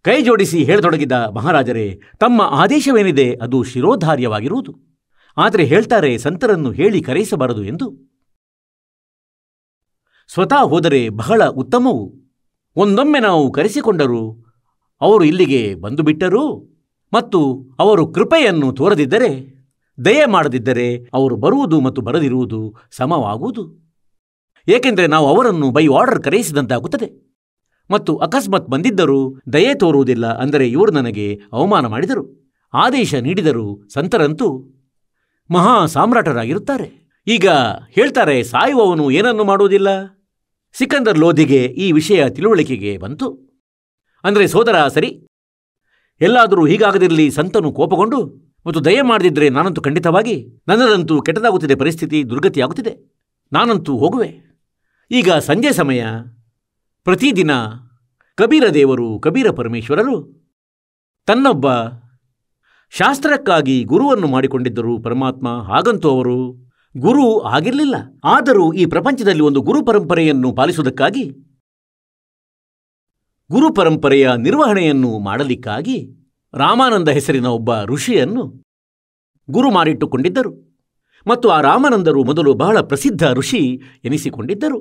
ಕೈ ಜೋಡಿಸಿ ಹೇಳತೊಡಗಿದ ಮಹಾರಾಜರೇ, ತಮ್ಮ ಆದೇಶವೇನಿದೆ ಅದು ಶಿರೋಧಾರ್ಯವಾಗಿರುವುದು. ಆದರೆ ಹೇಳ್ತಾರೆ ಸಂತರನ್ನು ಹೇಳಿ ಕರೆಯಿಸಬಾರದು ಎಂದು. ಸ್ವತಃ ಹೋದರೆ ಬಹಳ ಉತ್ತಮವು. ಒಂದೊಮ್ಮೆ ನಾವು ಕರೆಸಿಕೊಂಡರೂ ಅವರು ಇಲ್ಲಿಗೆ ಬಂದು ಬಿಟ್ಟರು ಮತ್ತು ಅವರು ಕೃಪೆಯನ್ನು ತೋರದಿದ್ದರೆ, ದಯೆ ಮಾಡದಿದ್ದರೆ ಅವರು ಬರುವುದು ಮತ್ತು ಬರದಿರುವುದು ಸಮವಾಗುವುದು. ಏಕೆಂದರೆ ನಾವು ಅವರನ್ನು ಬೈ ಆರ್ಡರ್ ಕರೆಯಿಸಿದಂತಾಗುತ್ತದೆ. ಮತ್ತು ಅಕಸ್ಮಾತ್ ಬಂದಿದ್ದರೂ ದಯೆ ತೋರುವುದಿಲ್ಲ, ಅಂದರೆ ಇವರು ನನಗೆ ಅವಮಾನ ಮಾಡಿದರು. ಆದೇಶ ನೀಡಿದರು ಸಂತರಂತೂ ಮಹಾ ಸಾಮ್ರಾಟರಾಗಿರುತ್ತಾರೆ. ಈಗ ಹೇಳ್ತಾರೆ, ಸಾಯುವವನು ಏನನ್ನು ಮಾಡುವುದಿಲ್ಲ. ಸಿಕಂದರ್ ಲೋಧಿಗೆ ಈ ವಿಷಯ ತಿಳುವಳಿಕೆಗೆ ಬಂತು. ಅಂದರೆ ಸೋದರ, ಸರಿ, ಎಲ್ಲಾದರೂ ಹೀಗಾಗದಿರಲಿ. ಸಂತನು ಕೋಪಗೊಂಡು ಮತ್ತು ದಯೆ ಮಾಡದಿದ್ದರೆ ನಾನಂತೂ ಖಂಡಿತವಾಗಿ, ನನ್ನದಂತೂ ಕೆಟ್ಟದಾಗುತ್ತಿದೆ, ಪರಿಸ್ಥಿತಿ ದುರ್ಗತಿಯಾಗುತ್ತಿದೆ, ನಾನಂತೂ ಹೋಗುವೆ. ಈಗ ಸಂಜೆ ಸಮಯ. ಪ್ರತಿದಿನ ಕಬೀರ ದೇವರು, ಕಬೀರ ಪರಮೇಶ್ವರರು ತನ್ನೊಬ್ಬ ಶಾಸ್ತ್ರಕ್ಕಾಗಿ ಗುರುವನ್ನು ಮಾಡಿಕೊಂಡಿದ್ದರು ಪರಮಾತ್ಮ. ಹಾಗಂತೂ ಅವರು ಗುರು ಆಗಿರಲಿಲ್ಲ. ಆದರೂ ಈ ಪ್ರಪಂಚದಲ್ಲಿ ಒಂದು ಗುರು ಪರಂಪರೆಯನ್ನು ಪಾಲಿಸುವುದಕ್ಕಾಗಿ, ಗುರು ಪರಂಪರೆಯ ನಿರ್ವಹಣೆಯನ್ನು ಮಾಡಲಿಕ್ಕಾಗಿ ರಾಮಾನಂದ ಹೆಸರಿನ ಒಬ್ಬ ಋಷಿಯನ್ನು ಗುರು ಮಾಡಿಟ್ಟುಕೊಂಡಿದ್ದರು. ಮತ್ತು ಆ ರಾಮಾನಂದರು ಮೊದಲು ಬಹಳ ಪ್ರಸಿದ್ಧ ಋಷಿ ಎನಿಸಿಕೊಂಡಿದ್ದರು.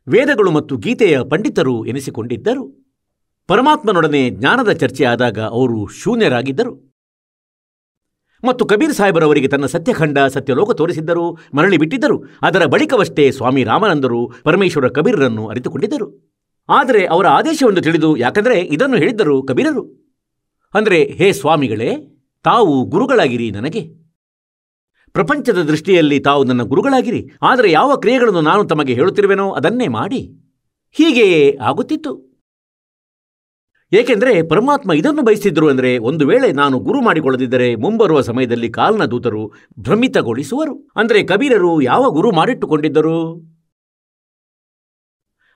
ವೇದಗಳು ಮತ್ತು ಗೀತೆಯ ಪಂಡಿತರು ಎನಿಸಿಕೊಂಡಿದ್ದರು. ಪರಮಾತ್ಮನೊಡನೆ ಜ್ಞಾನದ ಚರ್ಚೆ ಆದಾಗ ಅವರು ಶೂನ್ಯರಾಗಿದ್ದರು. ಮತ್ತು ಕಬೀರ್ ಸಾಹೇಬರವರಿಗೆ ತನ್ನ ಸತ್ಯಖಂಡ, ಸತ್ಯಲೋಕ ತೋರಿಸಿದ್ದರು, ಮರಳಿ ಬಿಟ್ಟಿದ್ದರು. ಅದರ ಬಳಿಕವಷ್ಟೇ ಸ್ವಾಮಿ ರಾಮಾನಂದರು ಪರಮೇಶ್ವರ ಕಬೀರರನ್ನು ಅರಿತುಕೊಂಡಿದ್ದರು. ಆದರೆ ಅವರ ಆದೇಶವನ್ನು ತಿಳಿದು, ಯಾಕಂದರೆ ಇದನ್ನು ಹೇಳಿದ್ದರು ಕಬೀರರು, ಅಂದರೆ ಹೇ ಸ್ವಾಮಿಗಳೇ, ತಾವು ಗುರುಗಳಾಗಿರಿ ನನಗೆ. ಪ್ರಪಂಚದ ದೃಷ್ಟಿಯಲ್ಲಿ ತಾವು ನನ್ನ ಗುರುಗಳಾಗಿರಿ. ಆದರೆ ಯಾವ ಕ್ರಿಯೆಗಳನ್ನು ನಾನು ತಮಗೆ ಹೇಳುತ್ತಿರುವೆನೋ ಅದನ್ನೇ ಮಾಡಿ. ಹೀಗೆಯೇ ಆಗುತ್ತಿತ್ತು. ಏಕೆಂದರೆ ಪರಮಾತ್ಮ ಇದನ್ನು ಬಯಸಿದ್ರು, ಅಂದರೆ ಒಂದು ವೇಳೆ ನಾನು ಗುರು ಮಾಡಿಕೊಳ್ಳದಿದ್ದರೆ ಮುಂಬರುವ ಸಮಯದಲ್ಲಿ ಕಾಲನ ದೂತರು ಭ್ರಮಿತಗೊಳಿಸುವರು. ಅಂದರೆ ಕಬೀರರು ಯಾವ ಗುರು ಮಾಡಿಟ್ಟುಕೊಂಡಿದ್ದರು.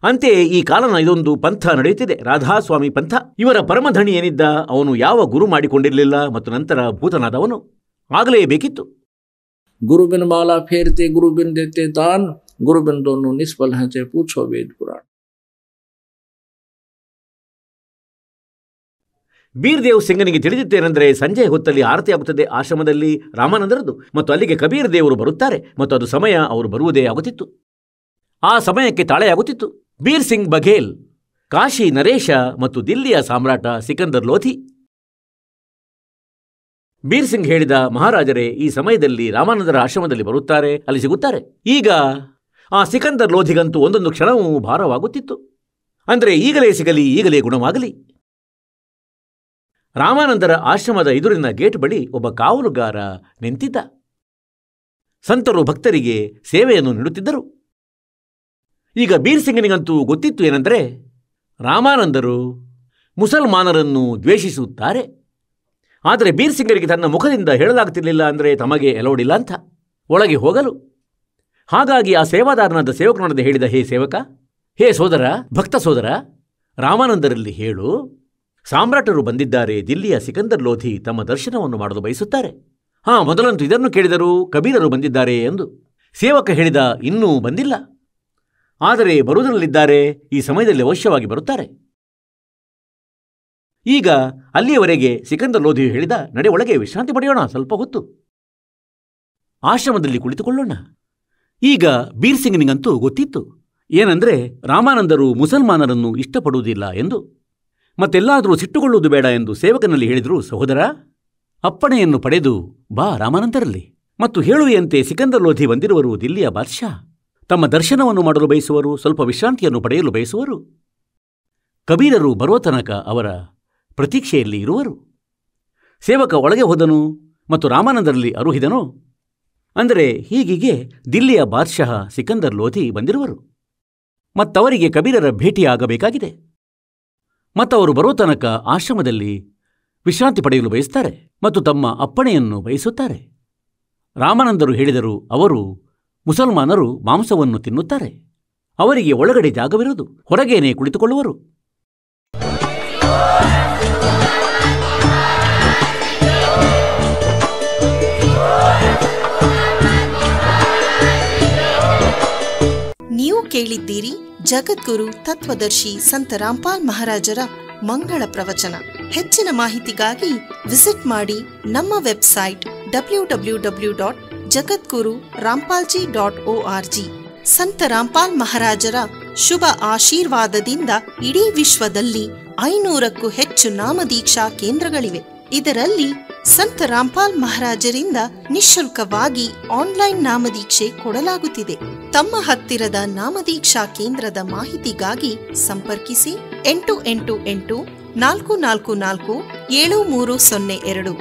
ಅಂತೆಯೇ ಈ ಕಾಲನ ಇದೊಂದು ಪಂಥ ನಡೆಯುತ್ತಿದೆ, ರಾಧಾಸ್ವಾಮಿ ಪಂಥ. ಇವರ ಪರಮಧಣಿ ಏನಿದ್ದ, ಅವನು ಯಾವ ಗುರು ಮಾಡಿಕೊಂಡಿರಲಿಲ್ಲ ಮತ್ತು ನಂತರ ಭೂತನಾದವನು ಆಗಲೇಬೇಕಿತ್ತು. गुरु बिन माला फेरते, गुरु बिन देते दान, गुरु बिन दोनों निष्फल हैं, चाहे पूछो वेद पुराण. ಬೀರ್ದೇವ್ ಸಿಂಗನಿಗೆ ತಿಳಿದಿತ್ತೇನೆಂದರೆ, ಸಂಜೆ ಹೊತ್ತಲ್ಲಿ ಆರತಿಯಾಗುತ್ತದೆ ಆಶ್ರಮದಲ್ಲಿ ರಾಮಾನಂದರದ್ದು, ಮತ್ತು ಅಲ್ಲಿಗೆ ಕಬೀರ್ ದೇವರು ಬರುತ್ತಾರೆ ಮತ್ತು ಅದು ಸಮಯ ಅವರು ಬರುವುದೇ ಆಗುತ್ತಿತ್ತು. ಆ ಸಮಯಕ್ಕೆ ತಾಳೆಯಾಗುತ್ತಿತ್ತು. ಬೀರ್ ಸಿಂಗ್ ಬಘೇಲ್, ಕಾಶಿ ನರೇಶ ಮತ್ತು ದಿಲ್ಲಿಯ ಸಾಮ್ರಾಟ ಸಿಕಂದರ್ ಲೋಧಿ. ಬೀರ್ ಸಿಂಗ್ ಹೇಳಿದ, ಮಹಾರಾಜರೇ, ಈ ಸಮಯದಲ್ಲಿ ರಾಮಾನಂದರ ಆಶ್ರಮದಲ್ಲಿ ಬರುತ್ತಾರೆ, ಅಲ್ಲಿ ಸಿಗುತ್ತಾರೆ. ಈಗ ಆ ಸಿಕಂದರ್ ಲೋಧಿಗಂತೂ ಒಂದೊಂದು ಕ್ಷಣವೂ ಭಾರವಾಗುತ್ತಿತ್ತು. ಅಂದರೆ ಈಗಲೇ ಸಿಗಲಿ, ಈಗಲೇ ಗುಣವಾಗಲಿ. ರಾಮಾನಂದರ ಆಶ್ರಮದ ಎದುರಿನ ಗೇಟ್ ಬಳಿ ಒಬ್ಬ ಕಾವಲುಗಾರ ನಿಂತಿದ್ದ. ಸಂತರು ಭಕ್ತರಿಗೆ ಸೇವೆಯನ್ನು ನೀಡುತ್ತಿದ್ದರು. ಈಗ ಬೀರ್ ಸಿಂಗನಿಗಂತೂ ಗೊತ್ತಿತ್ತು ಏನೆಂದರೆ ರಾಮಾನಂದರು ಮುಸಲ್ಮಾನರನ್ನು ದ್ವೇಷಿಸುತ್ತಾರೆ. ಆದರೆ ಬೀರ್ ಸಿಂಗರಿಗೆ ತನ್ನ ಮುಖದಿಂದ ಹೇಳಲಾಗುತ್ತಿರಲಿಲ್ಲ, ಅಂದರೆ ತಮಗೆ ಎಲೋಡಿಲ್ಲ ಅಂತ ಒಳಗೆ ಹೋಗಲು. ಹಾಗಾಗಿ ಆ ಸೇವಾದಾರನಾದ ಸೇವಕನೊಡನೆ ಹೇಳಿದ, ಹೇ ಸೇವಕ, ಹೇ ಸೋದರ, ಭಕ್ತ ಸೋದರ, ರಾಮಾನಂದರಲ್ಲಿ ಹೇಳು, ಸಾಮ್ರಾಟರು ಬಂದಿದ್ದಾರೆ. ದಿಲ್ಲಿಯ ಸಿಕಂದರ್ ಲೋಧಿ ತಮ್ಮ ದರ್ಶನವನ್ನು ಮಾಡಲು ಬಯಸುತ್ತಾರೆ. ಮೊದಲಂತೂ ಇದನ್ನು ಕೇಳಿದರು, ಕಬೀರರು ಬಂದಿದ್ದಾರೆ ಎಂದು. ಸೇವಕ ಹೇಳಿದ, ಇನ್ನೂ ಬಂದಿಲ್ಲ, ಆದರೆ ಬರುವುದರಲ್ಲಿದ್ದಾರೆ, ಈ ಸಮಯದಲ್ಲಿ ಅವಶ್ಯವಾಗಿ ಬರುತ್ತಾರೆ. ಈಗ ಅಲ್ಲಿಯವರೆಗೆ ಸಿಕಂದರ್ ಲೋಧಿಯು ಹೇಳಿದ, ನಡೆ ಒಳಗೆ ವಿಶ್ರಾಂತಿ ಪಡೆಯೋಣ, ಸ್ವಲ್ಪ ಹೊತ್ತು ಆಶ್ರಮದಲ್ಲಿ ಕುಳಿತುಕೊಳ್ಳೋಣ. ಈಗ ಬೀರ್ ಸಿಂಗನಿಗಂತೂ ಗೊತ್ತಿತ್ತು ಏನಂದರೆ ರಾಮಾನಂದರು ಮುಸಲ್ಮಾನರನ್ನು ಇಷ್ಟಪಡುವುದಿಲ್ಲ ಎಂದು. ಮತ್ತೆಲ್ಲಾದರೂ ಸಿಟ್ಟುಕೊಳ್ಳುವುದು ಬೇಡ ಎಂದು ಸೇವಕನಲ್ಲಿ ಹೇಳಿದರು, ಸಹೋದರ, ಅಪ್ಪಣೆಯನ್ನು ಪಡೆದು ಬಾ ರಾಮಾನಂದರಲ್ಲಿ ಮತ್ತು ಹೇಳುವೆಯಂತೆ ಸಿಕಂದರ್ ಲೋಧಿ ಬಂದಿರುವರು ದಿಲ್ಲಿಯ ಬಾದ್ಶಾ. ತಮ್ಮ ದರ್ಶನವನ್ನು ಮಾಡಲು ಬಯಸುವರು, ಸ್ವಲ್ಪ ವಿಶ್ರಾಂತಿಯನ್ನು ಪಡೆಯಲು ಬಯಸುವರು. ಕಬೀರರು ಬರುವ ತನಕ ಅವರ ಪ್ರತೀಕ್ಷೆಯಲ್ಲಿ ಇರುವರು. ಸೇವಕ ಒಳಗೆ ಹೋದನು ಮತ್ತು ರಾಮಾನಂದರಲ್ಲಿ ಅರುಹಿದನು. ಅಂದರೆ ಹೀಗೀಗೆ ದಿಲ್ಲಿಯ ಬಾದ್ಶಾಹ ಸಿಕಂದರ್ ಲೋಧಿ ಬಂದಿರುವರು ಮತ್ತವರಿಗೆ ಕಬೀರರ ಭೇಟಿಯಾಗಬೇಕಾಗಿದೆ. ಮತ್ತವರು ಬರೋ ತನಕ ಆಶ್ರಮದಲ್ಲಿ ವಿಶ್ರಾಂತಿ ಪಡೆಯಲು ಬಯಸುತ್ತಾರೆ ಮತ್ತು ತಮ್ಮ ಅಪ್ಪಣೆಯನ್ನು ಬಯಸುತ್ತಾರೆ. ರಾಮಾನಂದರು ಹೇಳಿದರು, ಅವರು ಮುಸಲ್ಮಾನರು ಮಾಂಸವನ್ನು ತಿನ್ನುತ್ತಾರೆ, ಅವರಿಗೆ ಒಳಗಡೆ ಜಾಗವಿರುವುದು, ಹೊರಗೇನೆ ಕುಳಿತುಕೊಳ್ಳುವರು. ನೀವು ಕೇಳಿದ್ದೀರಿ ಜಗದ್ಗುರು ತತ್ವದರ್ಶಿ ಸಂತ ರಾಮ್ಪಾಲ್ ಮಹಾರಾಜರ ಮಂಗಳ ಪ್ರವಚನ. ಹೆಚ್ಚಿನ ಮಾಹಿತಿಗಾಗಿ ವಿಸಿಟ್ ಮಾಡಿ ನಮ್ಮ ವೆಬ್ಸೈಟ್ www.jagadguru-rampalji.org. ಸಂತ ರಾಮ್ಪಾಲ್ ಮಹಾರಾಜರ ಶುಭ ಆಶೀರ್ವಾದದಿಂದ ಇಡೀ ವಿಶ್ವದಲ್ಲಿ 500ಕ್ಕೂ ಹೆಚ್ಚು ನಾಮದೀಕ್ಷಾ ಕೇಂದ್ರಗಳಿವೆ. ಇದರಲ್ಲಿ ಸಂತ ರಾಮ್ಪಾಲ್ ಮಹಾರಾಜರಿಂದ ನಿಶುಲ್ಕವಾಗಿ ಆನ್ಲೈನ್ ನಾಮದೀಕ್ಷೆ ಕೊಡಲಾಗುತ್ತಿದೆ. ತಮ್ಮ ಹತ್ತಿರದ ನಾಮದೀಕ್ಷಾ ಕೇಂದ್ರದ ಮಾಹಿತಿಗಾಗಿ ಸಂಪರ್ಕಿಸಿ 888 444 7302.